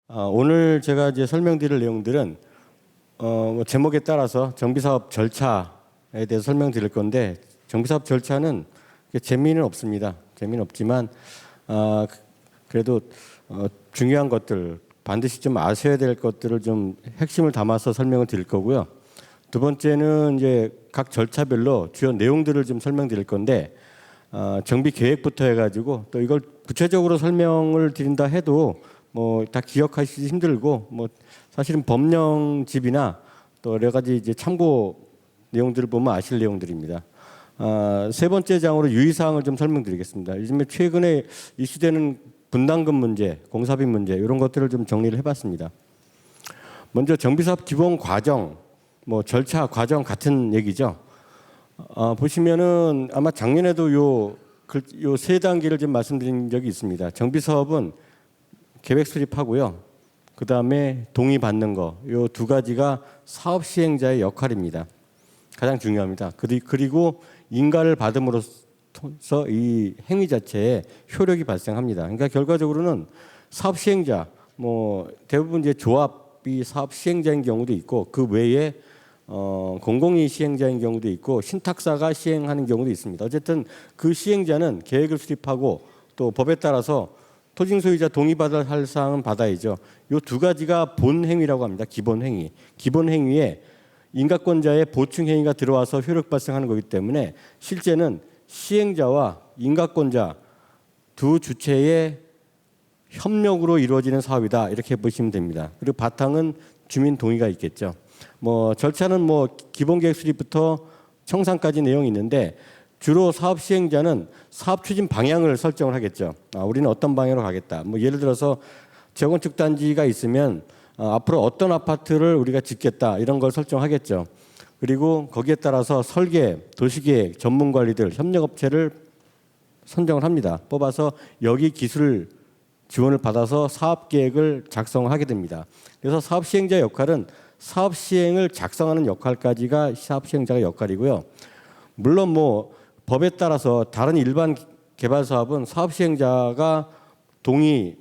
오늘 제가 이제 설명드릴 내용들은 제목에 따라서 정비사업 절차에 대해서 설명드릴 건데, 정비사업 절차는 재미는 없습니다. 재미는 없지만 그래도 중요한 것들, 반드시 좀 아셔야 될 것들을 좀 핵심을 담아서 설명을 드릴 거고요. 두 번째는 이제 각 절차별로 주요 내용들을 좀 설명드릴 건데, 정비 계획부터 해가지고 또 이걸 구체적으로 설명을 드린다 해도 뭐 다 기억하시기 힘들고, 뭐 사실은 법령집이나 또 여러 가지 이제 참고 내용들을 보면 아실 내용들입니다. 세 번째 장으로 유의사항을 좀 설명드리겠습니다. 요즘에 최근에 이슈되는 분담금 문제, 공사비 문제 이런 것들을 좀 정리를 해봤습니다. 먼저 정비사업 기본 과정, 뭐 절차 과정 같은 얘기죠. 보시면은 아마 작년에도 요 세 단계를 좀 말씀드린 적이 있습니다. 정비사업은 계획 수립하고요. 그 다음에 동의 받는 거, 요 두 가지가 사업 시행자의 역할입니다. 가장 중요합니다. 그리고 인가를 받음으로써 이 행위 자체에 효력이 발생합니다. 그러니까 결과적으로는 사업 시행자, 뭐 대부분 이제 조합이 사업 시행자인 경우도 있고, 그 외에 공공이 시행자인 경우도 있고, 신탁사가 시행하는 경우도 있습니다. 어쨌든 그 시행자는 계획을 수립하고 또 법에 따라서 토지 소유자 동의받을 할 사항은 받아야죠. 이 두 가지가 본 행위라고 합니다. 기본 행위. 기본 행위에 인가권자의 보충 행위가 들어와서 효력 발생하는 거기 때문에 실제는 시행자와 인가권자 두 주체의 협력으로 이루어지는 사업이다, 이렇게 보시면 됩니다. 그리고 바탕은 주민 동의가 있겠죠. 뭐 절차는 뭐 기본 계획 수립부터 청산까지 내용이 있는데, 주로 사업 시행자는 사업 추진 방향을 설정을 하겠죠. 우리는 어떤 방향으로 가겠다. 뭐 예를 들어서 재건축 단지가 있으면 앞으로 어떤 아파트를 우리가 짓겠다, 이런 걸 설정하겠죠. 그리고 거기에 따라서 설계, 도시계획, 전문관리들, 협력업체를 선정을 합니다. 뽑아서 여기 기술 지원을 받아서 사업계획을 작성하게 됩니다. 그래서 사업 시행자의 역할은 사업 시행을 작성하는 역할까지가 사업 시행자의 역할이고요. 물론 뭐 법에 따라서 다른 일반 개발 사업은 사업 시행자가 동의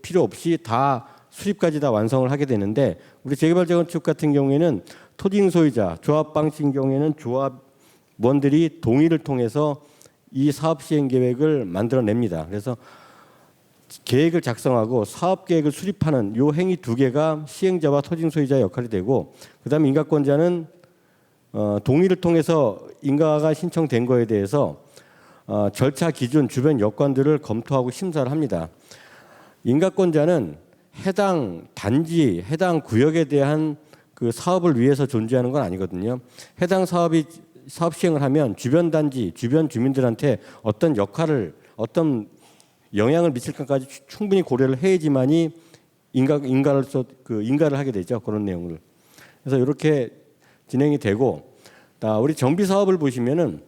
필요 없이 다 수립까지 다 완성을 하게 되는데, 우리 재개발 재건축 같은 경우에는 토지 소유자, 조합 방식인 경우에는 조합원들이 동의를 통해서 이 사업 시행 계획을 만들어냅니다. 그래서 계획을 작성하고 사업 계획을 수립하는 요 행위 두 개가 시행자와 토지 소유자의 역할이 되고, 그다음에 인가권자는 동의를 통해서 인가가 신청된 거에 대해서 절차 기준, 주변 여건들을 검토하고 심사를 합니다. 인가권자는 해당 단지, 해당 구역에 대한 그 사업을 위해서 존재하는 건 아니거든요. 해당 사업 시행을 하면 주변 단지, 주변 주민들한테 어떤 역할을, 어떤 영향을 미칠 것까지 충분히 고려를 해야지만이 인가를 하게 되죠. 그런 내용을. 그래서 이렇게 진행이 되고, 우리 정비 사업을 보시면은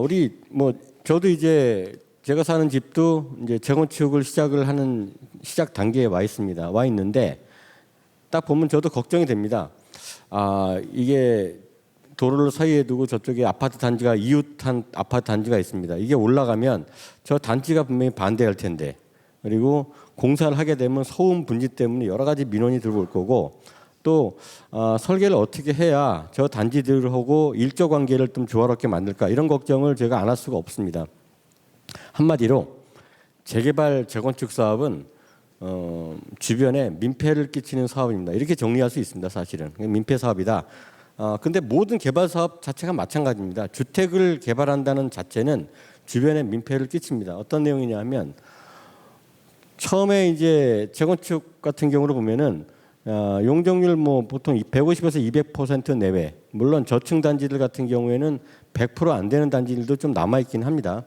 우리 뭐 저도 이제 제가 사는 집도 이제 재건축을 시작을 하는 시작 단계에 와 있습니다. 와 있는데 딱 보면 저도 걱정이 됩니다. 이게 도로를 사이에 두고 저쪽에 아파트 단지가, 이웃한 아파트 단지가 있습니다. 이게 올라가면 저 단지가 분명히 반대할 텐데, 그리고 공사를 하게 되면 소음 분지 때문에 여러 가지 민원이 들어올 거고, 또 설계를 어떻게 해야 저 단지들하고 일조 관계를 좀 조화롭게 만들까, 이런 걱정을 제가 안 할 수가 없습니다. 한마디로 재개발 재건축 사업은 주변에 민폐를 끼치는 사업입니다. 이렇게 정리할 수 있습니다. 사실은 민폐 사업이다. 근데 모든 개발 사업 자체가 마찬가지입니다. 주택을 개발한다는 자체는 주변에 민폐를 끼칩니다. 어떤 내용이냐면, 처음에 이제 재건축 같은 경우로 보면은 용적률 뭐 보통 150에서 200% 내외, 물론 저층 단지들 같은 경우에는 100% 안 되는 단지들도 좀 남아 있긴 합니다.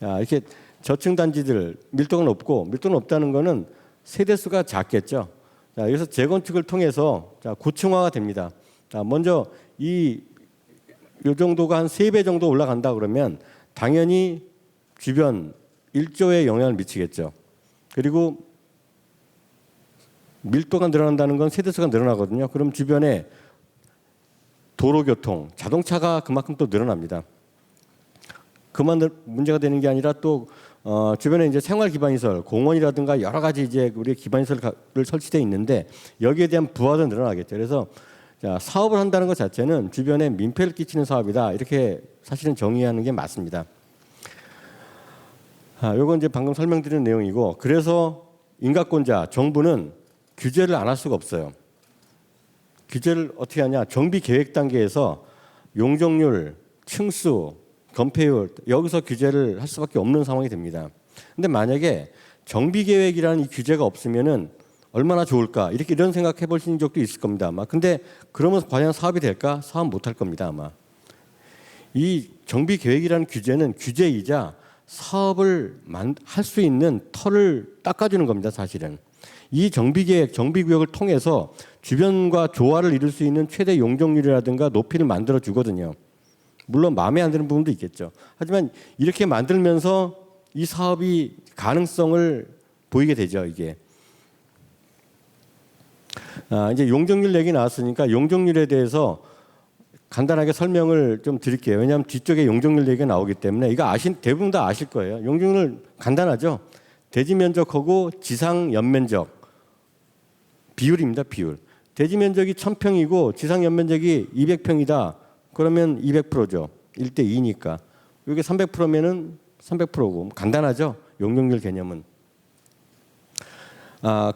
이렇게 저층 단지들 밀도가 높고, 밀도가 높다는 거는 세대 수가 작겠죠. 여기서 재건축을 통해서 고층화가 됩니다. 먼저 요 정도가 한 3배 정도 올라간다 그러면 당연히 주변 일조에 영향을 미치겠죠. 그리고 밀도가 늘어난다는 건 세대수가 늘어나거든요. 그럼 주변에 도로교통, 자동차가 그만큼 또 늘어납니다. 그만 문제가 되는 게 아니라 또 주변에 이제 생활 기반시설, 공원이라든가 여러 가지 이제 우리 기반시설을 설치되어 있는데 여기에 대한 부하도 늘어나겠죠. 그래서 자, 사업을 한다는 것 자체는 주변에 민폐를 끼치는 사업이다. 이렇게 사실은 정의하는 게 맞습니다. 요건 이제 방금 설명드린 내용이고, 그래서 인가권자 정부는 규제를 안 할 수가 없어요. 규제를 어떻게 하냐? 정비 계획 단계에서 용적률, 층수, 건폐율 여기서 규제를 할 수밖에 없는 상황이 됩니다. 근데 만약에 정비 계획이라는 이 규제가 없으면은 얼마나 좋을까? 이런 생각해 보신 적도 있을 겁니다. 아마. 근데 그러면 과연 사업이 될까? 사업 못 할 겁니다. 아마. 이 정비 계획이라는 규제는 규제이자 사업을 할 수 있는 털을 닦아주는 겁니다. 사실은. 이 정비 계획, 정비 구역을 통해서 주변과 조화를 이룰 수 있는 최대 용적률이라든가 높이를 만들어 주거든요. 물론 마음에 안 드는 부분도 있겠죠. 하지만 이렇게 만들면서 이 사업이 가능성을 보이게 되죠. 이게. 이제 용적률 얘기 나왔으니까 용적률에 대해서 간단하게 설명을 좀 드릴게요. 왜냐하면 뒤쪽에 용적률 얘기가 나오기 때문에 이거 대부분 다 아실 거예요. 용적률 간단하죠. 대지 면적하고 지상 연면적 비율입니다. 비율. 대지 면적이 1000평이고 지상 연면적이 200평이다. 그러면 200%죠. 1대 2니까. 이게 300%면은 300%고 간단하죠. 용적률 개념은.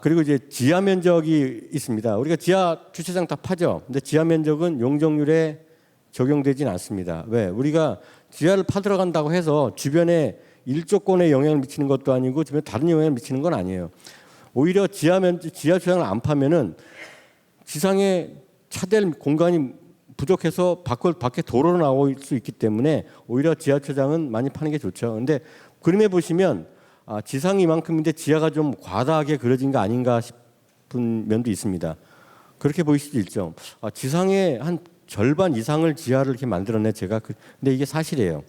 그리고 이제 지하 면적이 있습니다. 우리가 지하 주차장 다 파죠. 근데 지하 면적은 용적률에 적용되진 않습니다. 왜? 우리가 지하를 파들어간다고 해서 주변에 일조권에 영향을 미치는 것도 아니고 주변에 다른 영향을 미치는 건 아니에요. 오히려 지하 주차장을 안 파면은 지상에 차댈 공간이 부족해서 밖에 도로로 나올 수 있기 때문에 오히려 지하 주차장은 많이 파는 게 좋죠. 근데 그림에 보시면 지상이 이만큼인데 지하가 좀 과다하게 그려진 거 아닌가 싶은 면도 있습니다. 그렇게 보일 수도 있죠. 지상의 한 절반 이상을 지하를 이렇게 만들었네 제가. 근데 이게 사실이에요.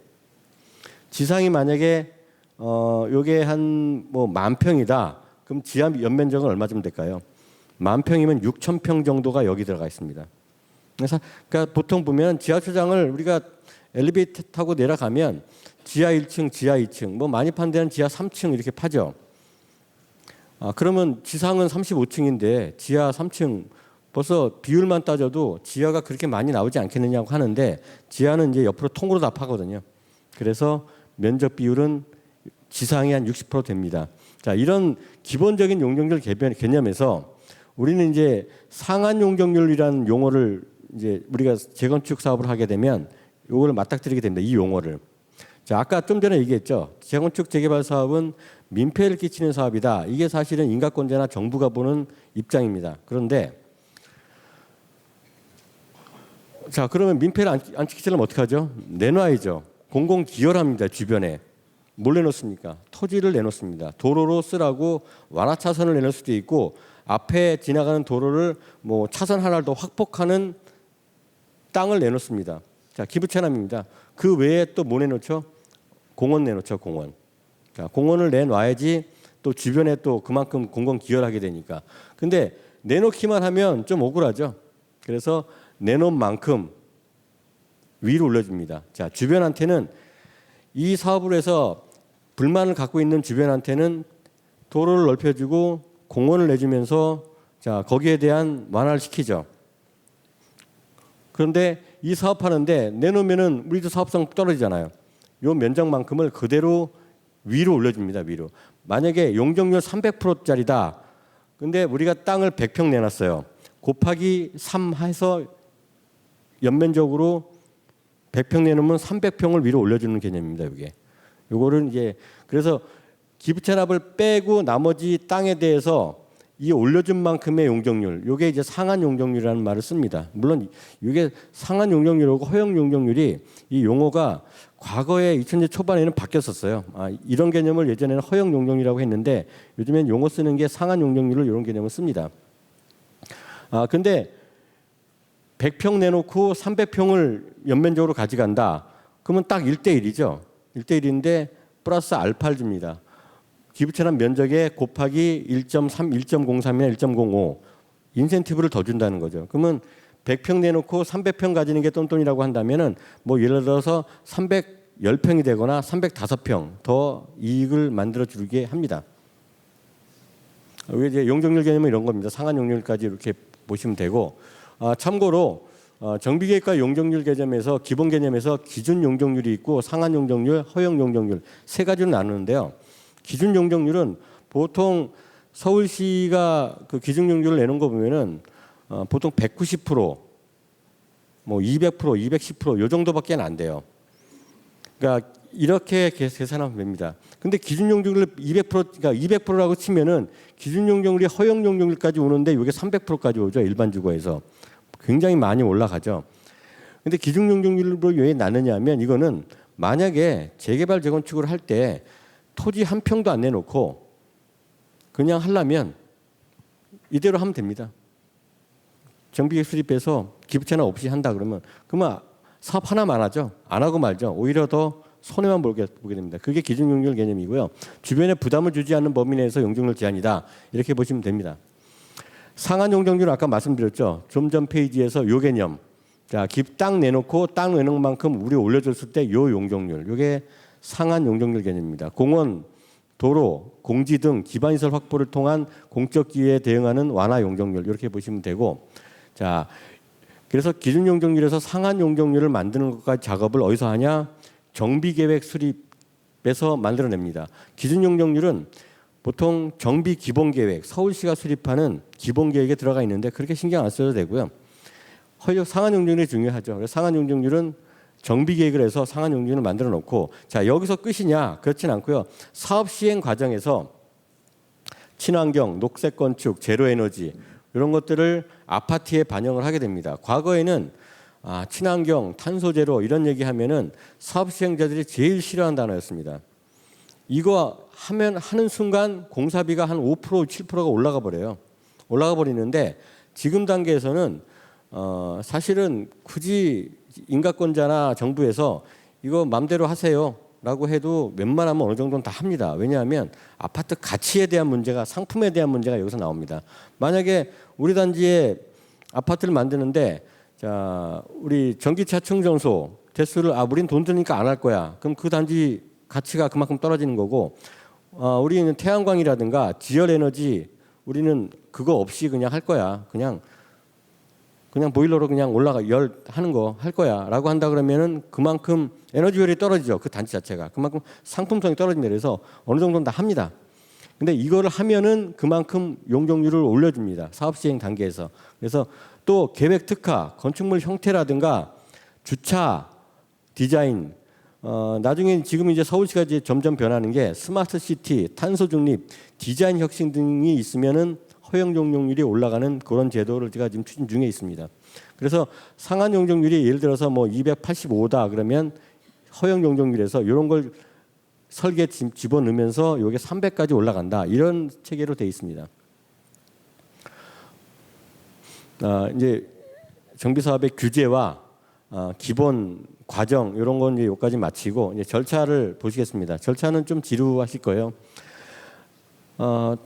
지상이 만약에 요게 한 뭐 10,000평이다. 그럼 지하 연면적은 얼마쯤 될까요? 10,000평이면 6,000평 정도가 여기 들어가 있습니다. 그래서 그러니까 보통 보면 지하주차장을 우리가 엘리베이터 타고 내려가면 지하 1층, 지하 2층, 뭐 많이 판 데는 지하 3층 이렇게 파죠. 그러면 지상은 35층인데 지하 3층 벌써 비율만 따져도 지하가 그렇게 많이 나오지 않겠느냐고 하는데 지하는 이제 옆으로 통으로 다 파거든요. 그래서 면적 비율은 지상이 한 60% 됩니다. 자, 이런 기본적인 용적률 개념에서 우리는 이제 상한 용적률이라는 용어를 이제 우리가 재건축 사업을 하게 되면 이걸 맞닥뜨리게 됩니다. 이 용어를. 자, 아까 좀 전에 얘기했죠. 재건축 재개발 사업은 민폐를 끼치는 사업이다. 이게 사실은 인가권자나 정부가 보는 입장입니다. 그런데 자, 그러면 민폐를 안 끼치려면 어떻게 하죠? 내놔야죠. 공공기여랍니다. 주변에. 뭘 내놓습니까? 토지를 내놓습니다. 도로로 쓰라고 완화차선을 내놓을 수도 있고 앞에 지나가는 도로를 뭐 차선 하나를 더 확폭하는 땅을 내놓습니다. 자, 기부채납입니다. 그 외에 또 뭐 내놓죠? 공원 내놓죠. 공원. 자, 공원을 내놔야지 또 주변에 또 그만큼 공공기여를 하게 되니까. 근데 내놓기만 하면 좀 억울하죠. 그래서 내놓은 만큼 위로 올려줍니다. 자, 주변한테는 이 사업을 해서 불만을 갖고 있는 주변한테는 도로를 넓혀주고 공원을 내주면서 자, 거기에 대한 완화를 시키죠. 그런데 이 사업하는데 내놓으면은 우리도 사업성 떨어지잖아요. 요 면적만큼을 그대로 위로 올려줍니다. 위로. 만약에 용적률 300%짜리다. 근데 우리가 땅을 100평 내놨어요. 곱하기 3 해서 연면적으로 100평 내놓으면 300평을 위로 올려주는 개념입니다. 이게. 요거를 이제 그래서 기부채납을 빼고 나머지 땅에 대해서 이 올려준 만큼의 용적률, 요게 이제 상한 용적률이라는 말을 씁니다. 물론 이게 상한 용적률하고 허용 용적률이 이 용어가 과거에 2000년 초반에는 바뀌었었어요. 이런 개념을 예전에는 허용 용적률이라고 했는데 요즘엔 용어 쓰는 게 상한 용적률을 이런 개념을 씁니다. 근데 100평 내놓고 300평을 연면적으로 가져간다. 그러면 딱 1대1이죠. 1대1인데 플러스 알파를 줍니다. 기부채납 면적에 곱하기 1.3, 1.03이나 1.05 인센티브를 더 준다는 거죠. 그러면 100평 내놓고 300평 가지는 게 똔똔이라고 한다면은 뭐 예를 들어서 300 310평이 되거나 305평 더 이익을 만들어 주게 합니다. 이제 용적률 개념은 이런 겁니다. 상한 용적률까지 이렇게 보시면 되고, 참고로 정비계획과 용적률 개념에서 기본 개념에서 기준 용적률이 있고 상한 용적률, 허용 용적률 세 가지로 나누는데요. 기준 용적률은 보통 서울시가 그 기준 용적률을 내놓은 거 보면은 보통 190%, 뭐 200%, 210%요 정도밖에 안 돼요. 그러니까 이렇게 계산하면 됩니다. 근데 기준 용적률 200%, 그러니까 200%라고 치면은 기준 용적률이 허용 용적률까지 오는데 이게 300%까지 오죠. 일반 주거에서. 굉장히 많이 올라가죠. 근데 기준 용적률로 왜 나누냐면 이거는 만약에 재개발 재건축을 할 때 토지 한 평도 안 내놓고 그냥 하려면 이대로 하면 됩니다. 정비계획 수립해서 기부채나 없이 한다 그러면 사업 하나만 하죠. 안 하고 말죠. 오히려 더 손해만 보게 됩니다. 그게 기준 용적률 개념이고요. 주변에 부담을 주지 않는 범위 내에서 용적률 제한이다. 이렇게 보시면 됩니다. 상한 용적률은 아까 말씀드렸죠. 좀 전 페이지에서 요 개념. 자, 땅 내놓고 땅 내놓은 만큼 우리 올려줬을 때 요 용적률. 요게 상한 용적률 개념입니다. 공원, 도로, 공지 등 기반시설 확보를 통한 공적 기회에 대응하는 완화 용적률. 이렇게 보시면 되고. 자, 그래서 기준 용적률에서 상한 용적률을 만드는 것까지 작업을 어디서 하냐? 정비계획 수립에서 만들어냅니다. 기준 용적률은 보통 정비 기본계획, 서울시가 수립하는 기본계획에 들어가 있는데 그렇게 신경 안 써도 되고요. 상한 용적률이 중요하죠. 그래서 상한 용적률은 정비계획을 해서 상한 용적률을 만들어 놓고, 자, 여기서 끝이냐? 그렇진 않고요. 사업 시행 과정에서 친환경, 녹색 건축, 제로 에너지 이런 것들을 아파트에 반영을 하게 됩니다. 과거에는 친환경, 탄소 제로 이런 얘기하면은 사업 시행자들이 제일 싫어하는 단어였습니다. 이거 하는 순간 공사비가 한 5%, 7%가 올라가 버려요. 올라가 버리는데 지금 단계에서는 사실은 굳이 인가권자나 정부에서 이거 맘대로 하세요라고 해도 웬만하면 어느 정도는 다 합니다. 왜냐하면 아파트 가치에 대한 문제가, 상품에 대한 문제가 여기서 나옵니다. 만약에 우리 단지에 아파트를 만드는데, 자, 우리 전기차 충전소 대수를 우린 돈 드니까 안 할 거야. 그럼 그 단지 가치가 그만큼 떨어지는 거고, 우리는 태양광이라든가 지열 에너지 우리는 그거 없이 그냥 할 거야. 그냥 보일러로 그냥 열 하는 거 할 거야라고 한다 그러면은 그만큼 에너지 효율이 떨어지죠. 그 단지 자체가. 그만큼 상품성이 떨어진다. 그래서 어느 정도는 다 합니다. 근데 이거를 하면은 그만큼 용적률을 올려줍니다. 사업 시행 단계에서. 그래서 또 계획 특화, 건축물 형태라든가 주차 디자인, 나중에 지금 이제 서울시가 이제 점점 변하는 게 스마트 시티, 탄소 중립, 디자인 혁신 등이 있으면은 허용 용적률이 올라가는 그런 제도를 제가 지금 추진 중에 있습니다. 그래서 상한 용적률이 예를 들어서 뭐 285다 그러면 허용 용적률에서 이런 걸 설계 집어넣으면서 이게 300까지 올라간다. 이런 체계로 되어 있습니다. 이제 정비 사업의 규제와 기본 과정 이런 건 이제 여기까지 마치고 이제 절차를 보시겠습니다. 절차는 좀 지루하실 거예요.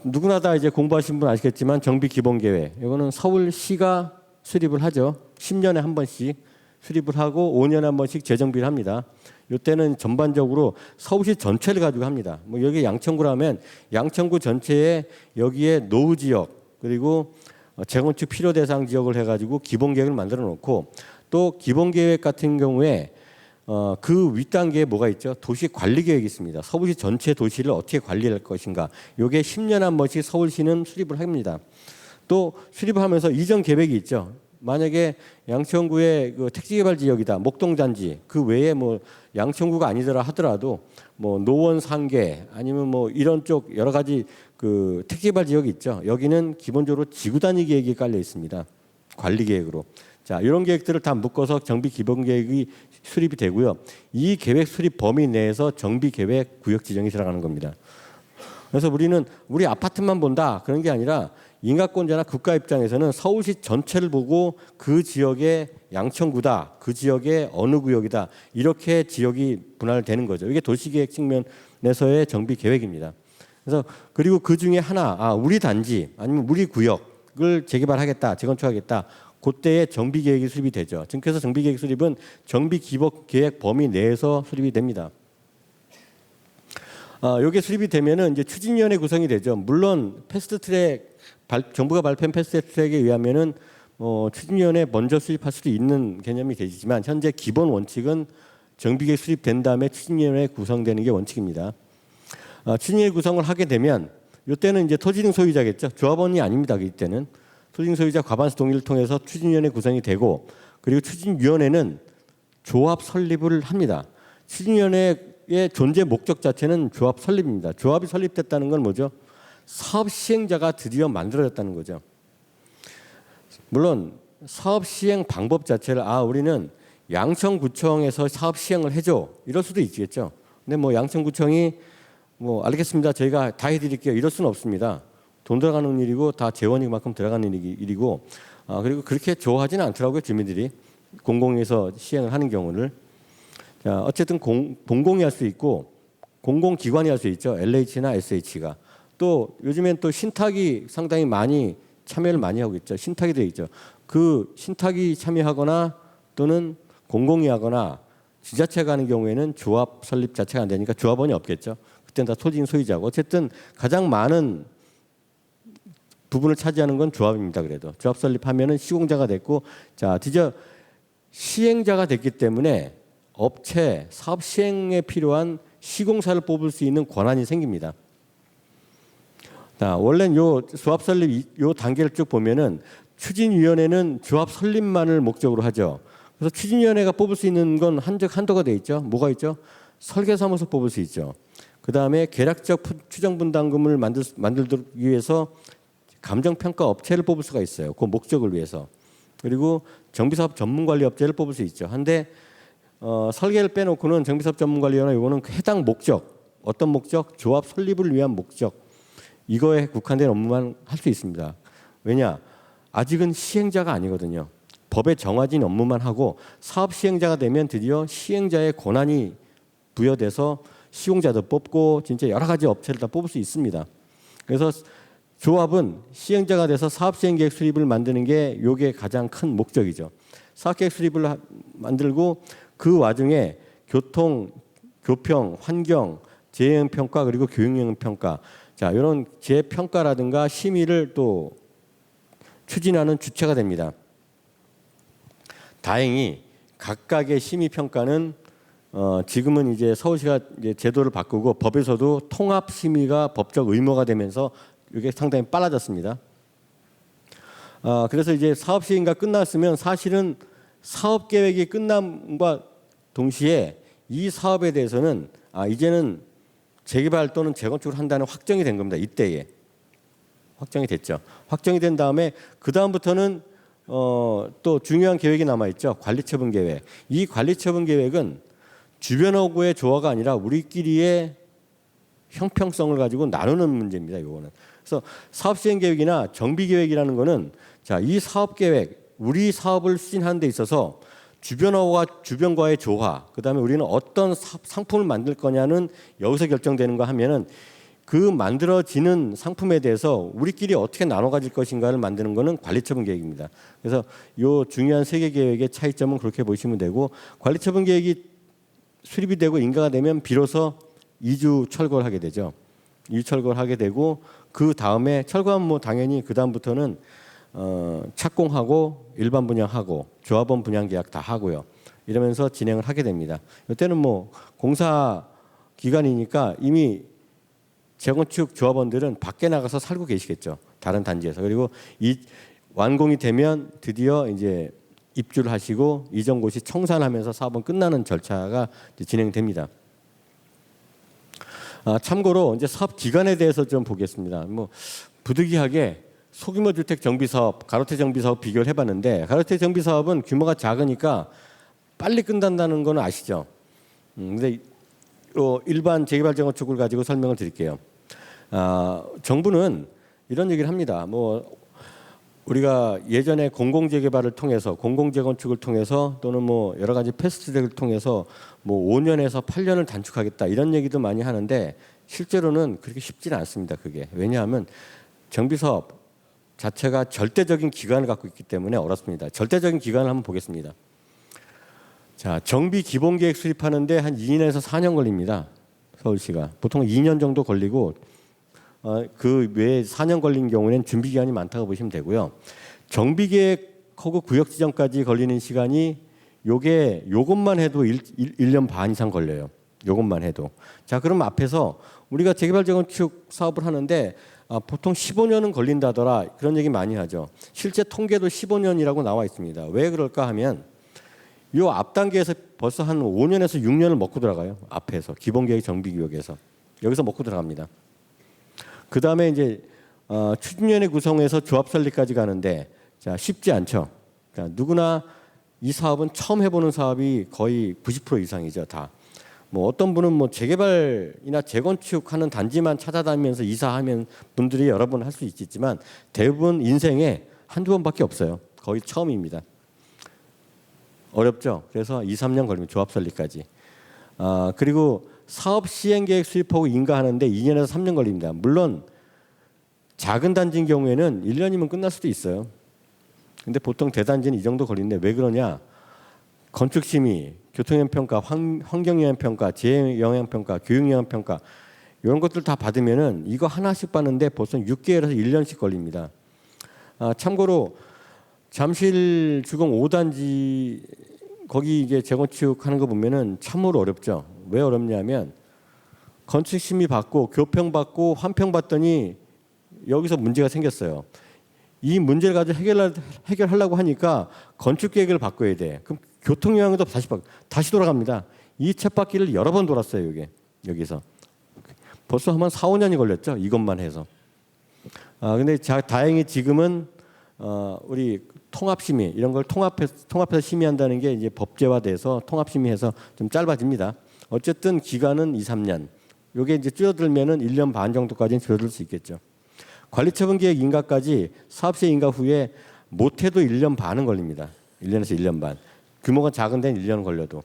누구나 다 이제 공부하신 분 아시겠지만 정비 기본 계획 이거는 서울시가 수립을 하죠. 10년에 한 번씩 수립을 하고 5년에 한 번씩 재정비를 합니다. 이때는 전반적으로 서울시 전체를 가지고 합니다. 뭐 여기 양천구라면 양천구 전체에 여기에 노후 지역 그리고 재건축 필요 대상 지역을 해가지고 기본 계획을 만들어 놓고 또 기본 계획 같은 경우에 그 윗단계에 뭐가 있죠? 도시 관리 계획이 있습니다. 서울시 전체 도시를 어떻게 관리할 것인가. 이게 10년에 한 번씩 서울시는 수립을 합니다. 또 수립하면서 이전 계획이 있죠. 만약에 양천구의 그 택지개발 지역이다, 목동단지 그 외에 뭐 양천구가 아니더라 하더라도 뭐 노원 상계 아니면 뭐 이런 쪽 여러 가지 그 택지개발 지역이 있죠. 여기는 기본적으로 지구 단위 계획이 깔려 있습니다. 관리 계획으로. 자, 이런 계획들을 다 묶어서 정비 기본 계획이 수립이 되고요. 이 계획 수립 범위 내에서 정비 계획 구역 지정이 들어가는 겁니다. 그래서 우리는 우리 아파트만 본다 그런 게 아니라 인가권자나 국가 입장에서는 서울시 전체를 보고 그 지역의 양천구다, 그 지역의 어느 구역이다 이렇게 지역이 분할되는 거죠. 이게 도시계획 측면에서의 정비 계획입니다. 그래서 그리고 그 중에 하나, 우리 단지 아니면 우리 구역을 재개발하겠다, 재건축하겠다. 그때에 정비 계획이 수립이 되죠. 그래서 정비 계획 수립은 정비 기본 계획 범위 내에서 수립이 됩니다. 이게 수립이 되면은 이제 추진위원회 구성이 되죠. 물론 패스트트랙 정부가 발표한 패스트트랙에 의하면은 추진위원회 먼저 수립할 수도 있는 개념이 되지만 현재 기본 원칙은 정비계획 수립된 다음에 추진위원회 구성되는 게 원칙입니다. 추진위원회 구성을 하게 되면 이때는 이제 토지등 소유자겠죠. 조합원이 아닙니다. 이때는 토지등 소유자 과반수 동의를 통해서 추진위원회 구성이 되고 그리고 추진위원회는 조합 설립을 합니다. 추진위원회의 존재 목적 자체는 조합 설립입니다. 조합이 설립됐다는 건 뭐죠? 사업 시행자가 드디어 만들어졌다는 거죠. 물론 사업 시행 방법 자체를 우리는 양천구청에서 사업 시행을 해줘 이럴 수도 있겠죠. 근데 뭐 양천구청이 알겠습니다. 저희가 다 해드릴게요. 이럴 수는 없습니다. 돈 들어가는 일이고 다 재원이만큼 들어가는 일이고 그리고 그렇게 좋아하지는 않더라고요. 주민들이 공공에서 시행을 하는 경우를. 자, 어쨌든 공공이 할 수 있고 공공기관이 할 수 있죠. LH나 SH가. 또 요즘엔 또 신탁이 상당히 많이 참여를 많이 하고 있죠. 신탁이 되어 있죠. 그 신탁이 참여하거나 또는 공공이 하거나 지자체가 하는 경우에는 조합 설립 자체가 안 되니까 조합원이 없겠죠. 그때는 다 토지인 소유자고. 어쨌든 가장 많은 부분을 차지하는 건 조합입니다. 그래도 조합 설립하면은 시공자가 됐고, 자 드디어 시행자가 됐기 때문에 업체 사업 시행에 필요한 시공사를 뽑을 수 있는 권한이 생깁니다. 자, 원래는 요 조합 설립 요 단계를 쭉 보면은 추진위원회는 조합 설립만을 목적으로 하죠. 그래서 추진위원회가 뽑을 수 있는 건 한도가 돼 있죠. 뭐가 있죠? 설계사무소 뽑을 수 있죠. 그 다음에 계략적 추정분담금을 만들기 위해서 감정평가 업체를 뽑을 수가 있어요. 그 목적을 위해서. 그리고 정비사업 전문관리업체를 뽑을 수 있죠. 한데 설계를 빼놓고는 정비사업 전문관리원회 이거는 해당 목적, 어떤 목적? 조합 설립을 위한 목적. 이거에 국한된 업무만 할 수 있습니다. 왜냐? 아직은 시행자가 아니거든요. 법에 정해진 업무만 하고 사업 시행자가 되면 드디어 시행자의 권한이 부여돼서 시공자도 뽑고 진짜 여러 가지 업체를 다 뽑을 수 있습니다. 그래서 조합은 시행자가 돼서 사업 시행 계획 수립을 만드는 게 요게 가장 큰 목적이죠. 사업 계획 수립을 만들고 그 와중에 교통, 교평, 환경, 재해영 평가 그리고 교육영 평가 자, 이런 재평가라든가 심의를 또 추진하는 주체가 됩니다. 다행히 각각의 심의 평가는 지금은 이제 서울시가 이제 제도를 바꾸고 법에서도 통합 심의가 법적 의무가 되면서 이게 상당히 빨라졌습니다. 그래서 이제 사업 시행가 끝났으면 사실은 사업 계획이 끝남과 동시에 이 사업에 대해서는 이제는 재개발 또는 재건축을 한다는 확정이 된 겁니다. 이때에 확정이 됐죠. 확정이 된 다음에 그 다음부터는 또 중요한 계획이 남아 있죠. 관리처분 계획. 이 관리처분 계획은 주변하고의 조화가 아니라 우리끼리의 형평성을 가지고 나누는 문제입니다. 이거는. 그래서 사업 시행 계획이나 정비 계획이라는 거는 자, 이 사업 계획, 우리 사업을 추진하는 데 있어서 주변과의 조화, 그다음에 우리는 어떤 상품을 만들 거냐는 여기서 결정되는 거 하면은 그 만들어지는 상품에 대해서 우리끼리 어떻게 나눠 가질 것인가를 만드는 거는 관리처분 계획입니다. 그래서 요 중요한 세 개 계획의 차이점은 그렇게 보시면 되고 관리처분 계획이 수립이 되고 인가가 되면 비로소 이주 철거를 하게 되죠. 이주 철거를 하게 되고 그 다음에 철거하면 뭐 당연히 그 다음부터는 착공하고 일반 분양하고 조합원 분양 계약 다 하고요. 이러면서 진행을 하게 됩니다. 이때는 뭐 공사 기간이니까 이미 재건축 조합원들은 밖에 나가서 살고 계시겠죠. 다른 단지에서. 그리고 이 완공이 되면 드디어 이제 입주를 하시고 이전고시 청산하면서 사업은 끝나는 절차가 진행됩니다. 참고로 이제 사업 기간에 대해서 좀 보겠습니다. 뭐 부득이하게 소규모 주택 정비 사업, 가로태 정비 사업 비교를 해봤는데 가로태 정비 사업은 규모가 작으니까 빨리 끝난다는 건 아시죠? 근데 일반 재개발 재건축을 가지고 설명을 드릴게요. 정부는 이런 얘기를 합니다. 뭐 우리가 예전에 공공재개발을 통해서 공공재건축을 통해서 또는 뭐 여러 가지 패스트트랙을 통해서 뭐 5년에서 8년을 단축하겠다 이런 얘기도 많이 하는데 실제로는 그렇게 쉽지는 않습니다. 그게 왜냐하면 정비 사업 자체가 절대적인 기간을 갖고 있기 때문에 어렵습니다. 절대적인 기간을 한번 보겠습니다. 자, 정비 기본 계획 수립하는데 한 2년에서 4년 걸립니다. 서울시가 보통 2년 정도 걸리고 그 외에 4년 걸린 경우에는 준비 기간이 많다고 보시면 되고요. 정비 계획하고 구역 지정까지 걸리는 시간이 요것만 해도 1년 반 이상 걸려요. 요것만 해도. 자, 그럼 앞에서 우리가 재개발 재건축 사업을 하는데 보통 15년은 걸린다더라 그런 얘기 많이 하죠. 실제 통계도 15년이라고 나와 있습니다. 왜 그럴까 하면 요 앞 단계에서 벌써 한 5년에서 6년을 먹고 들어가요. 앞에서 기본계획 정비구역에서 여기서 먹고 들어갑니다. 그 다음에 이제 추진위원회 구성해서 조합 설립까지 가는데 자, 쉽지 않죠. 그러니까 누구나 이 사업은 처음 해보는 사업이 거의 90% 이상이죠. 다. 뭐 어떤 분은 뭐 재개발이나 재건축하는 단지만 찾아다니면서 이사하면 분들이 여러 번 할 수 있겠지만 대부분 인생에 한두 번밖에 없어요. 거의 처음입니다. 어렵죠. 그래서 2, 3년 걸리면 조합 설립까지. 그리고 사업 시행 계획 수립하고 인가하는데 2년에서 3년 걸립니다. 물론 작은 단지인 경우에는 1년이면 끝날 수도 있어요. 근데 보통 대단지는 이 정도 걸리는데 왜 그러냐? 건축심의, 교통영향평가, 환경영향평가, 재해영향평가, 교육영향평가 이런 것들 다 받으면은 이거 하나씩 받는데 벌써 6개월에서 1년씩 걸립니다. 참고로 잠실 주공 5단지 거기 이제 재건축하는 거 보면은 참으로 어렵죠. 왜 어렵냐면 건축심의 받고 교평 받고 환평 받더니 여기서 문제가 생겼어요. 이 문제를 가지고 해결하려고 하니까 건축 계획을 바꿔야 돼. 그럼 교통 영향도 다시 돌아갑니다. 이 쳇바퀴를 여러 번 돌았어요. 여기서 벌써 한 4, 5년이 걸렸죠. 이것만 해서. 근데 다행히 지금은 우리 통합심의 이런 걸 통합해서 심의한다는 게 이제 법제화돼서 통합심의해서 좀 짧아집니다. 어쨌든 기간은 2, 3년. 이게 이제 줄어들면은 1년 반 정도까지는 줄어들 수 있겠죠. 관리처분계획 인가까지 사업시행 인가 후에 못해도 1년 반은 걸립니다. 1년에서 1년 반. 규모가 작은 데는 1년 걸려도.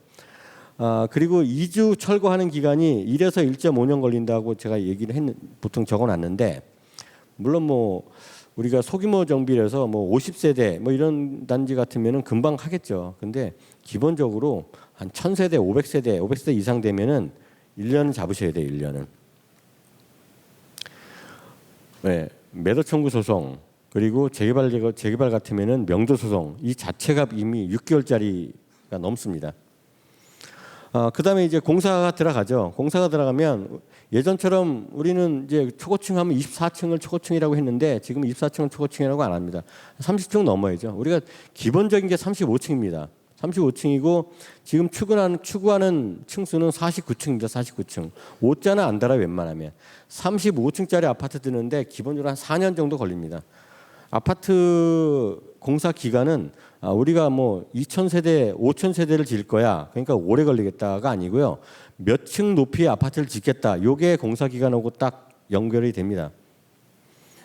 그리고 이주 철거하는 기간이 1에서 1.5년 걸린다고 제가 보통 적어놨는데 물론 뭐 우리가 소규모 정비라서 뭐 50세대 뭐 이런 단지 같으면은 금방 하겠죠. 근데 기본적으로 한 1000세대, 500세대 이상 되면은 1년은 잡으셔야 돼요. 1년은. 네, 매도 청구 소송 그리고 재개발 같으면은 명도 소송 이 자체가 이미 6개월짜리가 넘습니다. 그다음에 이제 공사가 들어가죠. 공사가 들어가면 예전처럼 우리는 이제 초고층 하면 24층을 초고층이라고 했는데 지금 24층은 초고층이라고 안 합니다. 30층 넘어야죠. 우리가 기본적인 게 35층입니다. 35층이고 지금 추구하는 층수는 49층입니다. 49층. 5자는 안 달아요. 웬만하면. 35층짜리 아파트 드는데 기본적으로 한 4년 정도 걸립니다. 아파트 공사 기간은 우리가 뭐 2000세대, 5000세대를 지을 거야. 그러니까 오래 걸리겠다가 아니고요. 몇 층 높이의 아파트를 짓겠다. 요게 공사 기간하고 딱 연결이 됩니다.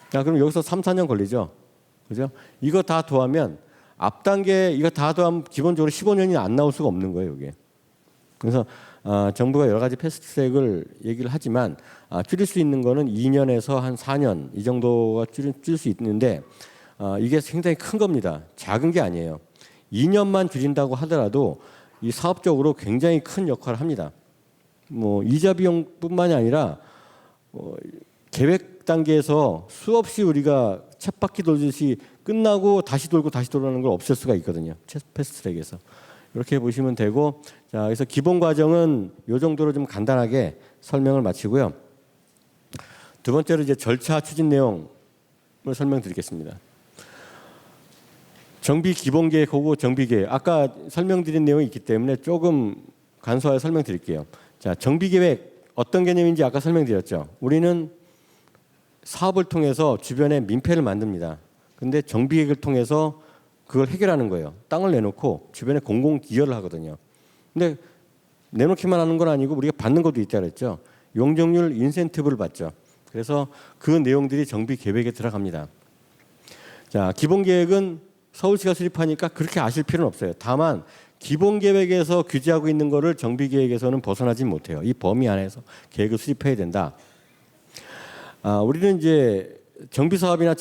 그럼 여기서 3, 4년 걸리죠. 그죠? 이거 다 더하면 앞 단계 이거 다 더하면 기본적으로 15년이 안 나올 수가 없는 거예요, 이게. 그래서 정부가 여러 가지 패스트트랙을 얘기를 하지만 줄일 수 있는 거는 2년에서 한 4년 이 정도가 줄일 수 있는데 이게 상당히 큰 겁니다. 작은 게 아니에요. 2년만 줄인다고 하더라도 이 사업적으로 굉장히 큰 역할을 합니다. 뭐 이자 비용뿐만이 아니라 계획 단계에서 수없이 우리가 쳇바퀴 돌듯이 끝나고 다시 돌고 다시 돌아오는 걸 없앨 수가 있거든요. 패스트트랙에서. 이렇게 보시면 되고 자, 그래서 기본 과정은 이 정도로 좀 간단하게 설명을 마치고요. 두 번째로 이제 절차 추진 내용을 설명드리겠습니다. 정비 기본 계획하고 정비 계획. 아까 설명드린 내용이 있기 때문에 조금 간소하게 설명드릴게요. 자, 정비 계획 어떤 개념인지 아까 설명드렸죠. 우리는 사업을 통해서 주변에 민폐를 만듭니다. 근데 정비 계획을 통해서 그걸 해결하는 거예요. 땅을 내놓고 주변에 공공 기여를 하거든요. 근데 내놓기만 하는 건 아니고 우리가 받는 것도 있다 그랬죠. 용적률 인센티브를 받죠. 그래서 그 내용들이 정비 계획에 들어갑니다. 자, 기본 계획은 서울시가 수립하니까 그렇게 아실 필요는 없어요. 다만 기본 계획에서 규제하고 있는 거를 정비 계획에서는 벗어나지 못해요. 이 범위 안에서 계획을 수립해야 된다. 우리는 이제 정비 사업이나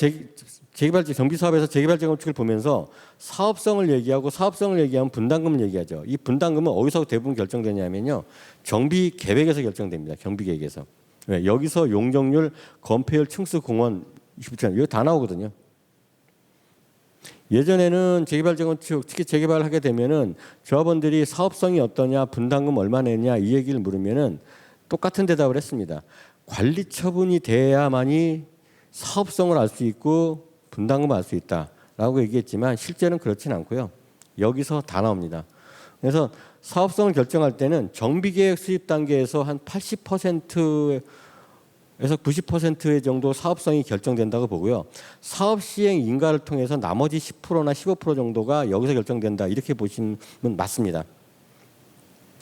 정비 사업에서 재개발 재건축을 보면서 사업성을 얘기하고 사업성을 얘기하면 분담금을 얘기하죠. 이 분담금은 어디서 대부분 결정되냐면요. 정비 계획에서 결정됩니다. 경비 계획에서. 왜? 여기서 용적률, 건폐율, 층수, 공원, 이거 다 나오거든요. 예전에는 재개발 재건축, 특히 재개발을 하게 되면은 조합원들이 사업성이 어떠냐, 분담금 얼마 내냐 이 얘기를 물으면은 똑같은 대답을 했습니다. 관리 처분이 돼야만이 사업성을 알 수 있고 분담금을 알 수 있다라고 얘기했지만 실제는 그렇지는 않고요. 여기서 다 나옵니다. 그래서 사업성을 결정할 때는 정비계획 수립 단계에서 한 80%에서 90% 정도 사업성이 결정된다고 보고요. 사업 시행 인가를 통해서 나머지 10%나 15% 정도가 여기서 결정된다 이렇게 보시면 맞습니다.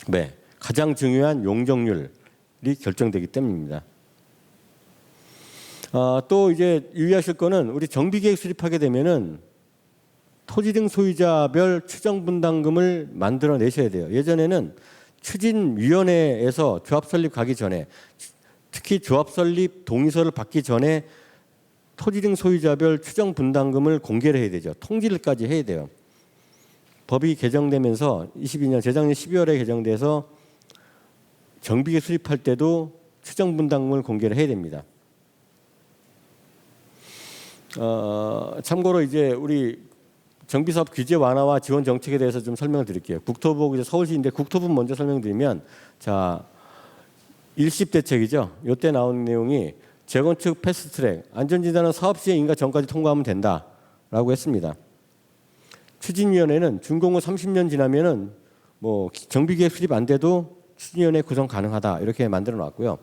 네, 가장 중요한 용적률이 결정되기 때문입니다. 또 이제 유의하실 거는 우리 정비계획 수립하게 되면은 토지 등 소유자별 추정 분담금을 만들어 내셔야 돼요. 예전에는 추진위원회에서 조합 설립 가기 전에 특히 조합 설립 동의서를 받기 전에 토지 등 소유자별 추정 분담금을 공개를 해야 되죠. 통지를까지 해야 돼요. 법이 개정되면서 22년 재작년 12월에 개정돼서 정비계획 수립할 때도 추정 분담금을 공개를 해야 됩니다. 참고로 이제 우리 정비사업 규제 완화와 지원 정책에 대해서 좀 설명을 드릴게요. 국토부하고 이제 서울시인데 국토부 먼저 설명드리면 자 일십 대책이죠. 이때 나온 내용이 재건축 패스트트랙 안전진단은 사업 시행 인가 전까지 통과하면 된다라고 했습니다. 추진위원회는 준공 후 30년 지나면은 뭐 정비계획 수립 안 돼도 추진위원회 구성 가능하다 이렇게 만들어 놨고요.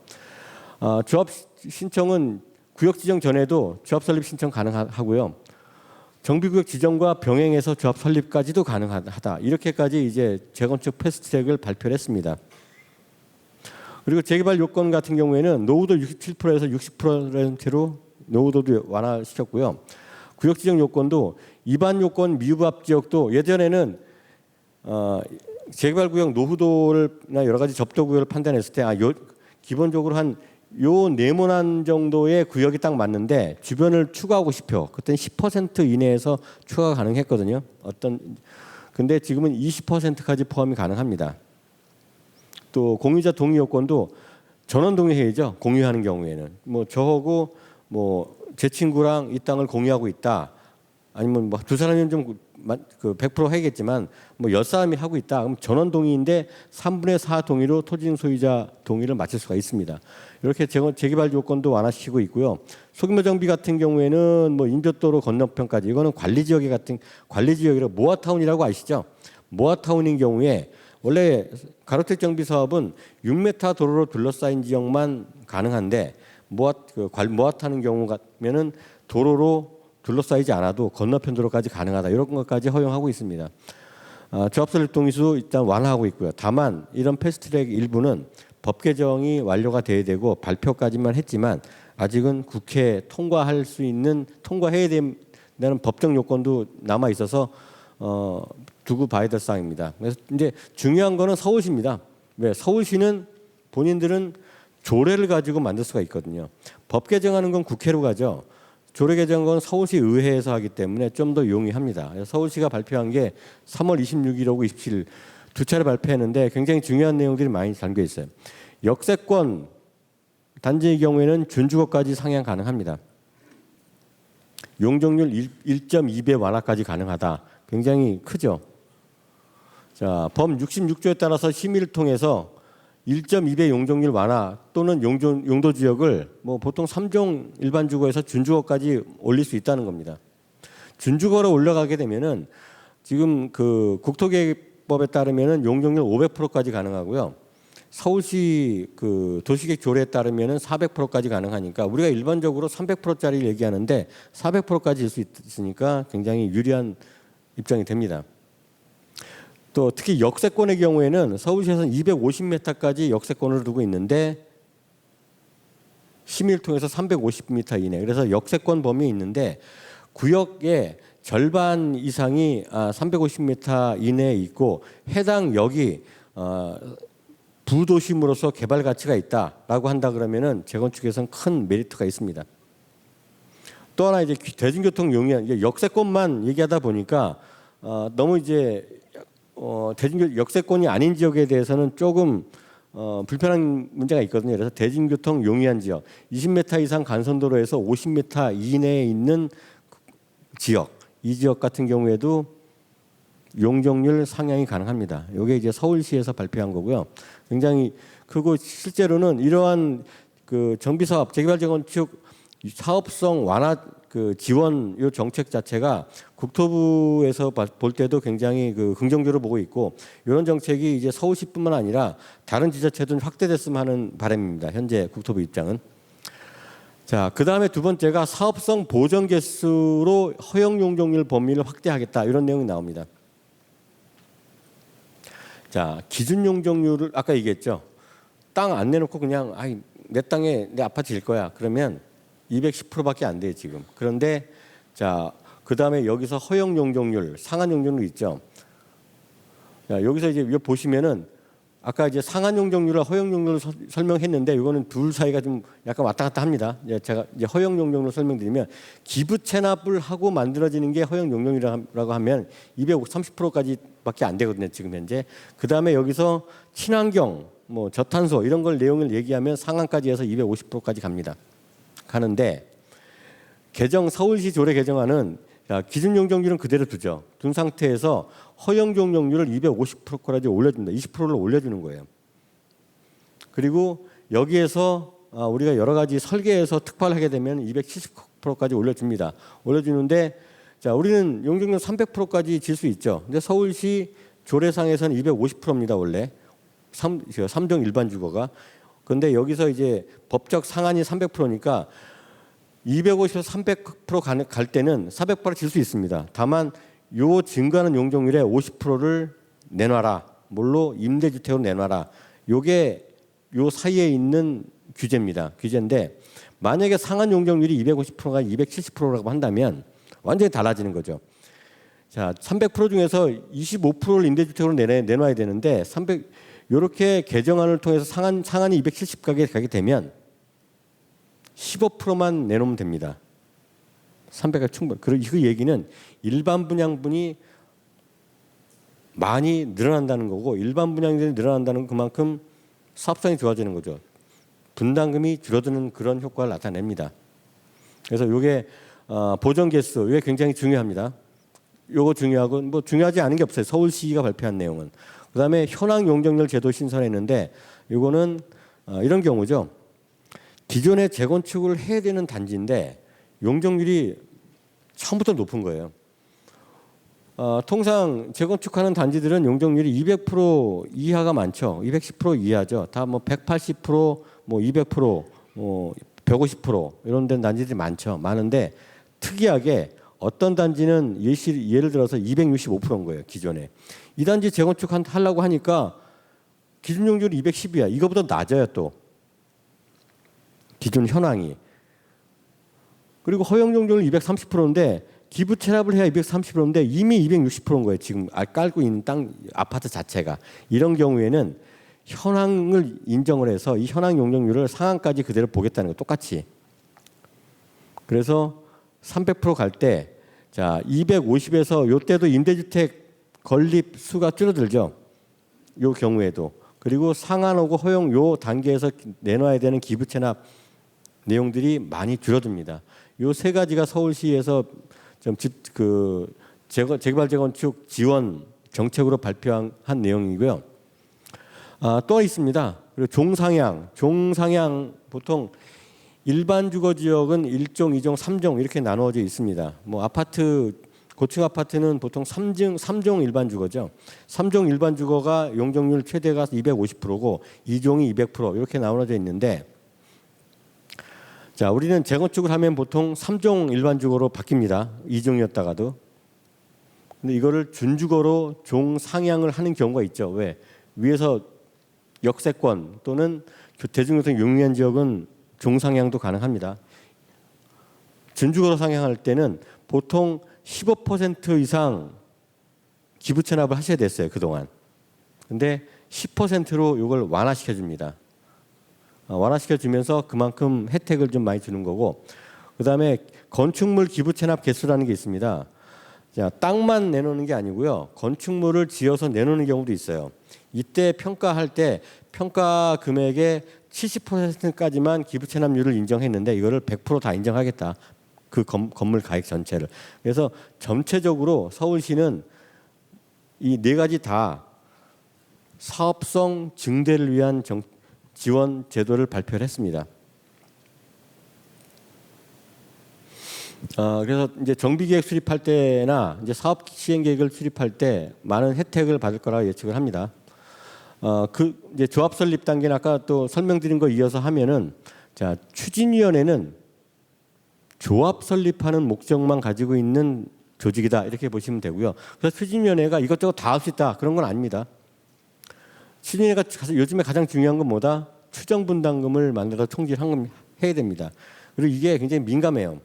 조합 신청은 구역 지정 전에도 조합 설립 신청 가능하고요. 정비구역 지정과 병행해서 조합 설립까지도 가능하다. 이렇게까지 이제 재건축 패스트트랙을 발표를 했습니다. 그리고 재개발 요건 같은 경우에는 노후도 67%에서 60%로 노후도도 완화시켰고요. 구역 지정 요건도 입안 요건 미부합 지역도 예전에는 재개발 구역 노후도나 여러 가지 접도 구역을 판단했을 때 기본적으로 한 요 네모난 정도의 구역이 딱 맞는데 주변을 추가하고 싶어. 그때는 10% 이내에서 추가가 가능했거든요. 근데 지금은 20%까지 포함이 가능합니다. 또 공유자 동의 요건도 전원 동의해야죠. 공유하는 경우에는 뭐 저하고 뭐 제 친구랑 이 땅을 공유하고 있다. 아니면 뭐 두 사람이면 좀 100% 하겠지만 뭐 10사람이 하고 있다. 그럼 전원 동의인데 3분의 4 동의로 토지 소유자 동의를 맞출 수가 있습니다. 이렇게 재개발 요건도 완화시키고 있고요. 소규모 정비 같은 경우에는 뭐 인조도로 건너편까지 이거는 관리 지역이라고 모아타운이라고 아시죠? 모아타운인 경우에 원래 가로택 정비 사업은 6m 도로로 둘러싸인 지역만 가능한데 모아타는 경우 같으면은 도로로 둘러싸이지 않아도 건너편 도로까지 가능하다. 이런 것까지 허용하고 있습니다. 조합 설립 동의수 일단 완화하고 있고요. 다만 이런 패스트트랙 일부는 법 개정이 완료가 돼야 되고 발표까지만 했지만 아직은 국회 통과할 수 있는 통과해야 되는 법적 요건도 남아 있어서 두고 봐야 될 사항입니다. 그래서 이제 중요한 거는 서울시입니다. 왜? 서울시는 본인들은 조례를 가지고 만들 수가 있거든요. 법 개정하는 건 국회로 가죠. 조례 개정한 건 서울시 의회에서 하기 때문에 좀 더 용이합니다. 서울시가 발표한 게 3월 26일하고 27일 두 차례 발표했는데 굉장히 중요한 내용들이 많이 담겨 있어요. 역세권 단지의 경우에는 준주거까지 상향 가능합니다. 용적률 1.2배 완화까지 가능하다. 굉장히 크죠. 자, 법 66조에 따라서 심의를 통해서 1.2배 용적률 완화 또는 용도 지역을 뭐 보통 3종 일반 주거에서 준주거까지 올릴 수 있다는 겁니다. 준주거로 올라가게 되면은 지금 그 국토계획법에 따르면은 용적률 500%까지 가능하고요. 서울시 그 도시계획 조례에 따르면은 400%까지 가능하니까 우리가 일반적으로 300%짜리를 얘기하는데 400%까지 일 수 있으니까 굉장히 유리한 입장이 됩니다. 또 특히 역세권의 경우에는 서울시에서는 250m까지 역세권을 두고 있는데 심의를 통해서 350m 이내. 그래서 역세권 범위에 있는데 구역의 절반 이상이 350m 이내에 있고 해당 역이 부도심으로서 개발 가치가 있다라고 한다 그러면은 재건축에서는 큰 메리트가 있습니다. 또 하나 이제 대중교통 용이한 이게 역세권만 얘기하다 보니까 너무 이제 역세권이 아닌 지역에 대해서는 조금 불편한 문제가 있거든요. 그래서 대중교통 용이한 지역, 20m 이상 간선도로에서 50m 이내에 있는 지역, 이 지역 같은 경우에도 용적률 상향이 가능합니다. 이게 이제 서울시에서 발표한 거고요. 굉장히 크고 실제로는 이러한 그 정비사업, 재개발 재건축 사업성 완화 그 지원 요 정책 자체가 국토부에서 볼 때도 굉장히 그 긍정적으로 보고 있고, 이런 정책이 이제 서울시뿐만 아니라 다른 지자체도 확대됐으면 하는 바람입니다. 현재 국토부 입장은. 자, 그 다음에 두 번째가 사업성 보전 개수로 허용 용적률 범위를 확대하겠다, 이런 내용이 나옵니다. 자, 기준 용적률을 아까 얘기했죠. 땅 안 내놓고 그냥 내 땅에 내 아파트 질 거야. 그러면 210%밖에 안 돼요 지금. 그런데 자, 그 다음에 여기서 허용 용적률, 상한 용적률 있죠. 자, 여기서 이제 보시면은 아까 이제 상한 용적률과 허용 용적률을 설명했는데, 이거는 둘 사이가 좀 약간 왔다 갔다 합니다. 제가 이제 허용 용적률을 설명드리면, 기부 체납을 하고 만들어지는 게 허용 용적률이라고 하면 230%까지밖에 안 되거든요 지금 현재. 그 다음에 여기서 친환경, 뭐 저탄소 이런 걸 내용을 얘기하면 상한까지 해서 250%까지 갑니다. 가는데 서울시 조례 개정안은 기준 용적률은 그대로 두죠. 둔 상태에서 허용 용적률을 250%까지 올려준다. 20%를 올려주는 거예요. 그리고 여기에서 우리가 여러 가지 설계에서 특파를 하게 되면 270%까지 올려줍니다. 올려주는데, 자, 우리는 용적률 300%까지 질 수 있죠. 근데 서울시 조례상에서는 250%입니다 원래. 3종 일반 주거가. 근데 여기서 이제 법적 상한이 300%니까 250에서 300% 갈 때는 400% 질 수 있습니다. 다만 요 증가하는 용적률의 50%를 내놔라. 뭘로? 임대주택으로 내놔라. 요게 요 사이에 있는 규제입니다. 규제인데, 만약에 상한 용적률이 250%가 270%라고 한다면 완전히 달라지는 거죠. 자, 300% 중에서 25%를 임대주택으로 내놔야 되는데, 요렇게 개정안을 통해서 상한이 270 가게 되면 15%만 내놓으면 됩니다. 300가 충분. 그리고 그 얘기는 일반 분양분이 많이 늘어난다는 거고, 일반 분양들이 늘어난다는 건 그만큼 사업성이 좋아지는 거죠. 분담금이 줄어드는 그런 효과를 나타냅니다. 그래서 이게 보전 개수, 이게 굉장히 중요합니다. 요거 중요하고, 뭐 중요하지 않은 게 없어요. 서울시가 발표한 내용은. 그다음에 현황 용적률 제도 신설했는데, 이거는 이런 경우죠. 기존에 재건축을 해야 되는 단지인데 용적률이 처음부터 높은 거예요. 통상 재건축하는 단지들은 용적률이 200% 이하가 많죠. 210% 이하죠. 다 뭐 180%, 뭐 200%, 뭐 150% 이런 데는 단지들이 많은데, 특이하게 어떤 단지는 예를 들어서 265%인 거예요 기존에. 이 단지 재건축 하려고 하니까 기준 용적률이 210이야. 이거보다 낮아요 또. 기준 현황이. 그리고 허용 용적률 230%인데 기부 체납을 해야 230%인데 이미 260%인 거예요. 지금 깔고 있는 땅 아파트 자체가. 이런 경우에는 현황을 인정을 해서 이 현황 용적률을 상한까지 그대로 보겠다는 거 똑같이. 그래서 300% 갈 때, 자, 250에서 요때도 임대주택 건립 수가 줄어들죠. 요 경우에도. 그리고 상한하고 허용 요 단계에서 내놔야 되는 기부 체납 내용들이 많이 줄어듭니다. 요 세 가지가 서울시에서 재개발 재건축 지원 정책으로 발표한 내용이고요. 또 있습니다. 그리고 종상향 보통 일반 주거 지역은 1종, 2종, 3종 이렇게 나누어져 있습니다. 뭐 고층 아파트는 보통 3종 일반 주거죠. 3종 일반 주거가 용적률 최대가 250%고 2종이 200% 이렇게 나누어져 있는데, 자, 우리는 재건축을 하면 보통 3종 일반 주거로 바뀝니다. 2종이었다가도. 근데 이거를 준주거로 종상향을 하는 경우가 있죠. 왜? 위에서 역세권 또는 대중교통 용이한 지역은 종상향도 가능합니다. 준주거로 상향할 때는 보통 15% 이상 기부 체납을 하셔야 됐어요 그동안. 근데 10%로 이걸 완화시켜 줍니다. 완화시켜 주면서 그만큼 혜택을 좀 많이 주는 거고, 그다음에 건축물 기부 체납 개수라는 게 있습니다. 자, 땅만 내놓는 게 아니고요. 건축물을 지어서 내놓는 경우도 있어요. 이때 평가할 때 평가 금액의 70%까지만 기부 체납률을 인정했는데 이거를 100% 다 인정하겠다. 그 건물 가액 전체를. 그래서 전체적으로 서울시는 이 네 가지 다 사업성 증대를 위한 지원 제도를 발표를 했습니다. 그래서 이제 정비계획 수립할 때나 이제 사업 시행 계획을 수립할 때 많은 혜택을 받을 거라고 예측을 합니다. 그 이제 조합 설립 단계는 아까 또 설명드린 거 이어서 하면은 자, 추진위원회는 조합 설립하는 목적만 가지고 있는 조직이다 이렇게 보시면 되고요. 그래서 추진위원회가 이것저것 다 할 수 있다 그런 건 아닙니다. 추진위원회가 요즘에 가장 중요한 건 뭐다? 추정 분담금을 만들어 해야 됩니다. 그리고 이게 굉장히 민감해요.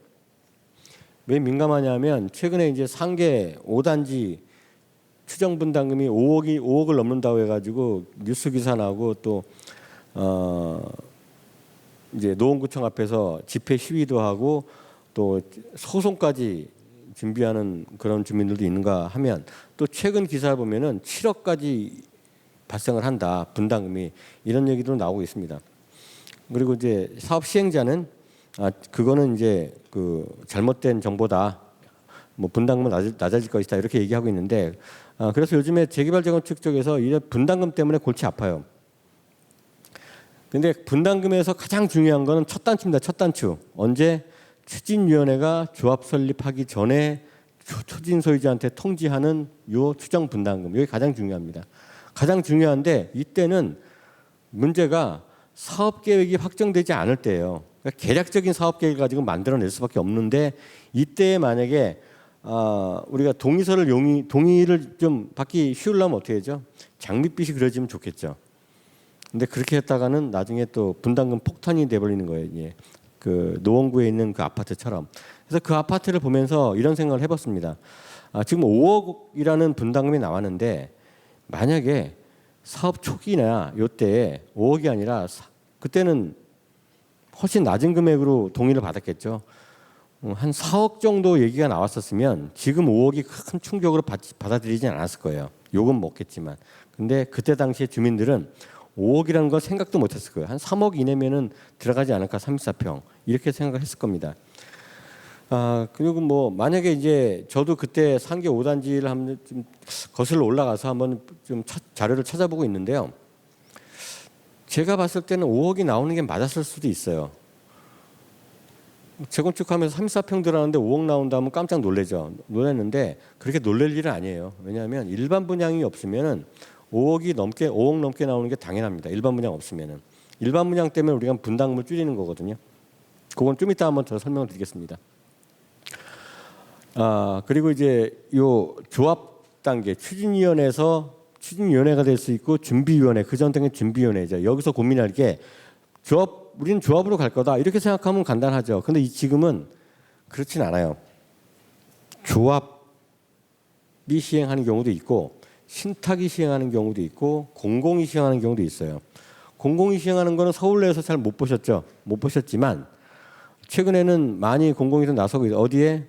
왜 민감하냐면 최근에 이제 상계 5단지 추정 분담금이 5억을 넘는다고 해가지고 뉴스 기사 나고 또 이제 노원구청 앞에서 집회 시위도 하고 또 소송까지 준비하는 그런 주민들도 있는가 하면 또 최근 기사 보면은 7억까지 발생을 한다 분담금이 이런 얘기도 나오고 있습니다. 그리고 이제 사업 시행자는 그거는 이제 그 잘못된 정보다 뭐 분담금은 낮아질 것이다 이렇게 얘기하고 있는데 그래서 요즘에 재개발 재건축 쪽에서 이 분담금 때문에 골치 아파요. 근데 분담금에서 가장 중요한 거는 첫 단추입니다. 첫 단추. 언제 추진위원회가 조합 설립하기 전에 초진 소유자한테 통지하는 요 추정 분담금. 이게 가장 중요합니다. 가장 중요한데 이때는 문제가 사업 계획이 확정되지 않을 때예요. 그러니까 계략적인 사업 계획을 가지고 만들어낼 수밖에 없는데 이때 만약에 우리가 동의를 좀 받기 쉬우려면 어떻게 하죠? 장밋빛이 그려지면 좋겠죠. 근데 그렇게 했다가는 나중에 또 분담금 폭탄이 돼버리는 거예요. 예. 그 노원구에 있는 그 아파트처럼. 그래서 그 아파트를 보면서 이런 생각을 해봤습니다. 지금 5억이라는 분담금이 나왔는데 만약에 사업 초기나 요때 5억이 아니라 그때는 훨씬 낮은 금액으로 동의를 받았겠죠. 한 4억 정도 얘기가 나왔었으면 지금 5억이 큰 충격으로 받아들이진 않았을 거예요. 욕은 먹겠지만. 근데 그때 당시에 주민들은 5억이라는 걸 생각도 못했을 거예요. 한 3억 이내면은 들어가지 않을까 34평 이렇게 생각을 했을 겁니다. 그리고 뭐 만약에 이제 저도 그때 상계 5단지를 한번 좀 거슬러 올라가서 한번 좀 자료를 찾아보고 있는데요. 제가 봤을 때는 5억이 나오는 게 맞았을 수도 있어요. 재건축하면서 34평 들어가는데 5억 나온다면 깜짝 놀랐는데 그렇게 놀랄 일은 아니에요. 왜냐하면 일반 분양이 없으면은 5억 넘게 나오는 게 당연합니다. 일반 분양 없으면은. 일반 분양 때문에 우리가 분담금을 줄이는 거거든요. 그건 좀 이따 한번 더 설명을 드리겠습니다. 그리고 이제 요 조합 단계 추진위원회가 될 수 있고 준비위원회 그 전 단계 준비위원회죠. 여기서 고민할 게 우리는 조합으로 갈 거다 이렇게 생각하면 간단하죠. 근데 지금은 그렇진 않아요. 조합이 시행하는 경우도 있고 신탁이 시행하는 경우도 있고 공공이 시행하는 경우도 있어요. 공공이 시행하는 거는 서울 내에서 잘 못 보셨지만 최근에는 많이 공공이 나서고 있어요. 어디에?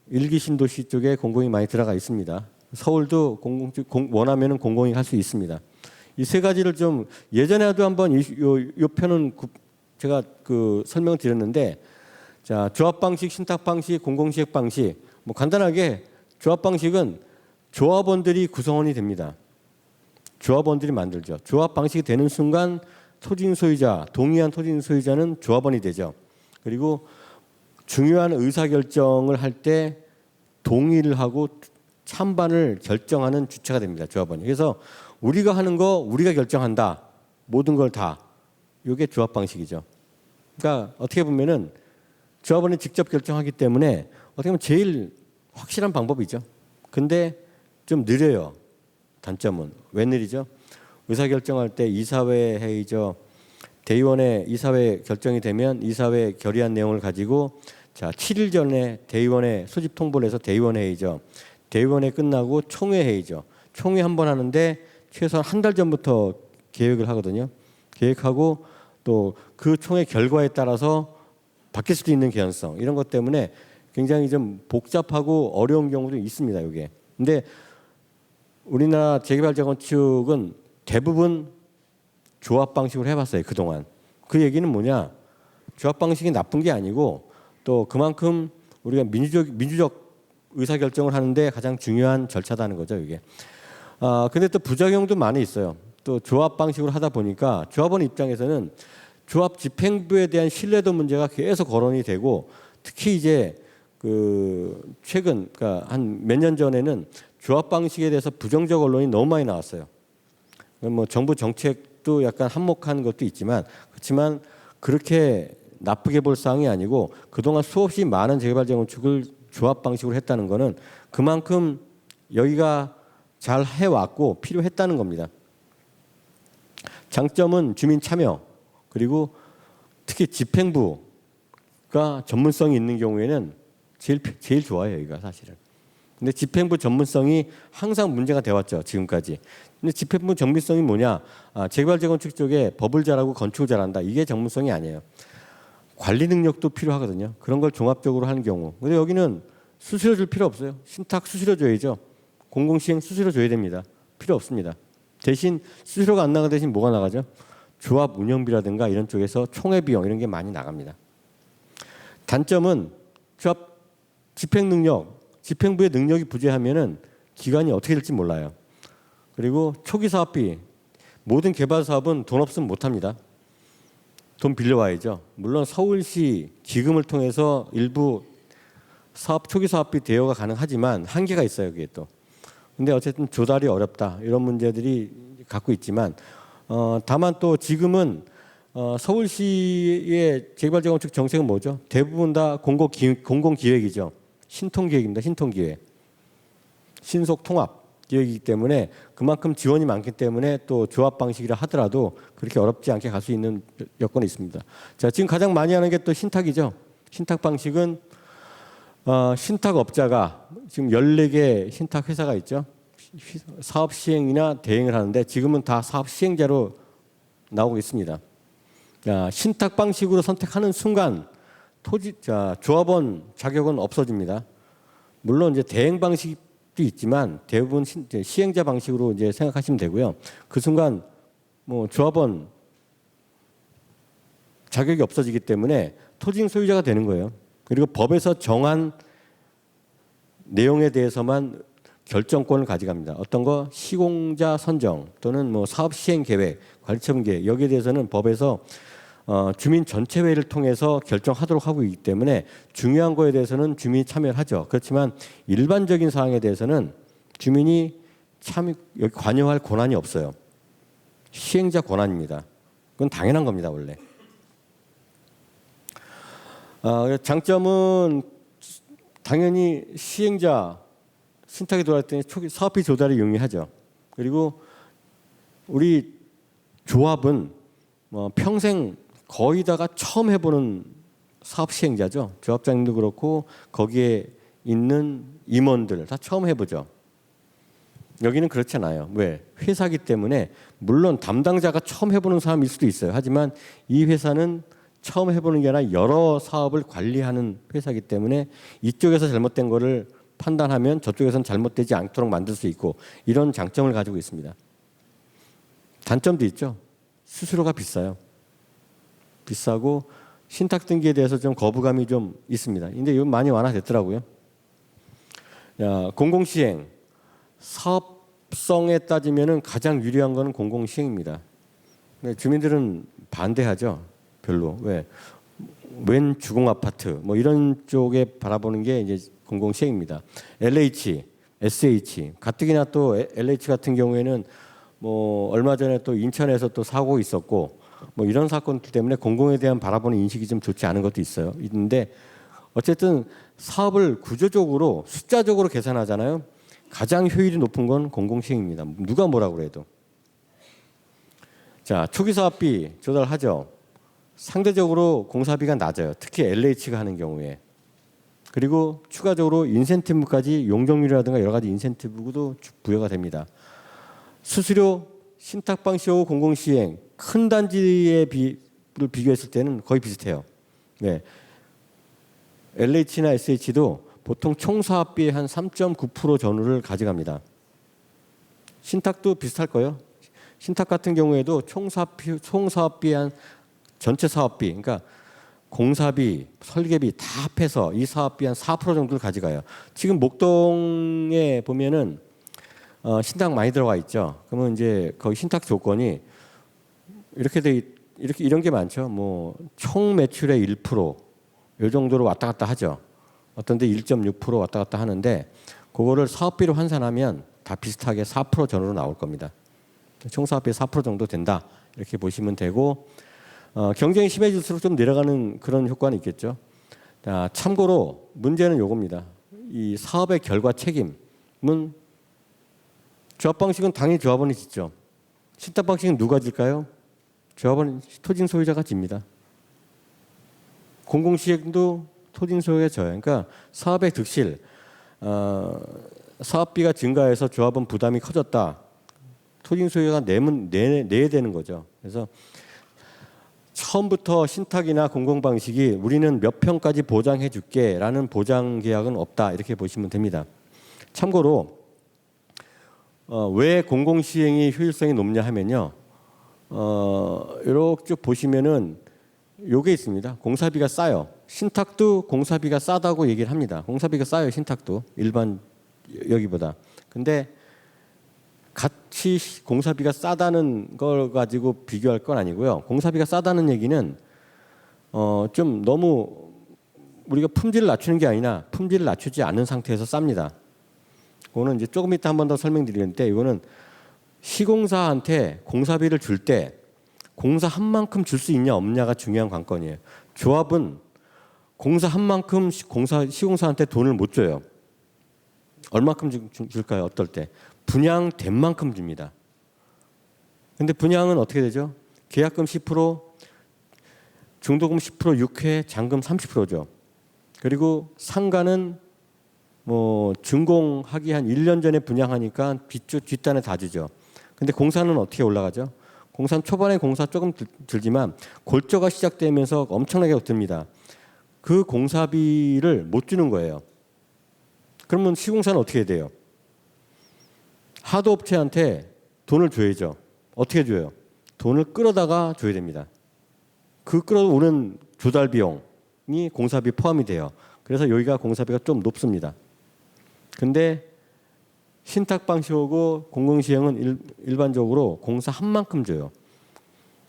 일기 신도시 쪽에 공공이 많이 들어가 있습니다. 서울도 원하면은 공공이 할 수 있습니다. 이 세 가지를 좀 예전에도 한번 요 편은 제가 그 설명을 드렸는데 자 조합 방식, 신탁 방식, 공공시행 방식 뭐 간단하게 조합 방식은 조합원들이 구성원이 됩니다. 조합원들이 만들죠. 조합 방식이 되는 순간 동의한 토진 소유자는 조합원이 되죠. 그리고 중요한 의사결정을 할 때 동의를 하고 찬반을 결정하는 주체가 됩니다. 조합원이. 그래서 우리가 하는 거 우리가 결정한다. 모든 걸 다. 이게 조합 방식이죠. 그러니까 어떻게 보면은 조합원이 직접 결정하기 때문에 어떻게 보면 제일 확실한 방법이죠. 근데 좀 느려요. 단점은. 왜 느리죠? 의사결정할 때 이사회 회의죠. 대의원의 이사회 결정이 되면 이사회 결의안 내용을 가지고 자 7일 전에 대의원에 소집 통보를 해서 대의원 회의죠. 대의원회 끝나고 총회 회의죠. 총회 한 번 하는데 최소한 한 달 전부터 계획을 하거든요. 계획하고 또 그 총회 결과에 따라서 바뀔 수도 있는 개연성 이런 것 때문에 굉장히 좀 복잡하고 어려운 경우도 있습니다. 이게. 근데 우리나라 재개발 재건축은 대부분 조합 방식으로 해봤어요. 그동안. 그 얘기는 뭐냐? 조합 방식이 나쁜 게 아니고 또 그만큼 우리가 민주적 의사결정을 하는데 가장 중요한 절차다는 거죠. 이게. 근데 또 부작용도 많이 있어요. 또 조합 방식으로 하다 보니까 조합원 입장에서는 조합 집행부에 대한 신뢰도 문제가 계속 거론이 되고 특히 이제 그 최근 그러니까 한 몇 년 전에는 조합 방식에 대해서 부정적 언론이 너무 많이 나왔어요. 뭐 정부 정책도 약간 한몫한 것도 있지만 그렇지만 그렇게 나쁘게 볼 사항이 아니고 그동안 수없이 많은 재개발 재건축을 조합 방식으로 했다는 거는 그만큼 여기가 잘 해왔고 필요했다는 겁니다. 장점은 주민 참여 그리고 특히 집행부가 전문성이 있는 경우에는 제일 좋아요. 여기가 사실은. 근데 집행부 전문성이 항상 문제가 되었죠. 지금까지. 근데 집행부 전문성이 뭐냐? 재개발 재건축 쪽에 법을 잘하고 건축을 잘한다. 이게 전문성이 아니에요. 관리 능력도 필요하거든요. 그런 걸 종합적으로 하는 경우. 근데 여기는 수수료 줄 필요 없어요. 신탁 수수료 줘야죠. 공공시행 수수료 줘야 됩니다. 필요 없습니다. 대신 수수료가 안 나가 대신 뭐가 나가죠? 조합 운영비라든가 이런 쪽에서 총회 비용 이런 게 많이 나갑니다. 단점은 조합 집행 능력, 집행부의 능력이 부재하면은 기관이 어떻게 될지 몰라요. 그리고 초기 사업비, 모든 개발 사업은 돈 없으면 못 합니다. 돈 빌려와야죠. 물론 서울시 기금을 통해서 일부 사업 초기 사업비 대여가 가능하지만 한계가 있어요. 그게 또. 근데 어쨌든 조달이 어렵다. 이런 문제들이 갖고 있지만 다만 또 지금은 서울시의 재개발 재건축 정책은 뭐죠? 대부분 다 공공기획이죠. 신통기획입니다. 신통기획. 신속통합 기획이기 때문에 그만큼 지원이 많기 때문에 또 조합 방식이라 하더라도 그렇게 어렵지 않게 갈 수 있는 여건이 있습니다. 자, 지금 가장 많이 하는 게 또 신탁이죠. 신탁 방식은 신탁업자가 지금 14개 신탁 회사가 있죠. 사업 시행이나 대행을 하는데 지금은 다 사업 시행자로 나오고 있습니다. 신탁 방식으로 선택하는 순간 조합원 자격은 없어집니다. 물론 이제 대행 방식도 있지만 대부분 시행자 방식으로 이제 생각하시면 되고요. 그 순간 뭐 조합원 자격이 없어지기 때문에 토지 소유자가 되는 거예요. 그리고 법에서 정한 내용에 대해서만 결정권을 가져갑니다. 어떤 거 시공자 선정 또는 뭐 사업 시행 계획, 관리처분 계획 여기에 대해서는 법에서 주민 전체회의를 통해서 결정하도록 하고 있기 때문에 중요한 거에 대해서는 주민이 참여를 하죠. 그렇지만 일반적인 사항에 대해서는 주민이 여기 관여할 권한이 없어요. 시행자 권한입니다. 그건 당연한 겁니다, 원래. 장점은 당연히 시행자 신탁이 들어갈 때 초기 사업비 조달이 용이하죠. 그리고 우리 조합은 평생 거의 다가 처음 해보는 사업 시행자죠. 조합장님도 그렇고 거기에 있는 임원들 다 처음 해보죠. 여기는 그렇잖아요. 왜? 회사기 때문에 물론 담당자가 처음 해보는 사람일 수도 있어요. 하지만 이 회사는 처음 해보는 게 아니라 여러 사업을 관리하는 회사이기 때문에 이쪽에서 잘못된 거를 판단하면 저쪽에서는 잘못되지 않도록 만들 수 있고 이런 장점을 가지고 있습니다. 단점도 있죠. 수수료가 비싸요. 비싸고 신탁 등기에 대해서 좀 거부감이 좀 있습니다. 근데 이건 많이 완화됐더라고요. 공공시행 사업성에 따지면은 가장 유리한 거는 공공시행입니다. 주민들은 반대하죠. 별로. 왜? 웬 주공 아파트 뭐 이런 쪽에 바라보는 게 이제 공공시행입니다. LH, SH 가뜩이나 또 LH 같은 경우에는 뭐 얼마 전에 또 인천에서 또 사고 있었고 뭐 이런 사건들 때문에 공공에 대한 바라보는 인식이 좀 좋지 않은 것도 있는데 어쨌든 사업을 구조적으로 숫자적으로 계산하잖아요. 가장 효율이 높은 건 공공시행입니다. 누가 뭐라고 그래도. 자, 초기 사업비 조달하죠. 상대적으로 공사비가 낮아요. 특히 LH가 하는 경우에. 그리고 추가적으로 인센티브까지 용적률이라든가 여러 가지 인센티브도 부여가 됩니다. 수수료, 신탁방식하고 공공시행 큰 단지에 비교했을 때는 거의 비슷해요. 네. LH나 SH도 보통 총 사업비의 한 3.9% 전후를 가져갑니다. 신탁도 비슷할 거예요. 신탁 같은 경우에도 총 사업비 한 전체 사업비, 그러니까 공사비, 설계비 다 합해서 이 사업비 한 4% 정도를 가져가요. 지금 목동에 보면은 신탁 많이 들어가 있죠. 그러면 이제 거기 신탁 조건이 이렇게 이런 게 많죠. 뭐 총 매출의 1%, 요 정도로 왔다 갔다 하죠. 어떤 데 1.6% 왔다 갔다 하는데 그거를 사업비로 환산하면 다 비슷하게 4% 전후로 나올 겁니다. 총 사업비 4% 정도 된다. 이렇게 보시면 되고 경쟁이 심해질수록 좀 내려가는 그런 효과는 있겠죠. 자, 참고로 문제는 요겁니다. 이 사업의 결과 책임은 조합 방식은 당연히 조합원이 짓죠. 신탁 방식은 누가 질까요? 조합원 토진 소유자가 집니다. 공공시행도 토진 소유자가 져요. 그러니까 사업의 득실, 사업비가 증가해서 조합원 부담이 커졌다. 토진 소유자가 내야 되는 거죠. 그래서 처음부터 신탁이나 공공 방식이 우리는 몇 평까지 보장해 줄게라는 보장 계약은 없다. 이렇게 보시면 됩니다. 참고로 왜 공공 시행이 효율성이 높냐 하면요. 이렇게 쭉 보시면은 요게 있습니다. 공사비가 싸요. 신탁도 공사비가 싸다고 얘기를 합니다. 공사비가 싸요. 신탁도 일반 여기보다. 근데 같이 공사비가 싸다는 걸 가지고 비교할 건 아니고요. 공사비가 싸다는 얘기는 좀 너무 우리가 품질을 낮추는 게 아니라 품질을 낮추지 않은 상태에서 쌉니다. 그거는 이제 조금 이따 한 번 더 설명드리는데 이거는 시공사한테 공사비를 줄 때 공사 한 만큼 줄 수 있냐 없냐가 중요한 관건이에요. 조합은 공사 한 만큼 시공사한테 돈을 못 줘요. 얼마큼 줄까요? 어떨 때? 분양된 만큼 줍니다. 근데 분양은 어떻게 되죠? 계약금 10%, 중도금 10%, 6회, 잔금 30%죠. 그리고 상가는 뭐 준공하기 한 1년 전에 분양하니까 뒷단에 다 주죠. 근데 공사는 어떻게 올라가죠? 공사는 초반에 공사 조금 들지만 골조가 시작되면서 엄청나게 듭니다. 그 공사비를 못 주는 거예요. 그러면 시공사는 어떻게 돼요? 하도업체한테 돈을 줘야죠. 어떻게 줘요? 돈을 끌어다가 줘야 됩니다. 그 끌어오는 조달 비용이 공사비 포함이 돼요. 그래서 여기가 공사비가 좀 높습니다. 근데 신탁 방식하고 공공시행은 일반적으로 공사 한 만큼 줘요.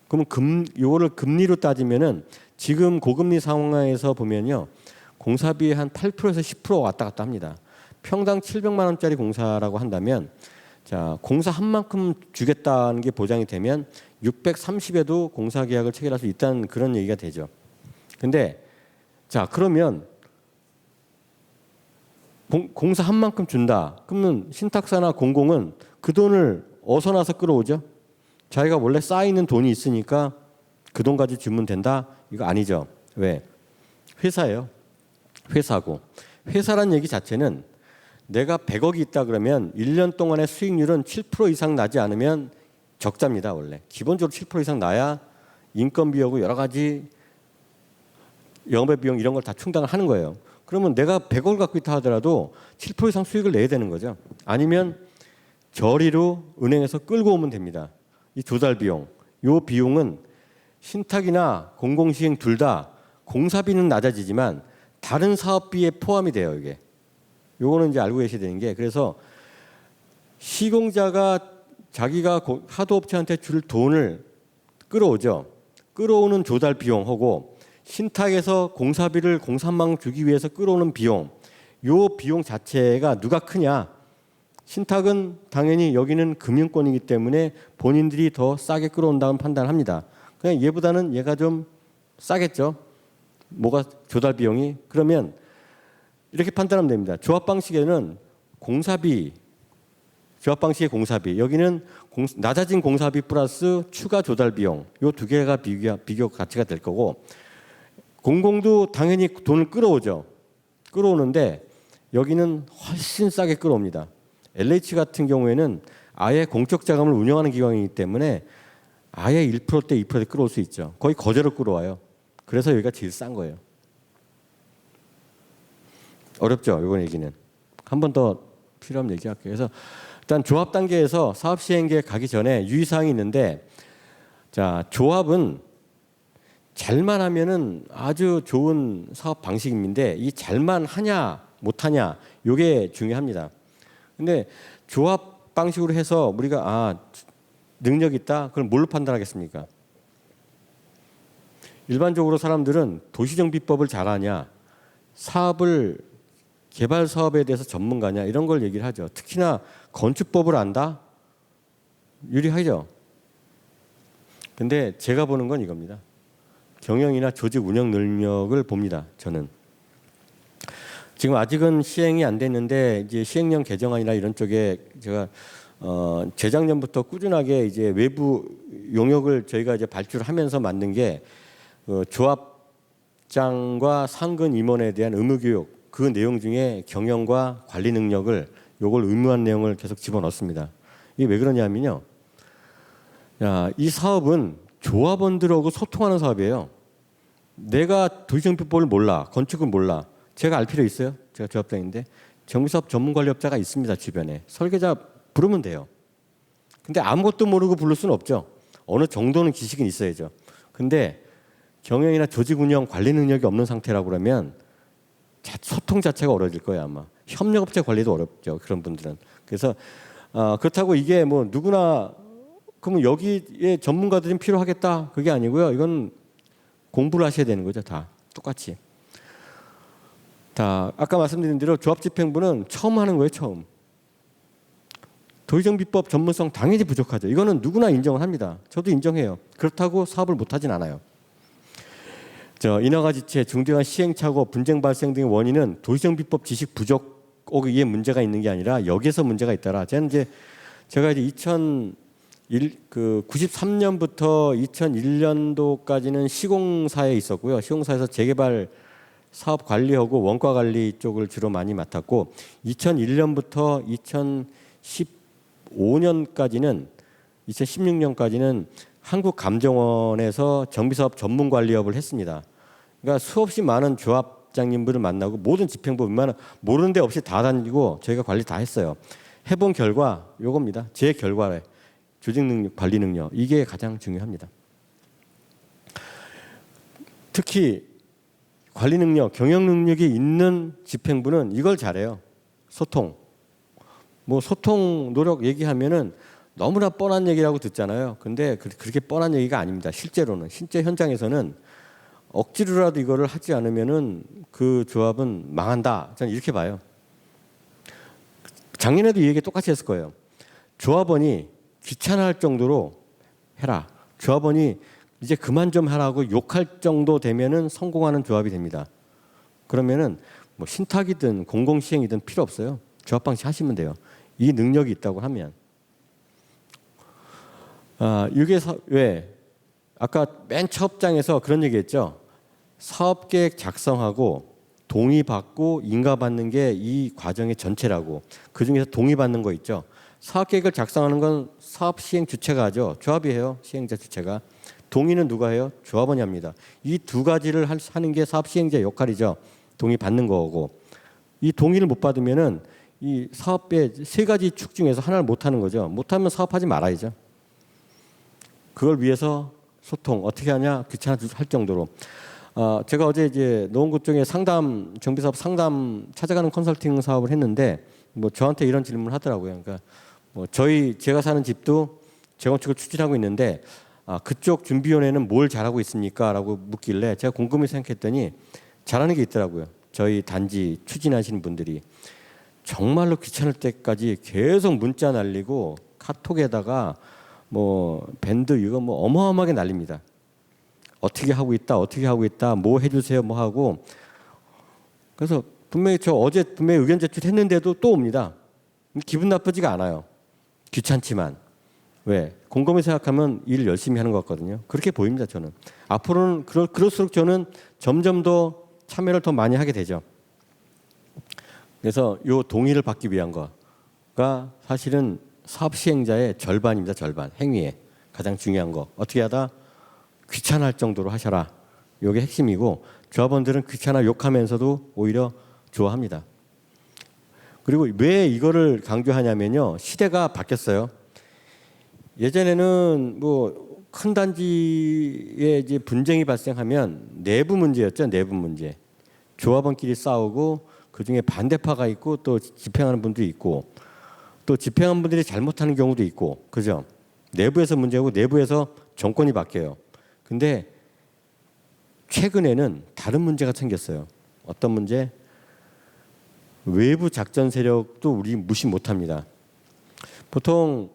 그러면 요거를 금리로 따지면은 지금 고금리 상황에서 보면요. 공사비의 한 8%에서 10% 왔다 갔다 합니다. 평당 700만 원짜리 공사라고 한다면 자, 공사 한 만큼 주겠다는 게 보장이 되면 630에도 공사 계약을 체결할 수 있다는 그런 얘기가 되죠. 근데 자, 그러면 공사 한 만큼 준다. 그러면 신탁사나 공공은 그 돈을 어디서 나서 끌어오죠? 자기가 원래 쌓이는 돈이 있으니까 그 돈 가지고 주면 된다? 이거 아니죠. 왜? 회사예요. 회사고. 회사란 얘기 자체는 내가 100억이 있다 그러면 1년 동안의 수익률은 7% 이상 나지 않으면 적자입니다. 원래. 기본적으로 7% 이상 나야 인건비하고 여러 가지 영업의 비용 이런 걸 다 충당을 하는 거예요. 그러면 내가 100억을 갖고 있다 하더라도 7% 이상 수익을 내야 되는 거죠. 아니면 저리로 은행에서 끌고 오면 됩니다. 이 조달 비용. 이 비용은 신탁이나 공공시행 둘 다 공사비는 낮아지지만 다른 사업비에 포함이 돼요. 이게. 요거는 이제 알고 계셔야 되는 게 그래서 시공자가 자기가 하도업체한테 줄 돈을 끌어오죠. 끌어오는 조달 비용하고 신탁에서 공사비를 공사망 주기 위해서 끌어오는 비용, 요 비용 자체가 누가 크냐? 신탁은 당연히 여기는 금융권이기 때문에 본인들이 더 싸게 끌어온다는 판단을 합니다. 그냥 얘보다는 얘가 좀 싸겠죠. 뭐가 조달 비용이? 그러면 이렇게 판단하면 됩니다. 조합 방식에는 조합 방식의 공사비, 여기는 낮아진 공사비 플러스 추가 조달 비용, 요 두 개가 비교 가치가 될 거고 공공도 당연히 돈을 끌어오죠. 끌어오는데 여기는 훨씬 싸게 끌어옵니다. LH 같은 경우에는 아예 공적 자금을 운영하는 기관이기 때문에 아예 1%대 2%대 끌어올 수 있죠. 거의 거제로 끌어와요. 그래서 여기가 제일 싼 거예요. 어렵죠. 이번 얘기는 한 번 더 필요하면 얘기할게요. 그래서 일단 조합 단계에서 사업 시행계에 가기 전에 유의사항이 있는데, 자, 조합은 잘만 하면은 아주 좋은 사업 방식인데 이 잘만 하냐 못하냐 이게 중요합니다. 근데 조합 방식으로 해서 우리가 능력 있다, 그럼 뭘로 판단하겠습니까? 일반적으로 사람들은 도시정비법을 잘하냐, 사업을 개발 사업에 대해서 전문가냐 이런 걸 얘기를 하죠. 특히나 건축법을 안다? 유리하죠. 근데 제가 보는 건 이겁니다. 경영이나 조직 운영 능력을 봅니다. 저는 지금 아직은 시행이 안 됐는데 이제 시행령 개정안이나 이런 쪽에 제가 재작년부터 꾸준하게 이제 외부 용역을 저희가 이제 발주하면서 만든 게 조합장과 상근 임원에 대한 의무 교육, 그 내용 중에 경영과 관리 능력을 요걸 의무한 내용을 계속 집어넣습니다. 이게 왜 그러냐면요. 이 사업은 조합원들하고 소통하는 사업이에요. 내가 도시정비법을 몰라, 건축을 몰라. 제가 알 필요 있어요? 제가 조합장인데 정비사업 전문관리업자가 있습니다. 주변에 설계자 부르면 돼요. 근데 아무것도 모르고 부를 수는 없죠. 어느 정도는 지식은 있어야죠. 근데 경영이나 조직 운영 관리 능력이 없는 상태라고 그러면 소통 자체가 어려질 거예요. 아마 협력업체 관리도 어렵죠. 그런 분들은. 그래서 그렇다고 이게 뭐 누구나 그러면 여기에 전문가들이 필요하겠다 그게 아니고요. 이건 공부를 하셔야 되는 거죠. 다 똑같이. 다 아까 말씀드린 대로 조합집행부는 처음 하는 거예요. 처음. 도시정비법 전문성 당연히 부족하죠. 이거는 누구나 인정을 합니다. 저도 인정해요. 그렇다고 사업을 못하진 않아요. 인허가지체, 중대한 시행착오, 분쟁 발생 등의 원인은 도시정비법 지식 부족에 문제가 있는 게 아니라 여기에서 문제가 있더라. 제가 이제 93년부터 2001년도까지는 시공사에 있었고요. 시공사에서 재개발 사업 관리하고 원가 관리 쪽을 주로 많이 맡았고 2001년부터 2016년까지는 한국감정원에서 정비사업 전문관리업을 했습니다. 그러니까 수없이 많은 조합장님들을 만나고 모든 집행부 웬만한 모르는 데 없이 다 다니고 저희가 관리 다 했어요. 해본 결과 요겁니다. 제 결과래. 조직 능력, 관리 능력 이게 가장 중요합니다. 특히 관리 능력, 경영 능력이 있는 집행부는 이걸 잘해요. 소통. 뭐 소통 노력 얘기하면은 너무나 뻔한 얘기라고 듣잖아요. 근데 그렇게 뻔한 얘기가 아닙니다. 실제로는 실제 현장에서는 억지로라도 이거를 하지 않으면은 그 조합은 망한다. 저는 이렇게 봐요. 작년에도 이 얘기 똑같이 했을 거예요. 조합원이 귀찮아할 정도로 해라. 조합원이 이제 그만 좀 하라고 욕할 정도 되면은 성공하는 조합이 됩니다. 그러면은 뭐 신탁이든 공공시행이든 필요 없어요. 조합 방식 하시면 돼요. 이 능력이 있다고 하면. 이게 왜 아까 맨 첫 장에서 그런 얘기했죠. 사업계획 작성하고 동의받고 인가받는 게 이 과정의 전체라고. 그중에서 동의받는 거 있죠. 사업계획을 작성하는 건 사업 시행 주체가 하죠. 조합이 해요. 시행자 주체가. 동의는 누가 해요? 조합원이 합니다. 이 두 가지를 하는 게 사업 시행자 역할이죠. 동의 받는 거고. 이 동의를 못 받으면은 이 사업의 세 가지 축 중에서 하나를 못 하는 거죠. 못하면 사업하지 말아야죠. 그걸 위해서 소통 어떻게 하냐 귀찮아 할 정도로. 제가 어제 이제 노원구 쪽에 정비사업 상담 찾아가는 컨설팅 사업을 했는데 뭐 저한테 이런 질문을 하더라고요. 그러니까 뭐 제가 사는 집도 재건축을 추진하고 있는데 그쪽 준비위원회는 뭘 잘하고 있습니까?라고 묻길래 제가 곰곰이 생각했더니 잘하는 게 있더라고요. 저희 단지 추진하시는 분들이 정말로 귀찮을 때까지 계속 문자 날리고 카톡에다가 뭐 밴드 이거 뭐 어마어마하게 날립니다. 어떻게 하고 있다, 뭐 해주세요, 뭐 하고. 그래서 분명히 어제 의견 제출했는데도 또 옵니다. 기분 나쁘지가 않아요. 귀찮지만. 왜? 곰곰이 생각하면 일 열심히 하는 것 같거든요. 그렇게 보입니다, 저는. 앞으로는 그럴수록 저는 점점 더 참여를 더 많이 하게 되죠. 그래서 이 동의를 받기 위한 거가 사실은 사업 시행자의 절반입니다. 절반. 행위에 가장 중요한 거. 어떻게 하다 귀찮아할 정도로 하셔라. 이게 핵심이고 조합원들은 귀찮아 욕하면서도 오히려 좋아합니다. 그리고 왜 이거를 강조하냐면요. 시대가 바뀌었어요. 예전에는 뭐 큰 단지에 이제 분쟁이 발생하면 내부 문제였죠. 내부 문제. 조합원끼리 싸우고 그중에 반대파가 있고 또 집행하는 분들이 있고 또 집행하는 분들이 잘못하는 경우도 있고 그죠? 내부에서 문제고 내부에서 정권이 바뀌어요. 근데 최근에는 다른 문제가 생겼어요. 어떤 문제? 외부 작전 세력도 우리 무시 못합니다. 보통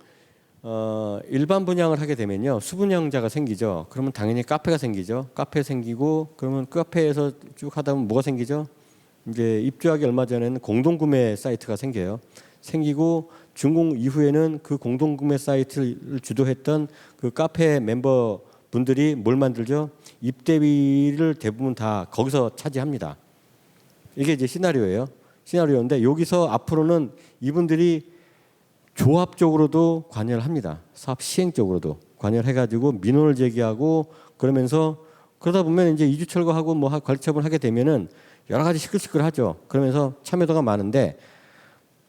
일반 분양을 하게 되면요 수분양자가 생기죠. 그러면 당연히 카페가 생기죠. 카페 생기고 그러면 그 카페에서 쭉 하다 보면 뭐가 생기죠? 이제 입주하기 얼마 전에는 공동구매 사이트가 생겨요. 생기고 준공 이후에는 그 공동구매 사이트를 주도했던 그 카페 멤버 분들이 뭘 만들죠? 입대비를 대부분 다 거기서 차지합니다. 이게 이제 시나리오인데 여기서 앞으로는 이분들이 조합 쪽으로도 관여를 합니다. 사업 시행 쪽으로도 관여를 해가지고 민원을 제기하고 그러면서 그러다 보면 이제 이주 철거하고 뭐 관리 처분을 하게 되면은 여러 가지 시끌시끌하죠. 그러면서 참여도가 많은데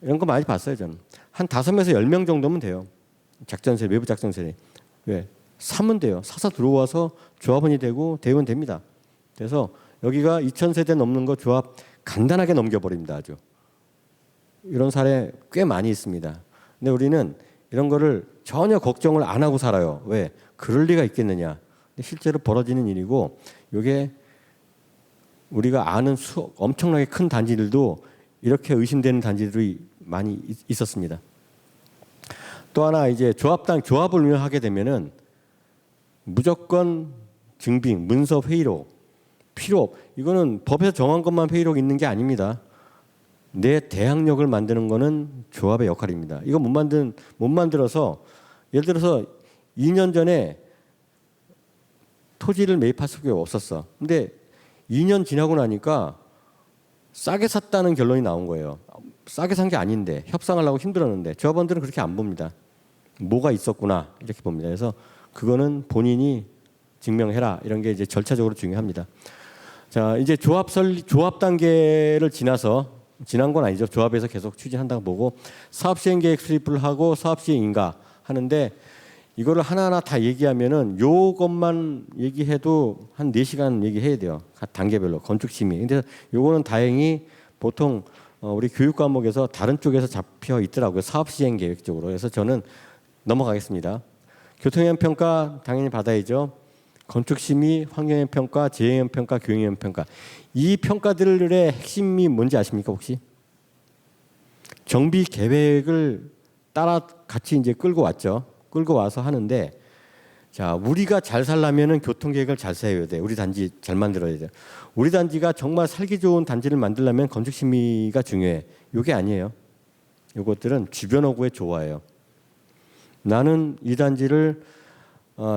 이런 거 많이 봤어요 저는. 한 5명에서 10명 정도면 돼요. 작전세 외부 작전세 왜 사면 돼요. 사서 들어와서 조합원이 되고 대의원 됩니다. 그래서 여기가 2,000세대 넘는 거 조합 간단하게 넘겨버립니다. 아주 이런 사례 꽤 많이 있습니다. 근데 우리는 이런 거를 전혀 걱정을 안 하고 살아요. 왜? 그럴 리가 있겠느냐. 근데 실제로 벌어지는 일이고 이게 우리가 아는 엄청나게 큰 단지들도 이렇게 의심되는 단지들이 많이 있었습니다. 또 하나 이제 조합을 운영하게 되면은 무조건 증빙, 문서 회의록 필요. 이거는 법에서 정한 것만 회의록 있는 게 아닙니다. 내 대항력을 만드는 거는 조합의 역할입니다. 이거 못 만들어서 예를 들어서 2년 전에 토지를 매입할 수가 없었어. 근데 2년 지나고 나니까 싸게 샀다는 결론이 나온 거예요. 싸게 산 게 아닌데 협상하려고 힘들었는데 조합원들은 그렇게 안 봅니다. 뭐가 있었구나 이렇게 봅니다. 그래서 그거는 본인이 증명해라 이런 게 이제 절차적으로 중요합니다. 자 이제 조합 단계를 지난 건 아니죠. 조합에서 계속 추진한다고 보고 사업 시행 계획 수립을 하고 사업 시행 인가 하는데 이거를 하나하나 다 얘기하면은 요것만 얘기해도 한 4시간 얘기해야 돼요. 각 단계별로 건축 심의. 근데 요거는 다행히 보통 우리 교육 과목에서 다른 쪽에서 잡혀 있더라고요. 사업 시행 계획 쪽으로. 그래서 저는 넘어가겠습니다. 교통위험 평가 당연히 받아야죠. 건축 심의, 환경위험 평가, 재해위험 평가, 교육위험 평가. 이 평가들의 핵심이 뭔지 아십니까 혹시? 정비 계획을 따라 같이 이제 끌고 왔죠. 끌고 와서 하는데 자 우리가 잘 살려면은 교통 계획을 잘 세워야 돼. 우리 단지 잘 만들어야 돼. 우리 단지가 정말 살기 좋은 단지를 만들려면 건축 심의가 중요해. 이게 아니에요. 이것들은 주변 호구의 조화예요. 나는 이 단지를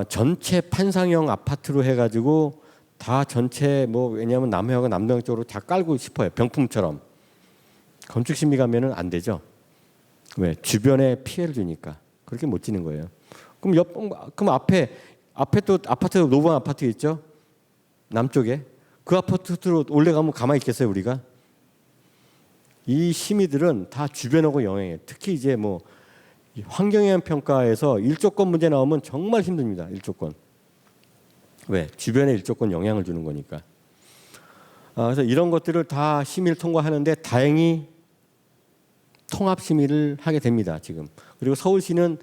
전체 판상형 아파트로 해가지고 다 전체 뭐 왜냐하면 남해하고 남동해 쪽으로 다 깔고 싶어요. 병풍처럼. 건축 심의 가면은 안 되죠. 왜? 주변에 피해를 주니까 그렇게 못 지는 거예요. 그럼 앞에 또 아파트 노후한 아파트 있죠. 남쪽에 그 아파트로 올라가면 가만히 있겠어요 우리가? 이 심의들은 다 주변하고 영향해요. 특히 이제 뭐 환경영향 평가에서 일조권 문제 나오면 정말 힘듭니다. 일조권. 왜? 주변에 일조권 영향을 주는 거니까. 그래서 이런 것들을 다 심의를 통과하는데 다행히 통합 심의를 하게 됩니다. 지금. 그리고 서울시는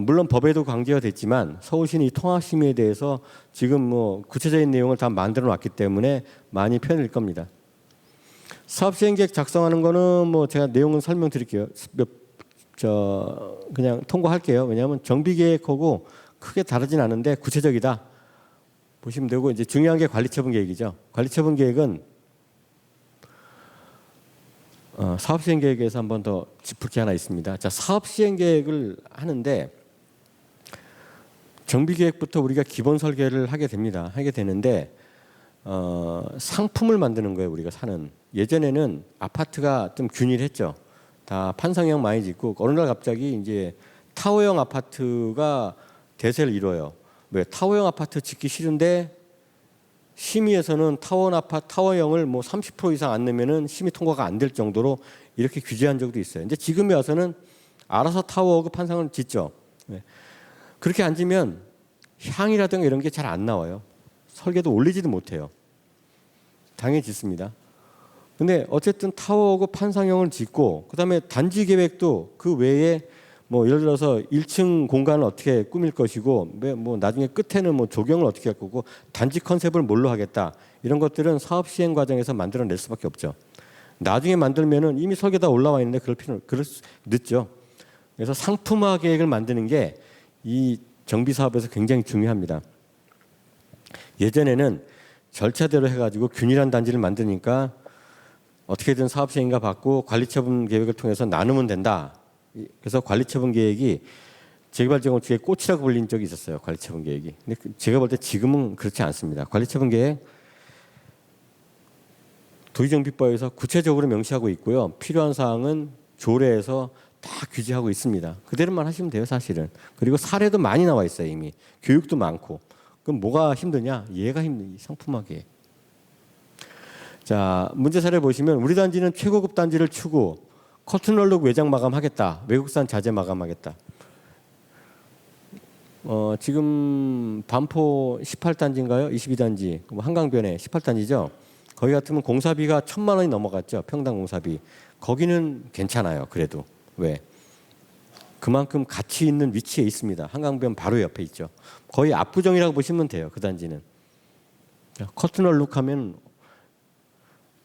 물론 법에도 강제가 됐지만 서울시는 이 통합 심의에 대해서 지금 뭐 구체적인 내용을 다 만들어 놨기 때문에 많이 편해질 겁니다. 사업 시행 계획 작성하는 거는 뭐 제가 내용은 설명드릴게요. 그냥 통과할게요. 왜냐하면 정비 계획하고 크게 다르진 않은데 구체적이다 보시면 되고 이제 중요한 게 관리처분 계획이죠. 관리처분 계획은 사업 시행 계획에서 한 번 더 짚을 게 하나 있습니다. 자, 사업 시행 계획을 하는데 정비 계획부터 우리가 기본 설계를 하게 됩니다. 하게 되는데 상품을 만드는 거예요. 우리가 사는. 예전에는 아파트가 좀 균일했죠. 다 판상형 많이 짓고 어느 날 갑자기 이제 타워형 아파트가 대세를 이뤄요. 왜? 타워형 아파트 짓기 싫은데 심의에서는 타워형을 뭐 30% 이상 안 넣으면은 심의 통과가 안 될 정도로 이렇게 규제한 적도 있어요. 근데 지금에 와서는 알아서 타워하고 판상을 짓죠. 네. 그렇게 앉으면 향이라든가 이런 게 잘 안 나와요. 설계도 올리지도 못해요. 당연히 짓습니다. 근데 어쨌든 타워하고 판상형을 짓고 그다음에 단지 계획도 그 외에 뭐 예를 들어서 1층 공간을 어떻게 꾸밀 것이고 뭐 나중에 끝에는 뭐 조경을 어떻게 할 거고 단지 컨셉을 뭘로 하겠다 이런 것들은 사업 시행 과정에서 만들어낼 수밖에 없죠. 나중에 만들면은 이미 설계 다 올라와 있는데 그럴 수 늦죠. 그래서 상품화 계획을 만드는 게 이 정비 사업에서 굉장히 중요합니다. 예전에는 절차대로 해가지고 균일한 단지를 만드니까 어떻게든 사업 시행인가 받고 관리처분 계획을 통해서 나누면 된다. 그래서 관리처분 계획이 재개발재건축의 꽃이라고 불린 적이 있었어요. 관리처분 계획이. 근데 제가 볼 때 지금은 그렇지 않습니다. 관리처분 계획 도시정비법에서 구체적으로 명시하고 있고요. 필요한 사항은 조례에서 다 규제하고 있습니다. 그대로만 하시면 돼요, 사실은. 그리고 사례도 많이 나와 있어요, 이미. 교육도 많고. 그럼 뭐가 힘드냐? 얘가 힘든 상품화 계획. 자, 문제 사례 보시면 우리 단지는 최고급 단지를 추구, 커튼월룩 외장 마감하겠다, 외국산 자재 마감하겠다. 지금 반포 18단지인가요? 22단지, 한강변에 18단지죠. 거기 같으면 공사비가 1,000만 원이 넘어갔죠. 평당 공사비. 거기는 괜찮아요. 그래도 왜? 그만큼 가치 있는 위치에 있습니다. 한강변 바로 옆에 있죠. 거의 압구정이라고 보시면 돼요. 그 단지는. 커튼월룩하면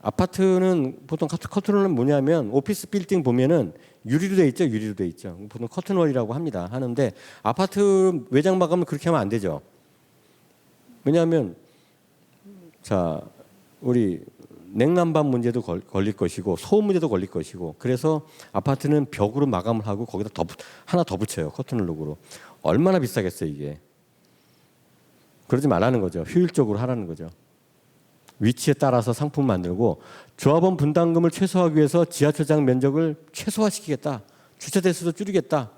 아파트는 보통 커튼월은 뭐냐면 오피스 빌딩 보면은 유리로 돼 있죠. 유리로 돼 있죠. 보통 커튼월이라고 합니다. 하는데 아파트 외장 마감은 그렇게 하면 안 되죠. 왜냐하면 자 우리 냉난방 문제도 걸릴 것이고 소음 문제도 걸릴 것이고 그래서 아파트는 벽으로 마감을 하고 거기다 하나 더 붙여요. 커튼월룩으로. 얼마나 비싸겠어요 이게. 그러지 말라는 거죠. 효율적으로 하라는 거죠. 위치에 따라서 상품을 만들고 조합원 분담금을 최소화하기 위해서 지하철장 면적을 최소화시키겠다. 주차 대수도 줄이겠다.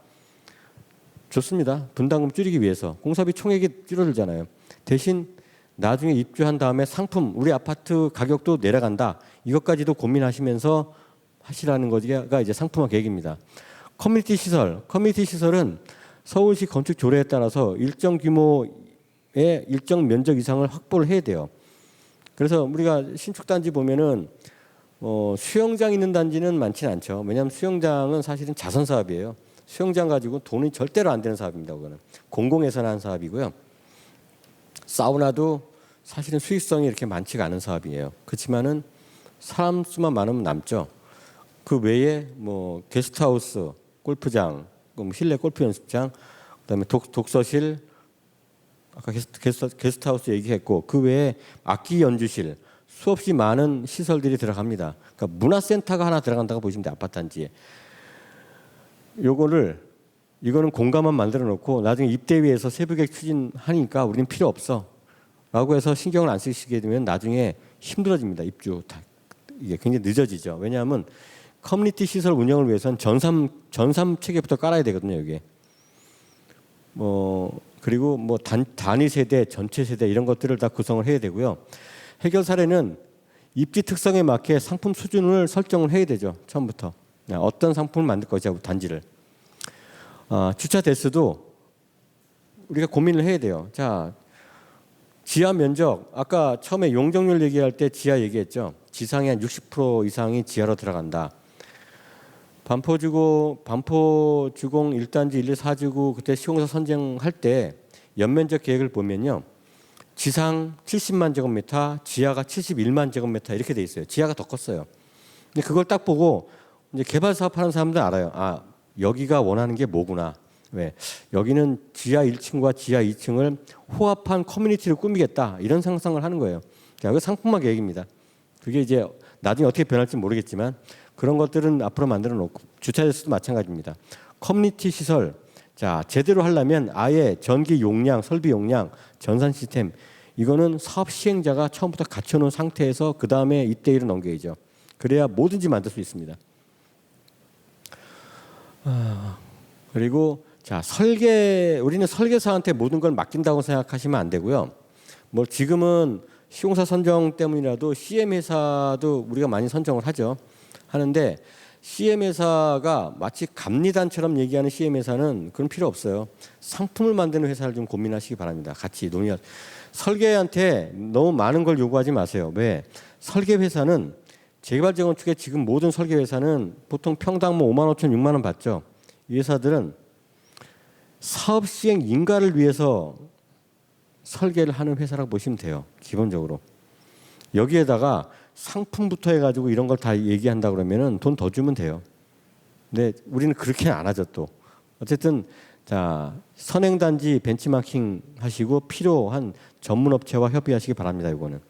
좋습니다. 분담금 줄이기 위해서. 공사비 총액이 줄어들잖아요. 대신 나중에 입주한 다음에 상품 우리 아파트 가격도 내려간다. 이것까지도 고민하시면서 하시라는 거가 이제 상품화 계획입니다. 커뮤니티 시설은 서울시 건축 조례에 따라서 일정 규모의 일정 면적 이상을 확보를 해야 돼요. 그래서 우리가 신축 단지 보면은 수영장 있는 단지는 많지는 않죠. 왜냐하면 수영장은 사실은 자선 사업이에요. 수영장 가지고 돈이 절대로 안 되는 사업입니다. 그거는 공공에서 한 사업이고요. 사우나도 사실은 수익성이 이렇게 많지가 않은 사업이에요. 그렇지만은 사람 수만 많으면 남죠. 그 외에 뭐 게스트하우스, 골프장, 실내 골프 연습장, 그다음에 독서실, 아까 게스트하우스 얘기했고 그 외에 악기 연주실, 수없이 많은 시설들이 들어갑니다. 그러니까 문화센터가 하나 들어간다고 보시면 돼요. 아파트 단지에. 이거는 공간만 만들어 놓고 나중에 입대위에서 세부계획 추진하니까 우리는 필요 없어. 라고 해서 신경을 안 쓰시게 되면 나중에 힘들어집니다. 입주. 이게 굉장히 늦어지죠. 왜냐하면 커뮤니티 시설 운영을 위해서는 전삼 체계부터 깔아야 되거든요. 이게. 그리고 단위 세대, 전체 세대 이런 것들을 다 구성을 해야 되고요. 해결 사례는 입지 특성에 맞게 상품 수준을 설정을 해야 되죠. 처음부터. 어떤 상품을 만들 것이냐고 단지를. 주차 대수도 우리가 고민을 해야 돼요. 자, 지하 면적 아까 처음에 용적률 얘기할 때 지하 얘기했죠. 지상의 한 60% 이상이 지하로 들어간다. 반포주공 1단지 1, 2, 4지구 그때 시공사 선정할 때 연면적 계획을 보면요. 지상 70만 제곱미터, 지하가 71만 제곱미터 이렇게 돼 있어요. 지하가 더 컸어요. 근데 그걸 딱 보고 이제 개발 사업하는 사람들 알아요. 아, 여기가 원하는 게 뭐구나. 왜? 여기는 지하 1층과 지하 2층을 호합한 커뮤니티를 꾸미겠다. 이런 상상을 하는 거예요. 이거 상품화 계획입니다. 그게 이제 나중에 어떻게 변할지 모르겠지만 그런 것들은 앞으로 만들어 놓고 주차 대수도 마찬가지입니다. 커뮤니티 시설. 자, 제대로 하려면 아예 전기 용량, 설비 용량, 전산 시스템 이거는 사업 시행자가 처음부터 갖춰 놓은 상태에서 그다음에 입대위로 넘겨야죠. 그래야 뭐든지 만들 수 있습니다. 그리고 자, 우리는 설계사한테 모든 걸 맡긴다고 생각하시면 안 되고요. 지금은 시공사 선정 때문이라도 CM 회사도 우리가 많이 선정을 하는데 CM 회사가 마치 감리단처럼 얘기하는 CM 회사는 그런 필요 없어요. 상품을 만드는 회사를 좀 고민하시기 바랍니다. 같이 논의. 설계한테 너무 많은 걸 요구하지 마세요. 왜? 설계 회사는 재개발 재건축의 지금 모든 설계 회사는 보통 평당 뭐 5만 5천 6만 원 받죠. 이 회사들은 사업 시행 인가를 위해서 설계를 하는 회사라고 보시면 돼요. 기본적으로. 여기에다가 상품부터 해가지고 이런 걸 다 얘기한다 그러면은 돈 더 주면 돼요. 근데 우리는 그렇게는 안 하죠 또. 어쨌든 자 선행단지 벤치마킹 하시고 필요한 전문업체와 협의하시기 바랍니다. 이거는.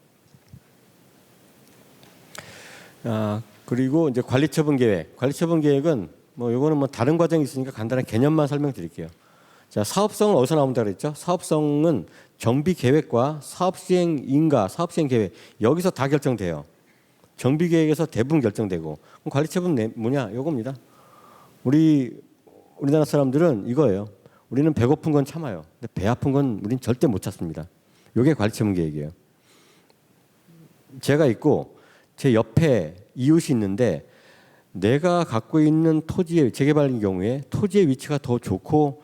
그리고 이제 관리처분 계획. 관리처분 계획은 뭐 이거는 뭐 다른 과정이 있으니까 간단한 개념만 설명드릴게요. 자 사업성은 어디서 나온다 그랬죠? 사업성은 정비 계획과 사업 시행 인가, 사업 시행 계획 여기서 다 결정돼요. 정비 계획에서 대부분 결정되고 그럼 관리처분 뭐냐? 이겁니다. 우리나라 사람들은 이거예요. 우리는 배고픈 건 참아요. 근데 배 아픈 건 우리는 절대 못 참습니다. 이게 관리처분 계획이에요. 제가 있고 제 옆에 이웃이 있는데 내가 갖고 있는 토지의 재개발인 경우에 토지의 위치가 더 좋고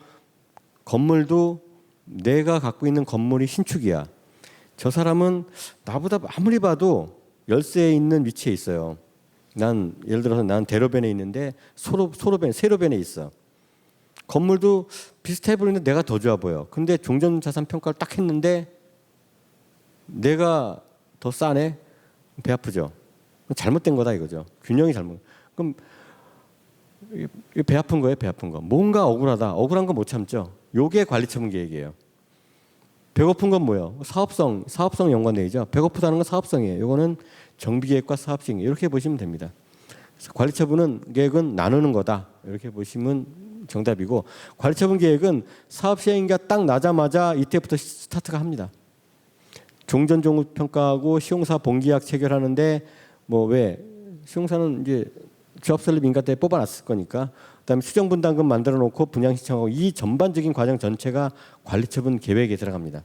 건물도 내가 갖고 있는 건물이 신축이야. 저 사람은 나보다 아무리 봐도 열세에 있는 위치에 있어요. 난 예를 들어서 난 대로변에 있는데 세로변에 있어. 건물도 비슷해 보이는데 내가 더 좋아 보여. 근데 종전자산 평가를 딱 했는데 내가 더 싸네. 배 아프죠. 잘못된 거다 이거죠. 균형이 잘못. 그럼 배 아픈 거예요, 배 아픈 거. 뭔가 억울하다. 억울한 거 못 참죠. 요게 관리처분 계획이에요. 배고픈 건 뭐예요? 사업성 연관되죠. 배고프다는 건 사업성이에요. 요거는 정비계획과 사업시행 이렇게 보시면 됩니다. 그래서 관리처분은 계획은 나누는 거다. 이렇게 보시면 정답이고 관리처분 계획은 사업시행인가 딱 나자마자 이때부터 스타트가 합니다. 종전종후 평가하고 시공사 본계약 체결하는데 뭐 왜 시공사는 이제 조합설립 인가 때 뽑아놨을 거니까 그다음에 수정분담금 만들어 놓고 분양 신청하고 이 전반적인 과정 전체가 관리처분 계획에 들어갑니다.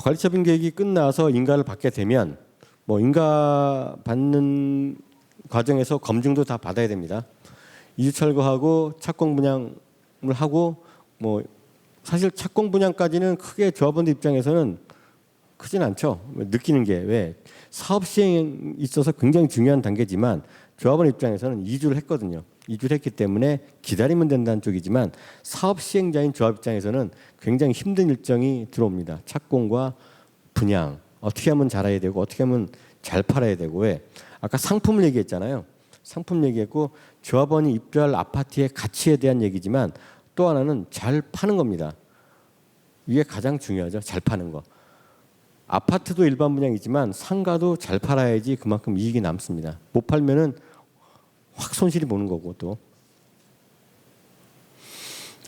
관리처분 계획이 끝나서 인가를 받게 되면 뭐 인가 받는 과정에서 검증도 다 받아야 됩니다. 이주 철거하고 착공 분양을 하고 뭐 사실 착공 분양까지는 크게 조합원들 입장에서는 크진 않죠. 느끼는 게 왜 사업 시행에 있어서 굉장히 중요한 단계지만 조합원 입장에서는 이주를 했거든요. 이주를 했기 때문에 기다리면 된다는 쪽이지만 사업 시행자인 조합 입장에서는 굉장히 힘든 일정이 들어옵니다. 착공과 분양 어떻게 하면 잘해야 되고 어떻게 하면 잘 팔아야 되고 왜 아까 상품을 얘기했잖아요. 상품 얘기했고 조합원이 입주할 아파트의 가치에 대한 얘기지만 또 하나는 잘 파는 겁니다. 이게 가장 중요하죠. 잘 파는 거. 아파트도 일반 분양이지만 상가도 잘 팔아야지 그만큼 이익이 남습니다. 못 팔면은 확 손실이 보는 거고 또.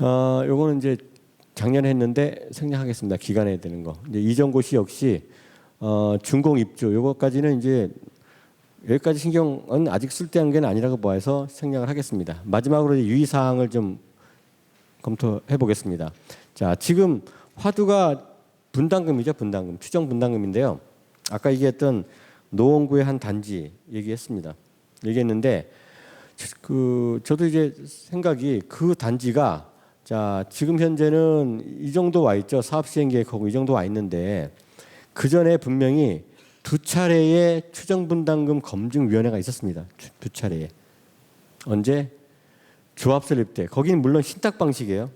요거는 이제 작년에 했는데 생략하겠습니다. 기간에 되는 거. 이제 이정고시 역시 준공 입주 요거까지는 이제 여기까지 신경은 아직 쓸데없는 게 아니라고 봐서 생략을 하겠습니다. 마지막으로 이제 유의사항을 좀 검토해 보겠습니다. 자, 지금 화두가 분담금이죠, 분담금. 추정 분담금인데요. 아까 얘기했던 노원구의 한 단지 얘기했는데 저도 이제 생각이 그 단지가 자, 지금 현재는 이 정도 와 있죠. 사업 시행 계획하고 이 정도 와 있는데 그 전에 분명히 두 차례의 추정 분담금 검증 위원회가 있었습니다. 두 차례에. 언제? 조합 설립 때. 거기는 물론 신탁 방식이에요.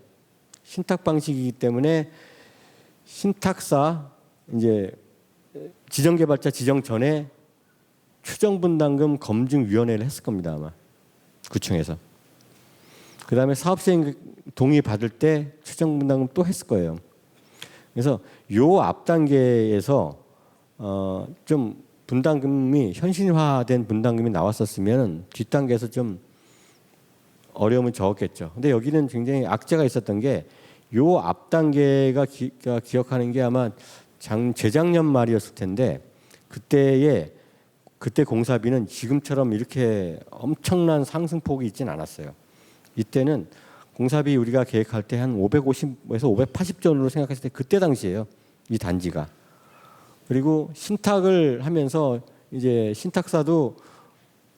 신탁 방식이기 때문에 신탁사 이제 지정개발자 지정 전에 추정분담금 검증위원회를 했을 겁니다 아마 구청에서. 그 다음에 사업시행 동의 받을 때 추정분담금 또 했을 거예요. 그래서 요 앞 단계에서 좀 분담금이 현실화된 분담금이 나왔었으면 뒷 단계에서 좀 어려움은 적었겠죠. 근데 여기는 굉장히 악재가 있었던 게 요 앞 단계가 기억하는 게 아마 재작년 말이었을 텐데 그때 공사비는 지금처럼 이렇게 엄청난 상승폭이 있지는 않았어요. 이때는 공사비 우리가 계획할 때 한 550에서 580 정도로 생각했을 때 그때 당시에요. 이 단지가. 그리고 신탁을 하면서 이제 신탁사도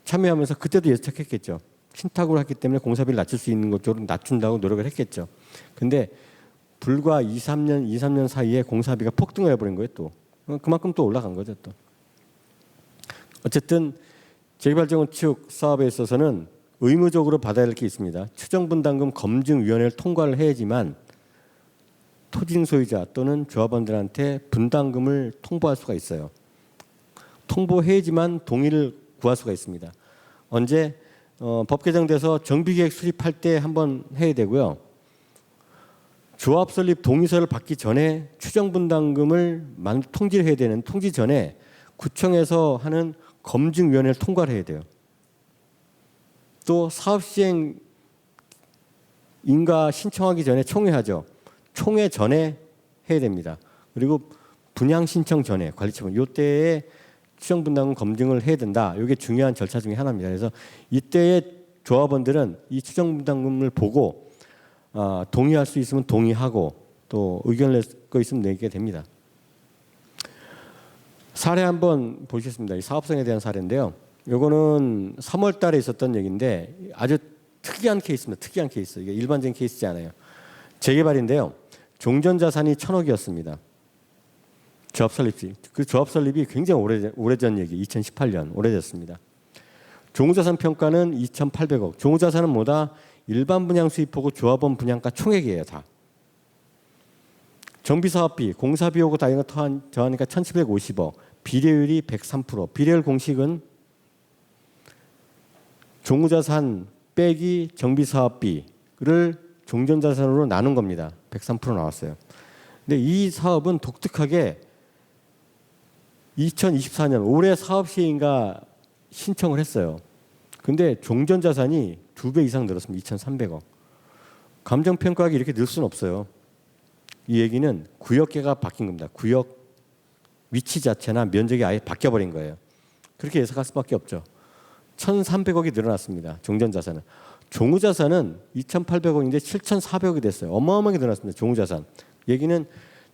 참여하면서 그때도 예측했겠죠. 신탁으로 했기 때문에 공사비를 낮출 수 있는 것 쪽으로 낮춘다고 노력을 했겠죠. 근데 불과 2, 3년 사이에 공사비가 폭등을 해버린 거예요. 또 그만큼 또 올라간 거죠. 또 어쨌든 재개발정책 사업에 있어서는 의무적으로 받아야 할 게 있습니다. 추정분담금 검증위원회를 통과를 해야지만 토지 소유자 또는 조합원들한테 분담금을 통보할 수가 있어요. 통보해야지만 동의를 구할 수가 있습니다. 언제 법 개정돼서 정비계획 수립할 때 한번 해야 되고요. 조합 설립 동의서를 받기 전에 추정분담금을 통지를 해야 되는 통지 전에 구청에서 하는 검증위원회를 통과를 해야 돼요. 또 사업시행 인가 신청하기 전에 총회하죠. 총회 전에 해야 됩니다. 그리고 분양 신청 전에 관리처분 이때에 추정분담금 검증을 해야 된다. 이게 중요한 절차 중에 하나입니다. 그래서 이때의 조합원들은 이 추정분담금을 보고 동의할 수 있으면 동의하고 또 의견을 낼 거 있으면 내게 됩니다. 사례 한번 보시겠습니다. 이 사업성에 대한 사례인데요. 이거는 3월 달에 있었던 얘기인데 아주 특이한 케이스입니다. 특이한 케이스. 이게 일반적인 케이스지 않아요. 재개발인데요. 종전자산이 1,000억이었습니다. 조합 설립지. 그 조합 설립이 굉장히 오래전 얘기. 2018년 오래됐습니다. 종후자산 평가는 2,800억. 종후자산은 뭐다? 일반 분양 수입하고 조합원 분양가 총액이에요. 다. 정비사업비, 공사비하고 다 이거 더하니까 1,750억. 비례율이 103%. 비례율 공식은 종후자산 빼기 정비사업비를 종전자산으로 나눈 겁니다. 103% 나왔어요. 근데 이 사업은 독특하게 2024년 올해 사업 시행인가 신청을 했어요. 근데 종전자산이 2배 이상 늘었습니다. 2,300억. 감정평가하기 이렇게 늘 수는 없어요. 이 얘기는 구역계가 바뀐 겁니다. 구역 위치 자체나 면적이 아예 바뀌어버린 거예요. 그렇게 예상할 수밖에 없죠. 1,300억이 늘어났습니다. 종전자산은. 종후자산은 2,800억인데 7,400억이 됐어요. 어마어마하게 늘어났습니다. 종후자산. 얘기는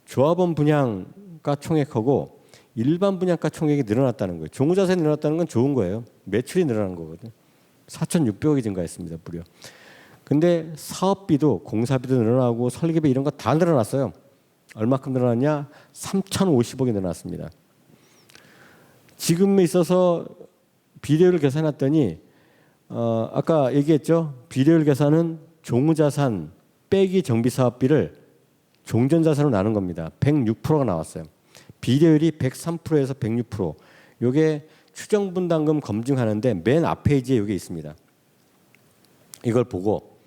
조합원 분양가 총액하고 일반 분양가 총액이 늘어났다는 거예요. 종후자산이 늘어났다는 건 좋은 거예요. 매출이 늘어난 거거든요. 4,600억이 증가했습니다. 무려. 근데 사업비도 공사비도 늘어나고 설계비 이런 거 다 늘어났어요. 얼마큼 늘어났냐? 3,050억이 늘어났습니다. 지금에 있어서 비례율을 계산했더니 아까 얘기했죠. 비례율 계산은 종후자산 빼기 정비사업비를 종전자산으로 나눈 겁니다. 106%가 나왔어요. 비례율이 103%에서 106%. 이게 추정분담금 검증하는데 맨 앞 페이지에 이게 있습니다. 이걸 보고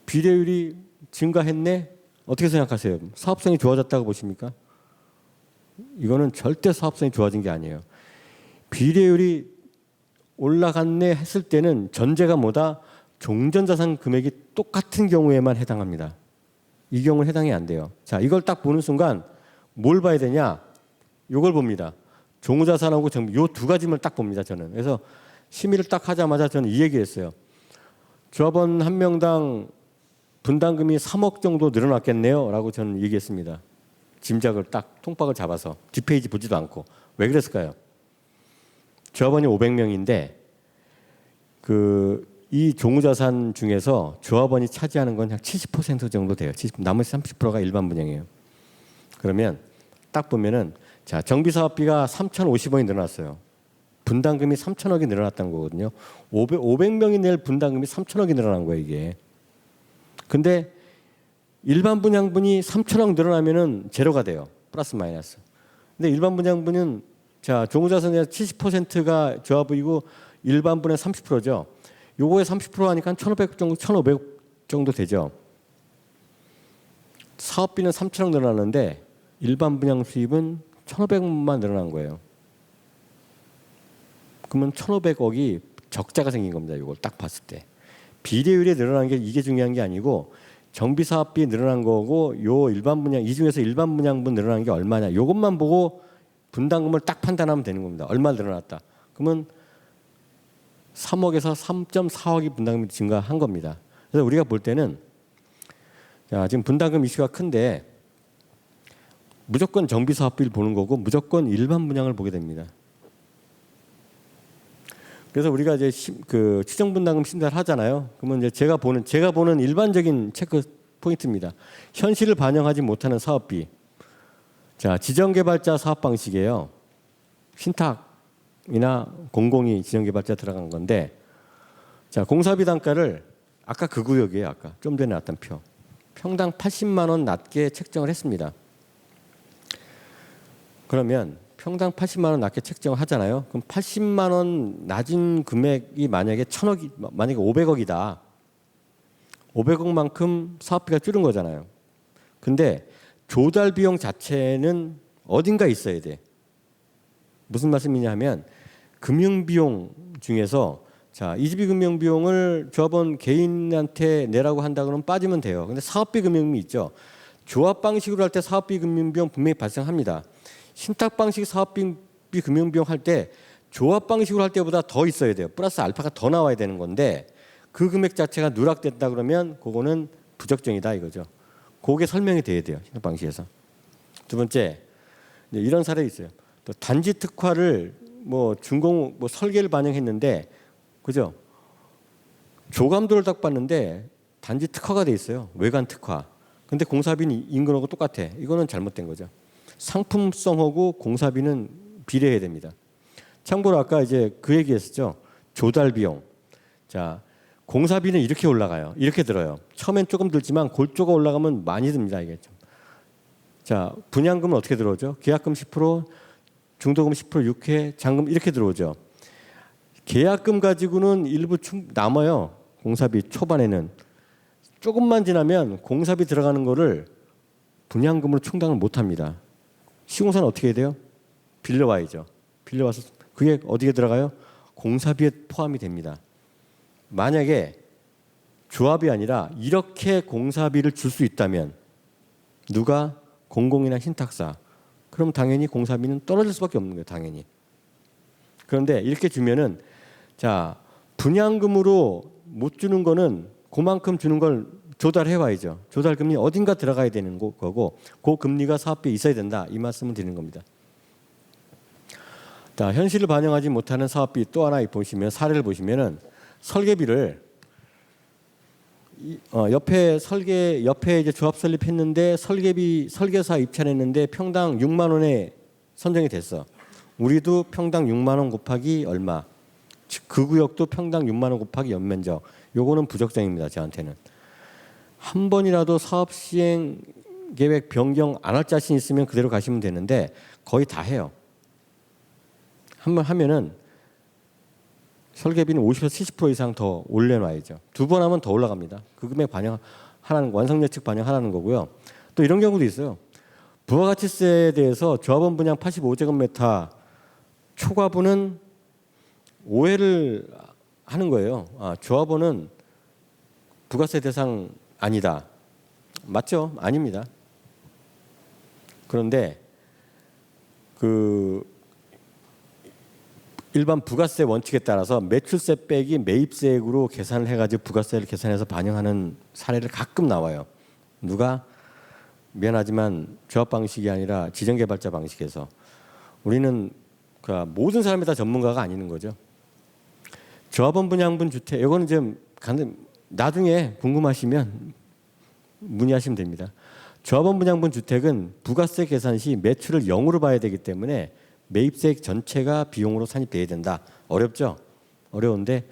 비례율이 증가했네? 어떻게 생각하세요? 사업성이 좋아졌다고 보십니까? 이거는 절대 사업성이 좋아진 게 아니에요. 비례율이 올라갔네 했을 때는 전제가 뭐다? 종전자산 금액이 똑같은 경우에만 해당합니다. 이 경우는 해당이 안 돼요. 자, 이걸 딱 보는 순간 뭘 봐야 되냐? 이걸 봅니다. 종후자산하고 정비 요 두 가지만 딱 봅니다. 저는. 그래서 심의를 딱 하자마자 저는 이 얘기했어요. 조합원 한 명당 분담금이 3억 정도 늘어났겠네요. 라고 저는 얘기했습니다. 짐작을 딱 통박을 잡아서 뒷페이지 보지도 않고. 왜 그랬을까요? 조합원이 500명인데 이 종후자산 중에서 조합원이 차지하는 건 약 70% 정도 돼요. 나머지 30%가 일반 분양이에요. 그러면 딱 보면은 자, 정비사업비가 3,050원이 늘어났어요. 분담금이 3,000억이 늘어났다는 거거든요. 500명이 낼 분담금이 3,000억이 늘어난 거예요, 이게. 근데 일반 분양분이 3,000억 늘어나면은 제로가 돼요. 플러스 마이너스. 근데 일반 분양분은 자, 종후자산의 70%가 조합이고 일반 분의 30%죠. 요거에 30% 하니까 1,500 정도, 1,500 정도 되죠. 사업비는 3,000억 늘어나는데 일반 분양 수입은 1,500만 늘어난 거예요. 그러면 1,500억이 적자가 생긴 겁니다. 이걸 딱 봤을 때. 비례율이 늘어난 게 이게 중요한 게 아니고 정비사업비 늘어난 거고 요 일반 분양 이 중에서 일반 분양분 늘어난 게 얼마냐. 이것만 보고 분담금을 딱 판단하면 되는 겁니다. 얼마 늘어났다. 그러면 3억에서 3.4억이 분담금이 증가한 겁니다. 그래서 우리가 볼 때는 자, 지금 분담금 이슈가 큰데 무조건 정비사업비를 보는 거고 무조건 일반 분양을 보게 됩니다. 그래서 우리가 이제 그 추정분담금 심사를 하잖아요. 그러면 이제 제가 보는 일반적인 체크 포인트입니다. 현실을 반영하지 못하는 사업비. 자, 지정개발자 사업 방식이에요. 신탁이나 공공이 지정개발자 들어간 건데, 자, 공사비 단가를 아까 그 구역이에요. 아까 좀 전에 나왔던 표. 평당 80만 원 낮게 책정을 했습니다. 그러면 평당 80만 원 낮게 책정을 하잖아요. 그럼 80만 원 낮은 금액이 만약에 1,000억이 만약에 500억이다. 500억만큼 사업비가 줄은 거잖아요. 근데 조달 비용 자체는 어딘가 있어야 돼. 무슨 말씀이냐 하면 금융 비용 중에서 자, 이주비 금융 비용을 조합원 개인한테 내라고 한다 그러면 빠지면 돼요. 근데 사업비 금융비 있죠. 조합 방식으로 할 때 사업비 금융 비용 분명히 발생합니다. 신탁 방식 사업비 금융 비용 할 때 조합 방식으로 할 때보다 더 있어야 돼요. 플러스 알파가 더 나와야 되는 건데 그 금액 자체가 누락됐다 그러면 그거는 부적정이다 이거죠. 그게 설명이 돼야 돼요. 신탁 방식에서. 두 번째, 이런 사례 있어요. 또 단지 특화를 뭐 준공 뭐 설계를 반영했는데 그죠? 조감도를 딱 봤는데 단지 특화가 돼 있어요. 외관 특화. 근데 공사비는 인근하고 똑같아. 이거는 잘못된 거죠. 상품성하고 공사비는 비례해야 됩니다. 참고로 아까 이제 그 얘기했었죠. 조달 비용. 자, 공사비는 이렇게 올라가요. 이렇게 들어요. 처음엔 조금 들지만 골조가 올라가면 많이 듭니다. 이게 좀. 자, 분양금은 어떻게 들어오죠? 계약금 10%, 중도금 10%, 육회, 잔금 이렇게 들어오죠. 계약금 가지고는 일부 남아요. 공사비 초반에는. 조금만 지나면 공사비 들어가는 거를 분양금으로 충당을 못합니다. 시공사는 어떻게 해야 돼요? 빌려와야죠. 빌려와서 그게 어디에 들어가요? 공사비에 포함이 됩니다. 만약에 조합이 아니라 이렇게 공사비를 줄 수 있다면 누가? 공공이나 신탁사. 그럼 당연히 공사비는 떨어질 수밖에 없는 거예요. 당연히. 그런데 이렇게 주면은 자, 분양금으로 못 주는 거는 그만큼 주는 걸 조달해 와야죠. 조달금리 어딘가 들어가야 되는 거고 그 금리가 사업비에 있어야 된다. 이 말씀을 드리는 겁니다. 자, 현실을 반영하지 못하는 사업비 또 하나 보시면 사례를 보시면은 설계비를 옆에 이제 조합 설립했는데 설계사 입찰했는데 평당 6만 원에 선정이 됐어. 우리도 평당 6만 원 곱하기 얼마. 그 구역도 평당 6만 원 곱하기 연면적. 요거는 부적정입니다. 저한테는. 한 번이라도 사업 시행 계획 변경 안 할 자신 있으면 그대로 가시면 되는데 거의 다 해요. 한 번 하면은 설계비는 50에서 70% 이상 더 올려놔야죠. 두 번 하면 더 올라갑니다. 그 금액 반영하라는 완성 예측 반영하라는 거고요. 또 이런 경우도 있어요. 부가가치세에 대해서 조합원 분양 85제곱미터 초과분은 오해를 하는 거예요. 조합원은 부가세 대상 아니다. 맞죠? 아닙니다. 그런데 그 일반 부가세 원칙에 따라서 매출세 빼기 매입세액으로 계산을 해가지고 부가세를 계산해서 반영하는 사례를 가끔 나와요. 누가? 미안하지만 조합 방식이 아니라 지정개발자 방식에서 우리는 그 모든 사람이 다 전문가가 아니는 거죠. 조합원 분양분 주택 이거는 좀 나중에 궁금하시면 문의하시면 됩니다. 조합원 분양분 주택은 부가세 계산 시 매출을 0으로 봐야 되기 때문에 매입세액 전체가 비용으로 산입돼야 된다. 어렵죠? 어려운데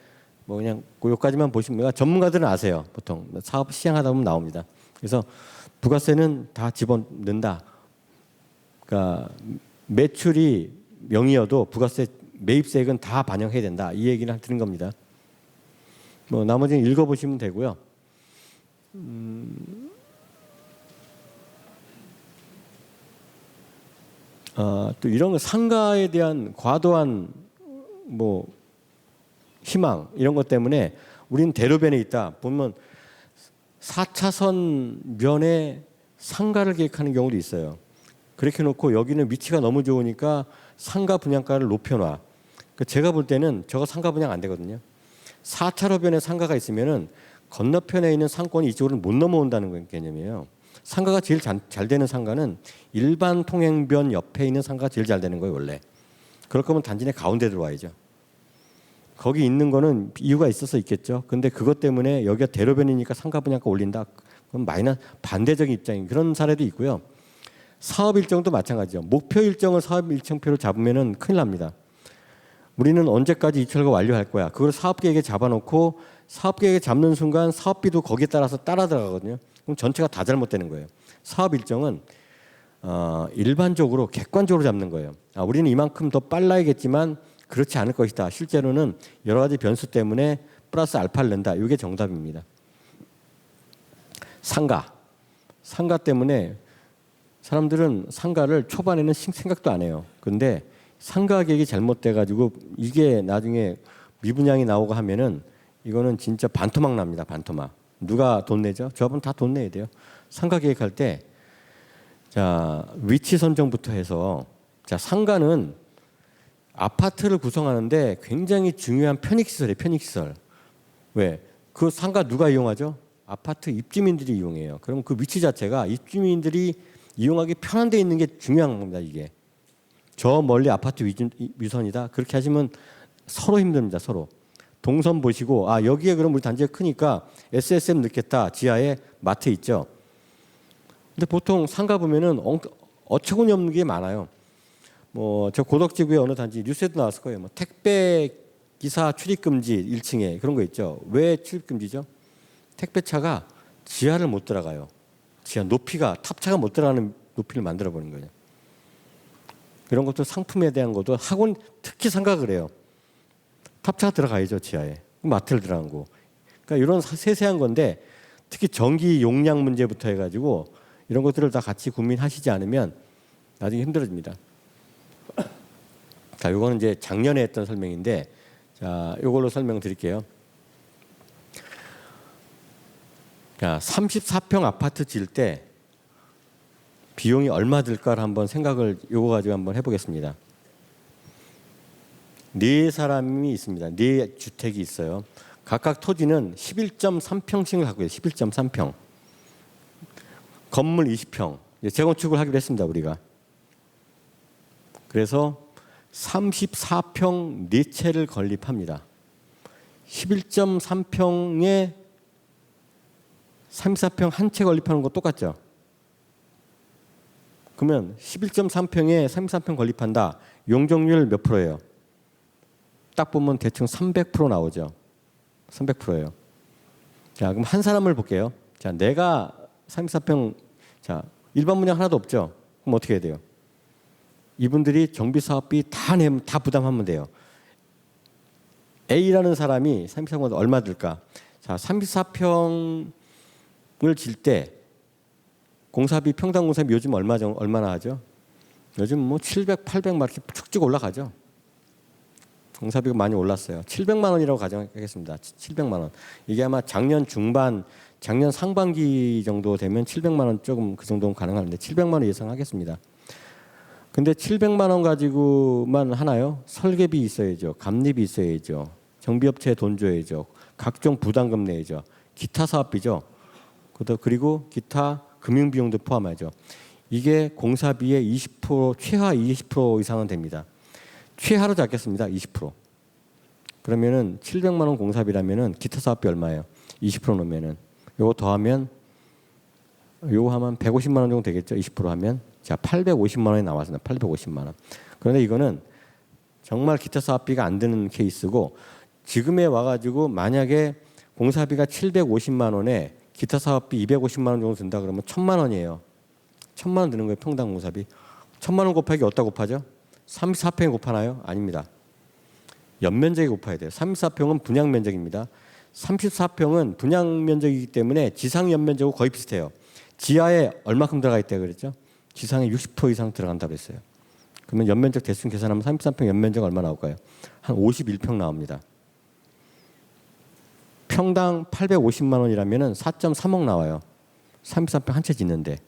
뭐 그냥 여기까지만 보시면 전문가들은 아세요. 보통 사업 시행하다 보면 나옵니다. 그래서 부가세는 다 집어넣는다. 그러니까 매출이 0이어도 부가세 매입세액은 다 반영해야 된다. 이 얘기를 드린 겁니다. 뭐 나머지는 읽어보시면 되고요. 또 이런 거 상가에 대한 과도한 뭐 희망 이런 것 때문에 우리는 대로변에 있다. 보면 4차선 면에 상가를 계획하는 경우도 있어요. 그렇게 놓고 여기는 위치가 너무 좋으니까 상가 분양가를 높여놔. 제가 볼 때는 저거 상가 분양 안 되거든요. 4차로변에 상가가 있으면은 건너편에 있는 상권이 이쪽으로 못 넘어온다는 개념이에요. 상가가 제일 잘 되는 상가는 일반 통행변 옆에 있는 상가가 제일 잘 되는 거예요, 원래. 그럴 거면 단지 내 가운데 들어와야죠. 거기 있는 거는 이유가 있어서 있겠죠. 근데 그것 때문에 여기가 대로변이니까 상가 분양가 올린다. 그건 반대적인 입장인 그런 사례도 있고요. 사업 일정도 마찬가지죠. 목표 일정을 사업 일정표로 잡으면은 큰일 납니다. 우리는 언제까지 이 철거 완료할 거야. 그걸 사업 계획에 잡아놓고 사업 계획에 잡는 순간 사업비도 거기에 따라서 따라 들어가거든요. 그럼 전체가 다 잘못되는 거예요. 사업 일정은 일반적으로 객관적으로 잡는 거예요. 우리는 이만큼 더 빨라야겠지만 그렇지 않을 것이다. 실제로는 여러 가지 변수 때문에 플러스 알파를 낸다. 이게 정답입니다. 상가 때문에 사람들은 상가를 초반에는 생각도 안 해요. 근데 상가 계획이 잘못돼 가지고 이게 나중에 미분양이 나오고 하면은 이거는 진짜 반토막 납니다. 반토막. 누가 돈 내죠? 조합은 다 돈 내야 돼요. 상가 계획할 때 자, 위치 선정부터 해서 자, 상가는 아파트를 구성하는데 굉장히 중요한 편익시설이에요. 편익시설. 왜? 그 상가 누가 이용하죠? 아파트 입주민들이 이용해요. 그럼 그 위치 자체가 입주민들이 이용하기 편한 데 있는 게 중요한 겁니다. 이게. 저 멀리 아파트 위선이다. 그렇게 하시면 서로 힘듭니다. 서로. 동선 보시고 여기에 그럼 우리 단지가 크니까 SSM 넣겠다. 지하에 마트 있죠. 근데 보통 상가 보면은 어처구니 없는 게 많아요. 뭐 저 고덕지구의 어느 단지 뉴스에도 나왔을 거예요. 뭐 택배 기사 출입 금지 1층에 그런 거 있죠. 왜 출입 금지죠? 택배차가 지하를 못 들어가요. 지하 높이가 탑차가 못 들어가는 높이를 만들어 버린 거예요. 이런 것도 상품에 대한 것도 학원 특히 상가 그래요. 탑차가 들어가야죠 지하에. 마트를 들어간 거. 그러니까 이런 세세한 건데 특히 전기 용량 문제부터 해가지고 이런 것들을 다 같이 고민하시지 않으면 나중에 힘들어집니다. 자, 이거는 이제 작년에 했던 설명인데, 자, 이걸로 설명드릴게요. 자, 34평 아파트 지을 때 비용이 얼마 들까를 한번 생각을 요거 가지고 한번 해보겠습니다. 네 사람이 있습니다. 네 주택이 있어요. 각각 토지는 11.3평씩을 갖고 있어요. 11.3평. 건물 20평. 재건축을 하기로 했습니다. 우리가. 그래서 34평 4채를 건립합니다. 11.3평에 34평 한 채 건립하는 거 똑같죠? 그러면 11.3평에 33평 건립한다. 용적률 몇 프로예요? 딱 보면 대충 300% 나오죠. 300%예요. 자, 그럼 한 사람을 볼게요. 자, 내가 34평, 자, 일반 분양 하나도 없죠? 그럼 어떻게 해야 돼요? 이분들이 정비 사업비 다 부담하면 돼요. A라는 사람이 34평 얼마 들까? 자, 34평을 질 때 공사비 평당 공사비 요즘 얼마나 하죠? 요즘 뭐 700, 800 막 이렇게 쭉쭉 올라가죠. 공사비가 많이 올랐어요. 700만 원이라고 가정하겠습니다. 700만 원. 이게 아마 작년 중반, 작년 상반기 정도 되면 700만 원 조금 그 정도는 가능한데 700만 원 예상하겠습니다. 근데 700만 원 가지고만 하나요? 설계비 있어야죠. 감리비 있어야죠. 정비업체에 돈 줘야죠. 각종 부담금 내야죠. 기타 사업비죠. 그리고 기타 금융비용도 포함하죠. 이게 공사비의 20%, 최하 20% 이상은 됩니다. 최하로 잡겠습니다. 20%. 그러면은 700만 원 공사비라면은 기타 사업비 얼마예요? 20% 넣으면은 요거 더하면 요거 하면 150만 원 정도 되겠죠. 20% 하면 자 850만 원이 나왔습니다. 850만 원. 그런데 이거는 정말 기타 사업비가 안 드는 케이스고 지금에 와가지고 만약에 공사비가 750만 원에 기타 사업비 250만 원 정도 든다 그러면 1000만 원이에요. 1000만 원 드는 거예요. 평당 공사비. 1000만 원 곱하기 어디다 곱하죠? 34평에 곱하나요? 아닙니다. 연면적에 곱해야 돼요. 34평은 분양 면적입니다. 34평은 분양 면적이기 때문에 지상 연면적하고 거의 비슷해요. 지하에 얼마큼 들어가 있다고 그랬죠? 지상에 60% 이상 들어간다고 했어요. 그러면 연면적 대충 계산하면 33평 연면적 얼마 나올까요? 한 51평 나옵니다. 평당 850만 원이라면 4.3억 나와요. 33평 한 채 짓는데.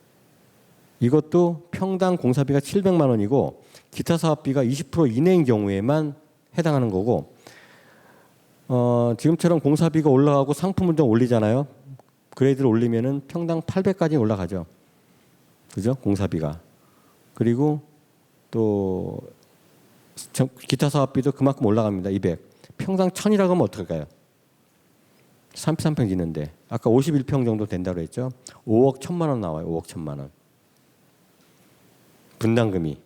이것도 평당 공사비가 700만 원이고 기타 사업비가 20% 이내인 경우에만 해당하는 거고 지금처럼 공사비가 올라가고 상품을 좀 올리잖아요. 그레이드를 올리면은 평당 800까지 올라가죠. 그죠? 공사비가. 그리고 또 기타 사업비도 그만큼 올라갑니다. 200. 평당 1000이라고 하면 어떨까요? 33평 짓는데 아까 51평 정도 된다고 했죠. 5억 1000만 원 나와요. 5억 1000만 원. 분담금이.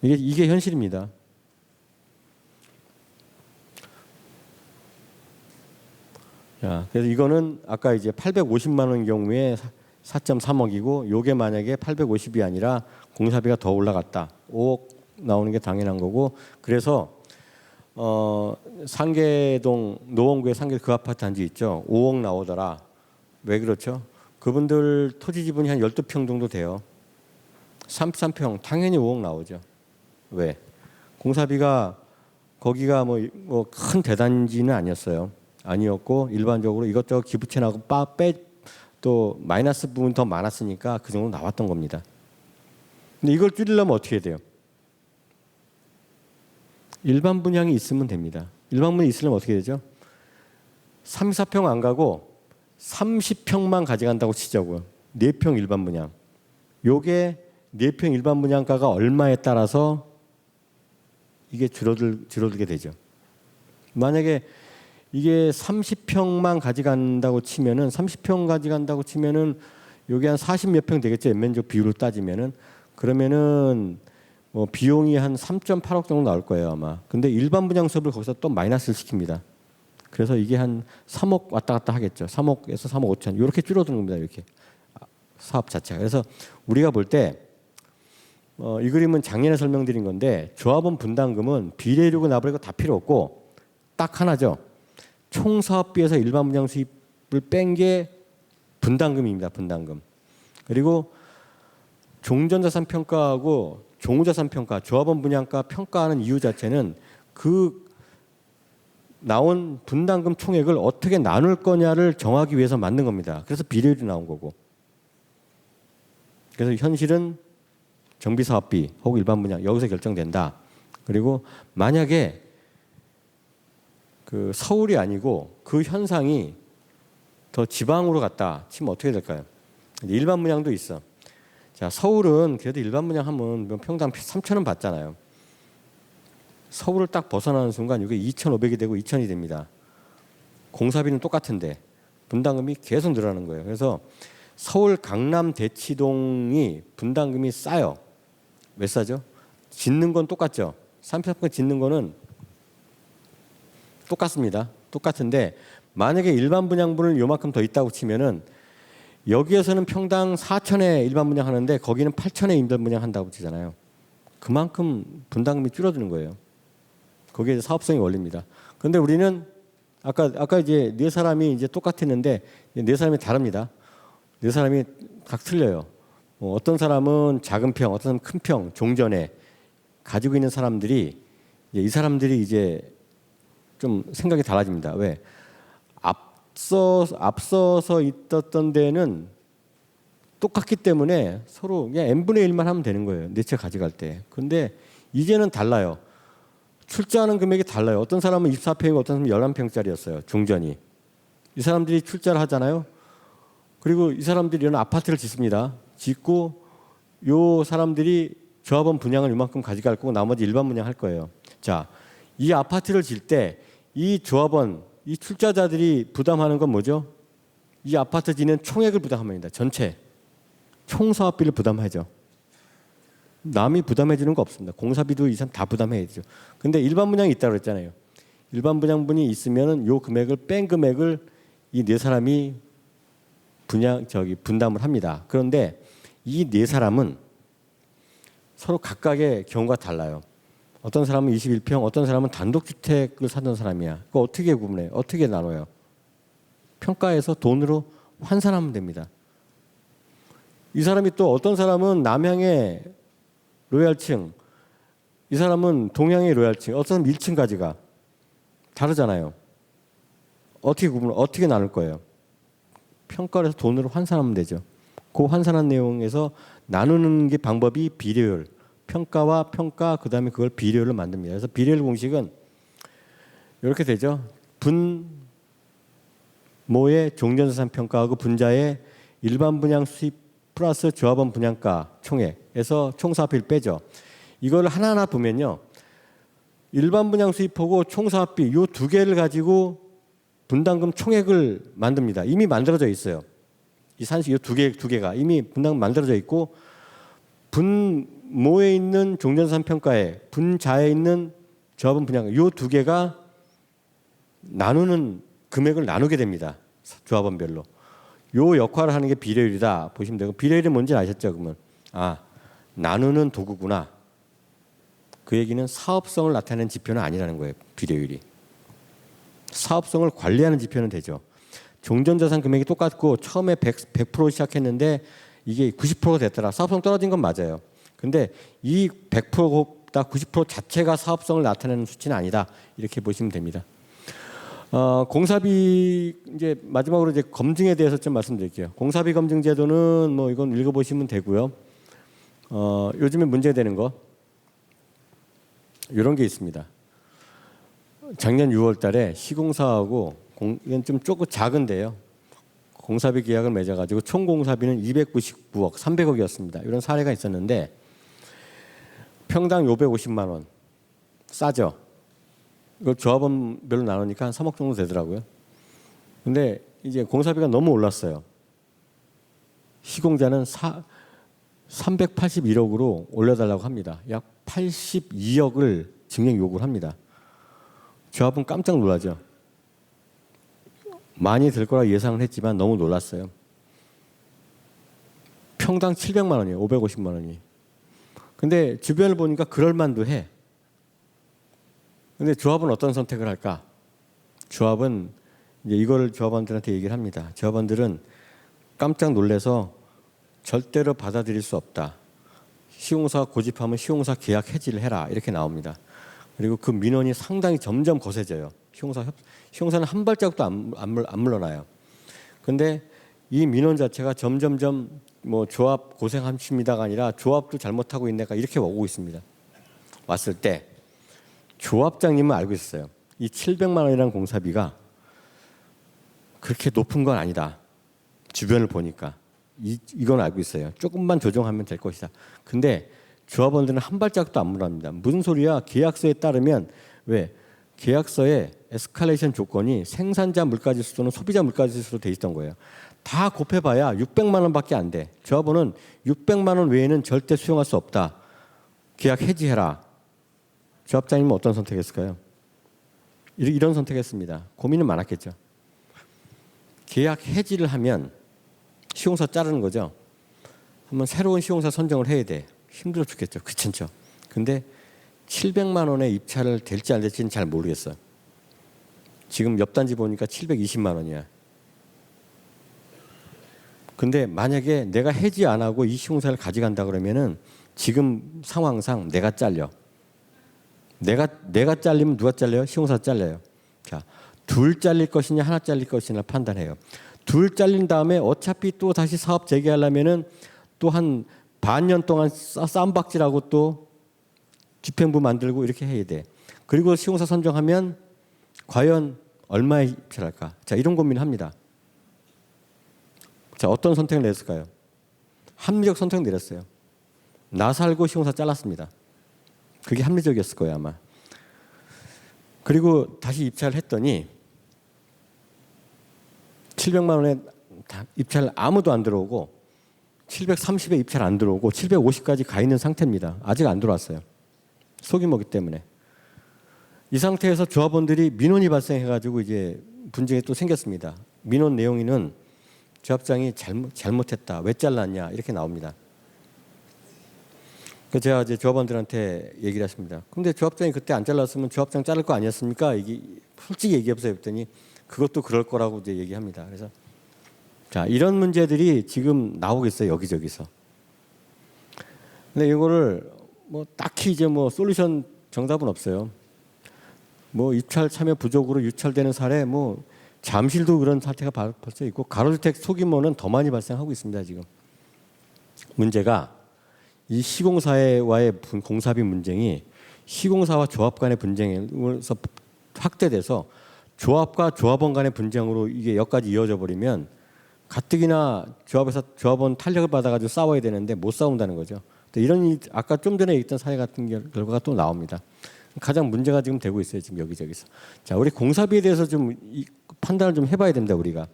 이게 현실입니다. 자, 그래서 이거는 아까 이제 850만 원 경우에 4.3억이고 요게 만약에 850이 아니라 공사비가 더 올라갔다. 5억 나오는 게 당연한 거고 그래서 상계동 노원구의 상계 그 아파트 단지 있죠. 5억 나오더라. 왜 그렇죠? 그분들 토지 지분이 한 12평 정도 돼요. 33평 당연히 5억 나오죠. 왜? 공사비가 거기가 뭐 큰 대단지는 아니었어요. 아니었고 일반적으로 이것저것 기부채 나고 또 마이너스 부분 더 많았으니까 그 정도 나왔던 겁니다. 근데 이걸 줄이려면 어떻게 해야 돼요? 일반 분양이 있으면 됩니다. 일반 분양이 있으려면 어떻게 되죠? 34평 안 가고 30평만 가져간다고 치자고요. 4평 일반 분양. 요게 4평 일반 분양가가 얼마에 따라서 이게 줄어들게 되죠. 만약에 이게 30평만 가져간다고 치면은 30평 가져간다고 치면은 요게 한 40몇 평 되겠죠. 연면적 비율로 따지면은 그러면은 뭐 비용이 한 3.8억 정도 나올 거예요 아마. 근데 일반 분양 수업을 거기서 또 마이너스를 시킵니다. 그래서 이게 한 3억 왔다 갔다 하겠죠. 3억에서 3억 5천 이렇게 줄어드는 겁니다. 이렇게 사업 자체가. 그래서 우리가 볼 때 이 그림은 작년에 설명드린 건데 조합원 분담금은 비례율이고 나버리고 다 필요 없고 딱 하나죠. 총 사업비에서 일반 분양 수입을 뺀 게 분담금입니다. 분담금. 그리고 종전자산 평가하고 종후자산 평가, 조합원 분양가 평가하는 이유 자체는 그 나온 분담금 총액을 어떻게 나눌 거냐를 정하기 위해서 만든 겁니다. 그래서 비례율이 나온 거고. 그래서 현실은 정비사업비 혹은 일반 분양 여기서 결정된다. 그리고 만약에 그 서울이 아니고 그 현상이 더 지방으로 갔다 치면 어떻게 될까요? 일반 분양도 있어. 자, 서울은 그래도 일반 분양하면 평당 3,000원 받잖아요. 서울을 딱 벗어나는 순간 이게 2,500이 되고 2,000이 됩니다. 공사비는 똑같은데 분담금이 계속 늘어나는 거예요. 그래서 서울 강남 대치동이 분담금이 싸요. 왜 싸죠? 짓는 건 똑같죠. 33평 짓는 거는 똑같습니다. 똑같은데 만약에 일반 분양분을 요만큼 더 있다고 치면은 여기에서는 평당 4천에 일반 분양하는데 거기는 8천에 일반 분양한다고 치잖아요. 그만큼 분담금이 줄어드는 거예요. 그게 사업성의 원리입니다. 그런데 우리는 아까 이제 네 사람이 이제 똑같았는데 네 사람이 다릅니다. 네 사람이 각 틀려요. 어떤 사람은 작은 평, 어떤 사람은 큰 평, 종전에 가지고 있는 사람들이 이 사람들이 이제 좀 생각이 달라집니다. 왜? 앞서서 있었던 데는 똑같기 때문에 서로 그냥 n분의 1만 하면 되는 거예요. 내 채 가져갈 때. 근데 이제는 달라요. 출자하는 금액이 달라요. 어떤 사람은 24평이고 어떤 사람은 11평짜리였어요. 중전이. 이 사람들이 출자를 하잖아요. 그리고 이 사람들이 이런 아파트를 짓습니다. 짓고 요 사람들이 조합원 분양을 이만큼 가져갈 거고 나머지 일반 분양할 거예요. 자, 이 아파트를 질 때 이 조합원, 이 출자자들이 부담하는 건 뭐죠? 이 아파트 짓는 총액을 부담합니다. 전체. 총 사업비를 부담하죠. 남이 부담해 주는 거 없습니다. 공사비도 이 사람 다 부담해야 되죠. 근데 일반 분양이 있다고 그랬잖아요. 일반 분양분이 있으면은 요 금액을 뺀 금액을 이 네 사람이 분담을 합니다. 그런데 이 네 사람은 서로 각각의 경우가 달라요. 어떤 사람은 21평, 어떤 사람은 단독주택을 사는 사람이야. 그거 어떻게 구분해? 어떻게 나눠요? 평가해서 돈으로 환산하면 됩니다. 이 사람이 또 어떤 사람은 남향의 로얄층, 이 사람은 동향의 로얄층, 어떤 사람은 1층까지 가. 다르잖아요. 어떻게 나눌 거예요? 평가를 해서 돈으로 환산하면 되죠. 그 환산한 내용에서 나누는 게 방법이 비례율. 평가와 평가, 그 다음에 그걸 비례율로 만듭니다. 그래서 비례율 공식은 이렇게 되죠. 분모의 종전자산 평가하고 분자의 일반 분양 수입 플러스 조합원 분양가 총액에서 총사업비를 빼죠. 이걸 하나하나 보면요. 일반 분양 수입하고 총사업비 이 두 개를 가지고 분담금 총액을 만듭니다. 이미 만들어져 있어요. 이 산식 두 개가 이미 분담금 만들어져 있고 분모에 있는 종전산 평가에 분자에 있는 조합원 분양가 이 두 개가 나누는 금액을 나누게 됩니다. 조합원별로. 요 역할을 하는 게 비례율이다 보시면 되고 비례율이 뭔지 아셨죠? 그러면 나누는 도구구나. 그 얘기는 사업성을 나타내는 지표는 아니라는 거예요. 비례율이. 사업성을 관리하는 지표는 되죠. 종전자산 금액이 똑같고 처음에 100% 시작했는데 이게 90%가 됐더라. 사업성 떨어진 건 맞아요. 근데 이 100%다 90% 자체가 사업성을 나타내는 수치는 아니다. 이렇게 보시면 됩니다. 공사비 이제 마지막으로 이제 검증에 대해서 좀 말씀드릴게요. 공사비 검증 제도는 뭐 이건 읽어보시면 되고요. 요즘에 문제되는 거 이런 게 있습니다. 작년 6월달에 시공사하고 이건 좀 조금 작은데요. 공사비 계약을 맺어가지고 총 공사비는 299억, 300억이었습니다. 이런 사례가 있었는데 평당 550만 원 싸죠. 이걸 조합원별로 나누니까 한 3억 정도 되더라고요. 근데 이제 공사비가 너무 올랐어요. 시공자는 381억으로 올려달라고 합니다. 약 82억을 증액 요구를 합니다. 조합은 깜짝 놀라죠. 많이 들 거라 예상을 했지만 너무 놀랐어요. 평당 700만 원이에요. 550만 원이. 근데 주변을 보니까 그럴만도 해. 근데 조합은 어떤 선택을 할까? 조합은 이제 이걸 조합원들한테 얘기를 합니다. 조합원들은 깜짝 놀래서 절대로 받아들일 수 없다. 시공사 고집하면 시공사 계약 해지를 해라. 이렇게 나옵니다. 그리고 그 민원이 상당히 점점 거세져요. 시공사는 한 발자국도 안 물러나요. 근데 이 민원 자체가 점점점 뭐 조합 고생하십니다가 아니라 조합도 잘못하고 있네가 이렇게 오고 있습니다. 왔을 때 조합장님은 알고 있어요. 이 700만 원이라는 공사비가 그렇게 높은 건 아니다. 주변을 보니까 이건 알고 있어요. 조금만 조정하면 될 것이다. 근데 조합원들은 한 발자국도 안 물러납니다. 무슨 소리야? 계약서에 따르면 왜? 계약서에 에스컬레이션 조건이 생산자 물가지수 또는 소비자 물가지수로 돼 있던 거예요. 다 곱해봐야 600만 원밖에 안 돼. 조합원은 600만 원 외에는 절대 수용할 수 없다. 계약 해지해라. 조합장님은 어떤 선택했을까요? 이런 선택했습니다. 고민은 많았겠죠. 계약 해지를 하면 시공사 자르는 거죠. 한번 새로운 시공사 선정을 해야 돼. 힘들어 죽겠죠. 귀찮죠. 근데 700만 원의 입찰을 될지 안 될지는 잘 모르겠어. 지금 옆 단지 보니까 720만 원이야. 근데 만약에 내가 해지 안 하고 이 시공사를 가져간다 그러면은 지금 상황상 내가 잘려. 내가 잘리면 누가 잘려요? 시공사 잘려요. 자, 둘 잘릴 것이냐 하나 잘릴 것이냐 판단해요. 둘 잘린 다음에 어차피 또 다시 사업 재개하려면은 또 한 반년 동안 쌈박질하고 또 집행부 만들고 이렇게 해야 돼. 그리고 시공사 선정하면 과연 얼마에 입찰할까? 자, 이런 고민을 합니다. 자, 어떤 선택을 냈을까요? 합리적 선택을 내렸어요. 나 살고 시공사 잘랐습니다. 그게 합리적이었을 거예요, 아마. 그리고 다시 입찰을 했더니 700만 원에 입찰 아무도 안 들어오고 730에 입찰 안 들어오고 750까지 가 있는 상태입니다. 아직 안 들어왔어요. 속이모기 때문에. 이 상태에서 조합원들이 민원이 발생해가지고 이제 분쟁이 또 생겼습니다. 민원 내용에는 조합장이 잘못했다. 왜 잘랐냐 이렇게 나옵니다. 그래서 제가 이제 조합원들한테 얘기를 했습니다. 근데 조합장이 그때 안 잘랐으면 조합장 자를 거 아니었습니까? 이게 솔직히 얘기해보세요. 했더니 그것도 그럴 거라고 이제 얘기합니다. 그래서 자, 이런 문제들이 지금 나오고 있어요. 여기저기서. 근데 이거를 뭐 딱히 이제 뭐 솔루션 정답은 없어요. 뭐 입찰 참여 부족으로 유찰되는 사례 뭐 잠실도 그런 사태가 벌써 있고 가로주택 소규모는 더 많이 발생하고 있습니다. 지금. 문제가 이 시공사와의 공사비 문쟁이 시공사와 조합 간의 분쟁에서 확대돼서 조합과 조합원 간의 분쟁으로 이게 여기까지 이어져 버리면 가뜩이나 조합원 탄력을 받아가지고 싸워야 되는데 못 싸운다는 거죠. 또 이런 아까 좀 전에 있던 사례 같은 결과가 또 나옵니다. 가장 문제가 지금 되고 있어요. 지금 여기저기서. 자, 우리 공사비에 대해서 좀 판단을 좀 해봐야 됩니다. 우리가.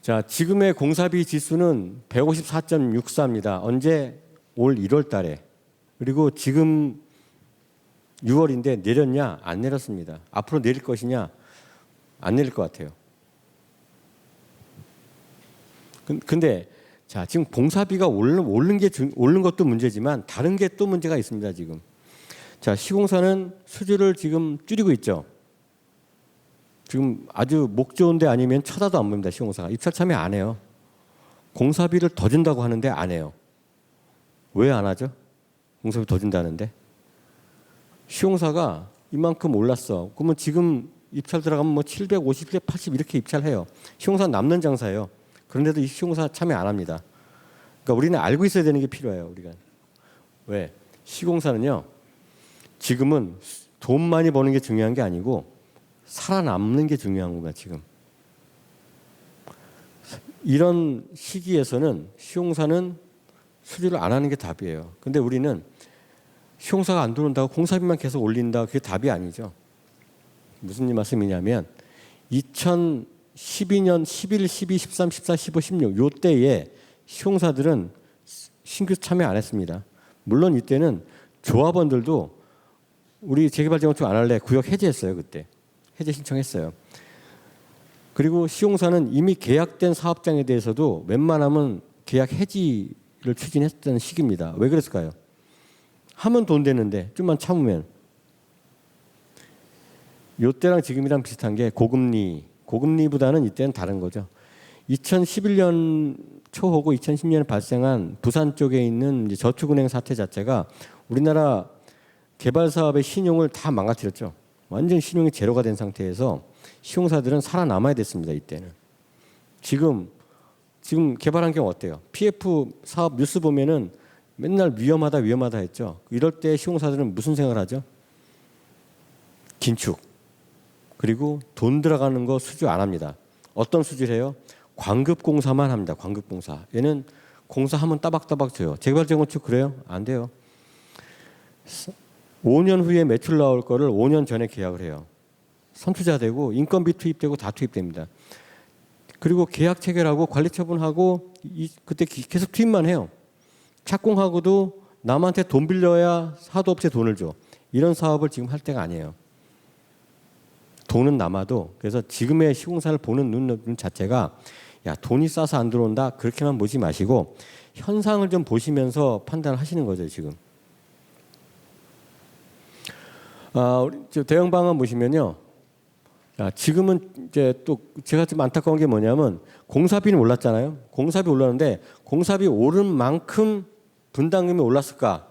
자, 지금의 공사비 지수는 154.64입니다. 언제? 올 1월 달에. 그리고 지금 6월인데 내렸냐? 안 내렸습니다. 앞으로 내릴 것이냐? 안 내릴 것 같아요. 근데 자, 지금 공사비가 오른 것도 문제지만 다른 게 또 문제가 있습니다. 지금. 자, 시공사는 수주를 지금 줄이고 있죠. 지금 아주 목 좋은 데 아니면 쳐다도 안 봅니다. 시공사가. 입찰 참여 안 해요. 공사비를 더 준다고 하는데 안 해요. 왜 안 하죠? 공사비 더 준다는데. 시공사가 이만큼 올랐어. 그러면 지금 입찰 들어가면 뭐 750, 780 이렇게 입찰해요. 시공사는 남는 장사예요. 그런데도 이 시공사 참여 안 합니다. 그러니까 우리는 알고 있어야 되는 게 필요해요. 우리가. 왜? 시공사는요. 지금은 돈 많이 버는 게 중요한 게 아니고 살아남는 게 중요한 겁니다. 지금. 이런 시기에서는 시공사는 수주를 안 하는 게 답이에요. 근데 우리는 시공사가 안 들어온다고 공사비만 계속 올린다. 그게 답이 아니죠. 무슨 말씀이냐면 2012년 11, 12, 13, 14, 15, 16 요때에 시공사들은 신규 참여 안 했습니다. 물론 이때는 조합원들도 우리 재개발재건축 안 할래 구역 해제했어요. 그때. 해제 신청했어요. 그리고 시공사는 이미 계약된 사업장에 대해서도 웬만하면 계약 해지를 추진했던 시기입니다. 왜 그랬을까요? 하면 돈 되는데 좀만 참으면. 요때랑 지금이랑 비슷한 게 고금리보다는 이때는 다른 거죠. 2011년 초하고 2010년에 발생한 부산 쪽에 있는 이제 저축은행 사태 자체가 우리나라 개발 사업의 신용을 다 망가뜨렸죠. 완전 신용이 제로가 된 상태에서 시공사들은 살아남아야 됐습니다. 이때는. 지금 개발 환경 어때요? PF 사업 뉴스 보면은 맨날 위험하다 했죠. 이럴 때 시공사들은 무슨 생각을 하죠? 긴축. 그리고 돈 들어가는 거 수주 안 합니다. 어떤 수주를 해요? 광급공사만 합니다. 광급공사. 얘는 공사하면 따박따박 줘요. 재개발재건축 그래요? 안 돼요. 5년 후에 매출 나올 거를 5년 전에 계약을 해요. 선투자 되고 인건비 투입되고 다 투입됩니다. 그리고 계약 체결하고 관리 처분하고 그때 계속 투입만 해요. 착공하고도 남한테 돈 빌려야 사도업체 돈을 줘. 이런 사업을 지금 할 때가 아니에요. 돈은 남아도 그래서 지금의 시공사를 보는 눈 자체가 야 돈이 싸서 안 들어온다 그렇게만 보지 마시고 현상을 좀 보시면서 판단을 하시는 거죠 지금. 우리 대형방안 보시면요. 지금은 이제 또 제가 좀 안타까운 게 뭐냐면 공사비는 올랐잖아요. 공사비 올랐는데 공사비 오른 만큼 분담금이 올랐을까?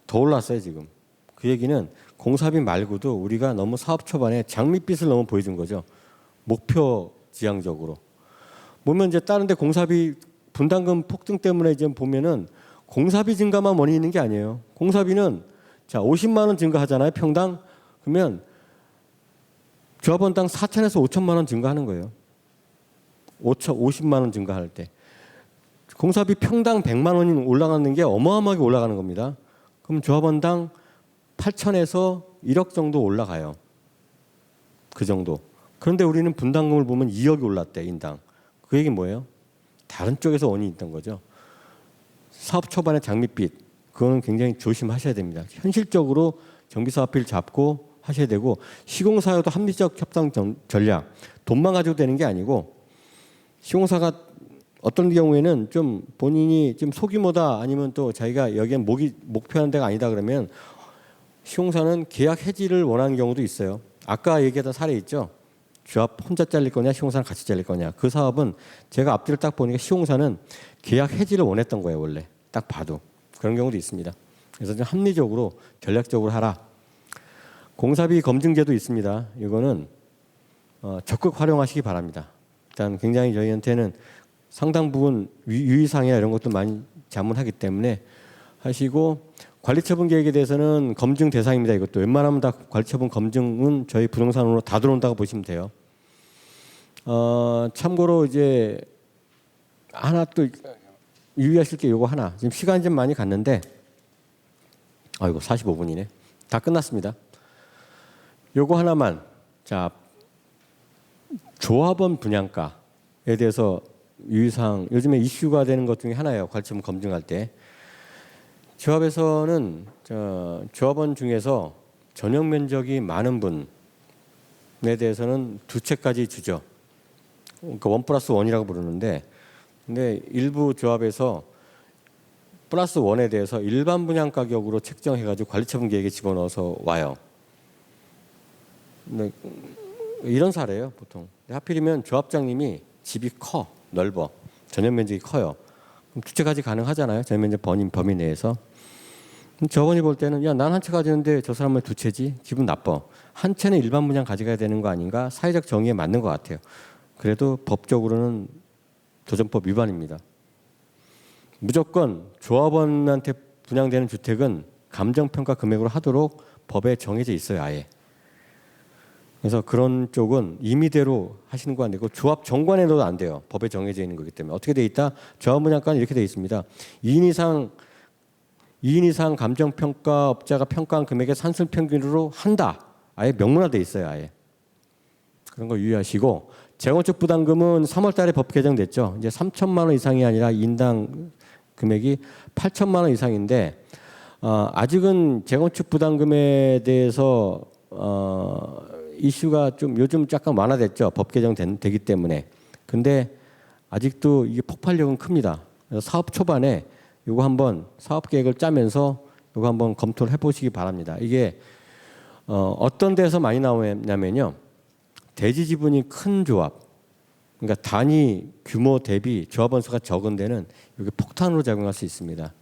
더 올랐어요 지금. 그 얘기는 공사비 말고도 우리가 너무 사업 초반에 장밋빛을 너무 보여준 거죠. 목표 지향적으로. 보면 이제 다른 데 공사비 분담금 폭등 때문에 이제 보면은 공사비 증가만 원인이 있는 게 아니에요. 공사비는 자 50만 원 증가하잖아요. 평당. 그러면 조합원당 4천에서 5천만 원 증가하는 거예요. 50만 원 증가할 때. 공사비 평당 100만 원이 올라가는 게 어마어마하게 올라가는 겁니다. 그럼 조합원당 8천에서 1억 정도 올라가요. 그 정도. 그런데 우리는 분담금을 보면 2억이 올랐대, 인당. 그 얘기는 뭐예요? 다른 쪽에서 원인이 있던 거죠. 사업 초반에 장밋빛, 그거는 굉장히 조심하셔야 됩니다. 현실적으로 정비사업비를 잡고 하셔야 되고 시공사와도 합리적 협상 전략, 돈만 가지고 되는 게 아니고 시공사가 어떤 경우에는 좀 본인이 좀 소규모다 아니면 또 자기가 여기에 목표하는 데가 아니다 그러면 시공사는 계약 해지를 원하는 경우도 있어요. 아까 얘기했던 사례 있죠. 조합 혼자 잘릴 거냐 시공사랑 같이 잘릴 거냐. 그 사업은 제가 앞뒤를 딱 보니까 시공사는 계약 해지를 원했던 거예요. 원래 딱 봐도. 그런 경우도 있습니다. 그래서 좀 합리적으로 전략적으로 하라. 공사비 검증제도 있습니다. 이거는 적극 활용하시기 바랍니다. 일단 굉장히 저희한테는 상당 부분 유의사항이나 이런 것도 많이 자문하기 때문에 하시고 관리처분 계획에 대해서는 검증 대상입니다. 이것도 웬만하면 다 관리처분 검증은 저희 부동산으로 다 들어온다고 보시면 돼요. 참고로 이제 하나 또 유의하실 게 요거 하나. 지금 시간이 좀 많이 갔는데, 아이고 45분이네. 다 끝났습니다. 요거 하나만. 자, 조합원 분양가에 대해서 유의사항, 요즘에 이슈가 되는 것 중에 하나예요. 관리처분 검증할 때. 조합에서는 조합원 중에서 전용 면적이 많은 분에 대해서는 두 채까지 주죠. 그러니까 1+1이라고 부르는데, 근데 일부 조합에서 +1에 대해서 일반 분양 가격으로 책정해가지고 관리처분 계획에 집어넣어서 와요. 근데 이런 사례예요, 보통. 하필이면 조합장님이 집이 커, 넓어, 전용 면적이 커요. 그럼 두 채까지 가능하잖아요, 전용 면적 범위 내에서. 저번이 볼 때는 야, 난 한 채 가지는데 저 사람은 두 채지, 기분 나빠. 한 채는 일반 분양 가져가야 되는 거 아닌가? 사회적 정의에 맞는 것 같아요. 그래도 법적으로는 도전법 위반입니다. 무조건 조합원한테 분양되는 주택은 감정평가 금액으로 하도록 법에 정해져 있어요, 아예. 그래서 그런 쪽은 임의대로 하시는 거 안 되고 조합 정관에 넣어도 안 돼요. 법에 정해져 있는 거기 때문에. 어떻게 돼 있다? 조합 분양가는 이렇게 돼 있습니다. 2인 이상 감정평가업자가 평가한 금액의 산술평균으로 한다. 아예 명문화돼 있어요, 아예. 그런 거 유의하시고, 재건축 부담금은 3월 달에 법 개정됐죠. 이제 3천만 원 이상이 아니라 인당 금액이 8천만 원 이상인데, 아직은 재건축 부담금에 대해서 이슈가 좀 요즘 약간 완화됐죠. 법 개정되기 때문에. 근데 아직도 이게 폭발력은 큽니다. 그래서 사업 초반에 이거 한번 사업 계획을 짜면서 이거 한번 검토를 해보시기 바랍니다. 이게 어떤 데서 많이 나오냐면요, 대지 지분이 큰 조합, 그러니까 단위 규모 대비 조합원 수가 적은 데는 이게 폭탄으로 작용할 수 있습니다.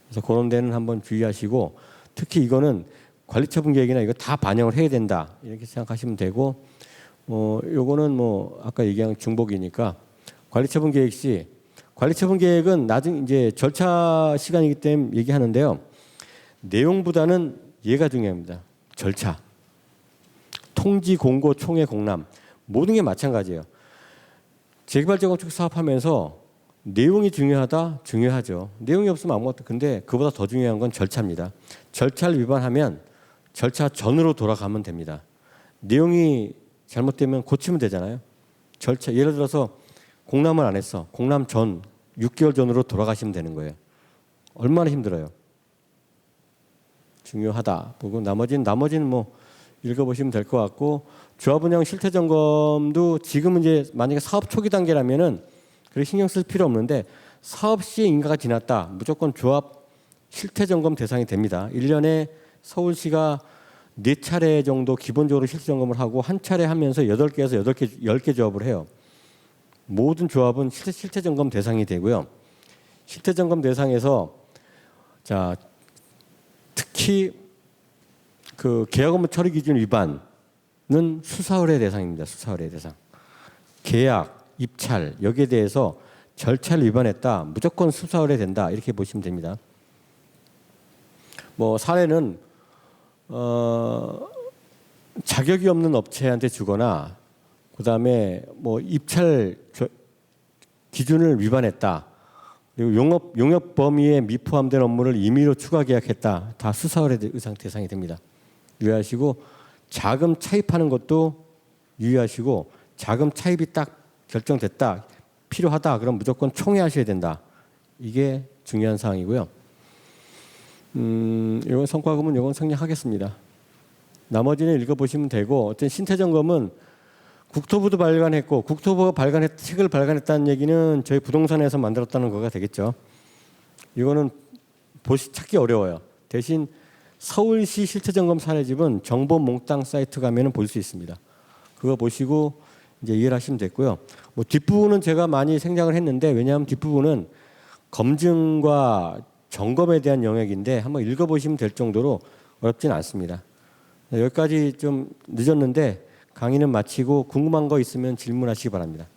그래서 그런 데는 한번 주의하시고, 특히 이거는 관리처분 계획이나 이거 다 반영을 해야 된다 이렇게 생각하시면 되고, 요거는 뭐 아까 얘기한 중복이니까 관리처분 계획 시 관리처분 계획은 나중 이제 절차 시간이기 때문에 얘기하는데요. 내용보다는 얘가 중요합니다. 절차, 통지, 공고, 총회, 공람 모든 게 마찬가지예요. 재개발 재건축 사업하면서 내용이 중요하죠. 내용이 없으면 아무것도. 근데 그보다 더 중요한 건 절차입니다. 절차를 위반하면 절차 전으로 돌아가면 됩니다. 내용이 잘못되면 고치면 되잖아요. 절차, 예를 들어서 공람을 안 했어. 공람 전 6개월 전으로 돌아가시면 되는 거예요. 얼마나 힘들어요. 중요하다. 보고 나머지는 뭐 읽어보시면 될 것 같고, 조합 운영 실태 점검도 지금은 이제 만약에 사업 초기 단계라면은 그렇게 신경 쓸 필요 없는데, 사업 시에 인가가 지났다. 무조건 조합 실태 점검 대상이 됩니다. 1년에 서울시가 4차례 정도 기본적으로 실태 점검을 하고, 한 차례 하면서 8개에서 10개 조합을 해요. 모든 조합은 실태 점검 대상이 되고요. 실태 점검 대상에서 자, 특히 그 계약 업무 처리 기준 위반은 수사 의뢰 대상입니다. 수사 의뢰 대상. 계약, 입찰 여기에 대해서 절차를 위반했다. 무조건 수사 의뢰 된다. 이렇게 보시면 됩니다. 뭐 사례는 자격이 없는 업체한테 주거나, 그다음에 뭐 입찰 기준을 위반했다. 그리고 용역 범위에 미포함된 업무를 임의로 추가 계약했다. 다 수사 의뢰 대상이 됩니다. 유의하시고, 자금 차입하는 것도 유의하시고, 자금 차입이 딱 결정됐다, 필요하다, 그럼 무조건 총회하셔야 된다. 이게 중요한 사항이고요. 이건 성과금은 이건 생략하겠습니다. 나머지는 읽어보시면 되고, 어떤 신태 점검은 국토부도 발간했고, 국토부가 책을 발간했다는 얘기는 저희 부동산에서 만들었다는 거가 되겠죠. 이거는 찾기 어려워요. 대신 서울시 실태점검 사례집은 정보 몽땅 사이트 가면은 볼 수 있습니다. 그거 보시고 이제 이해를 하시면 됐고요. 뭐 뒷부분은 제가 많이 생략을 했는데, 왜냐하면 뒷부분은 검증과 점검에 대한 영역인데 한번 읽어보시면 될 정도로 어렵진 않습니다. 여기까지 좀 늦었는데 강의는 마치고 궁금한 거 있으면 질문하시기 바랍니다.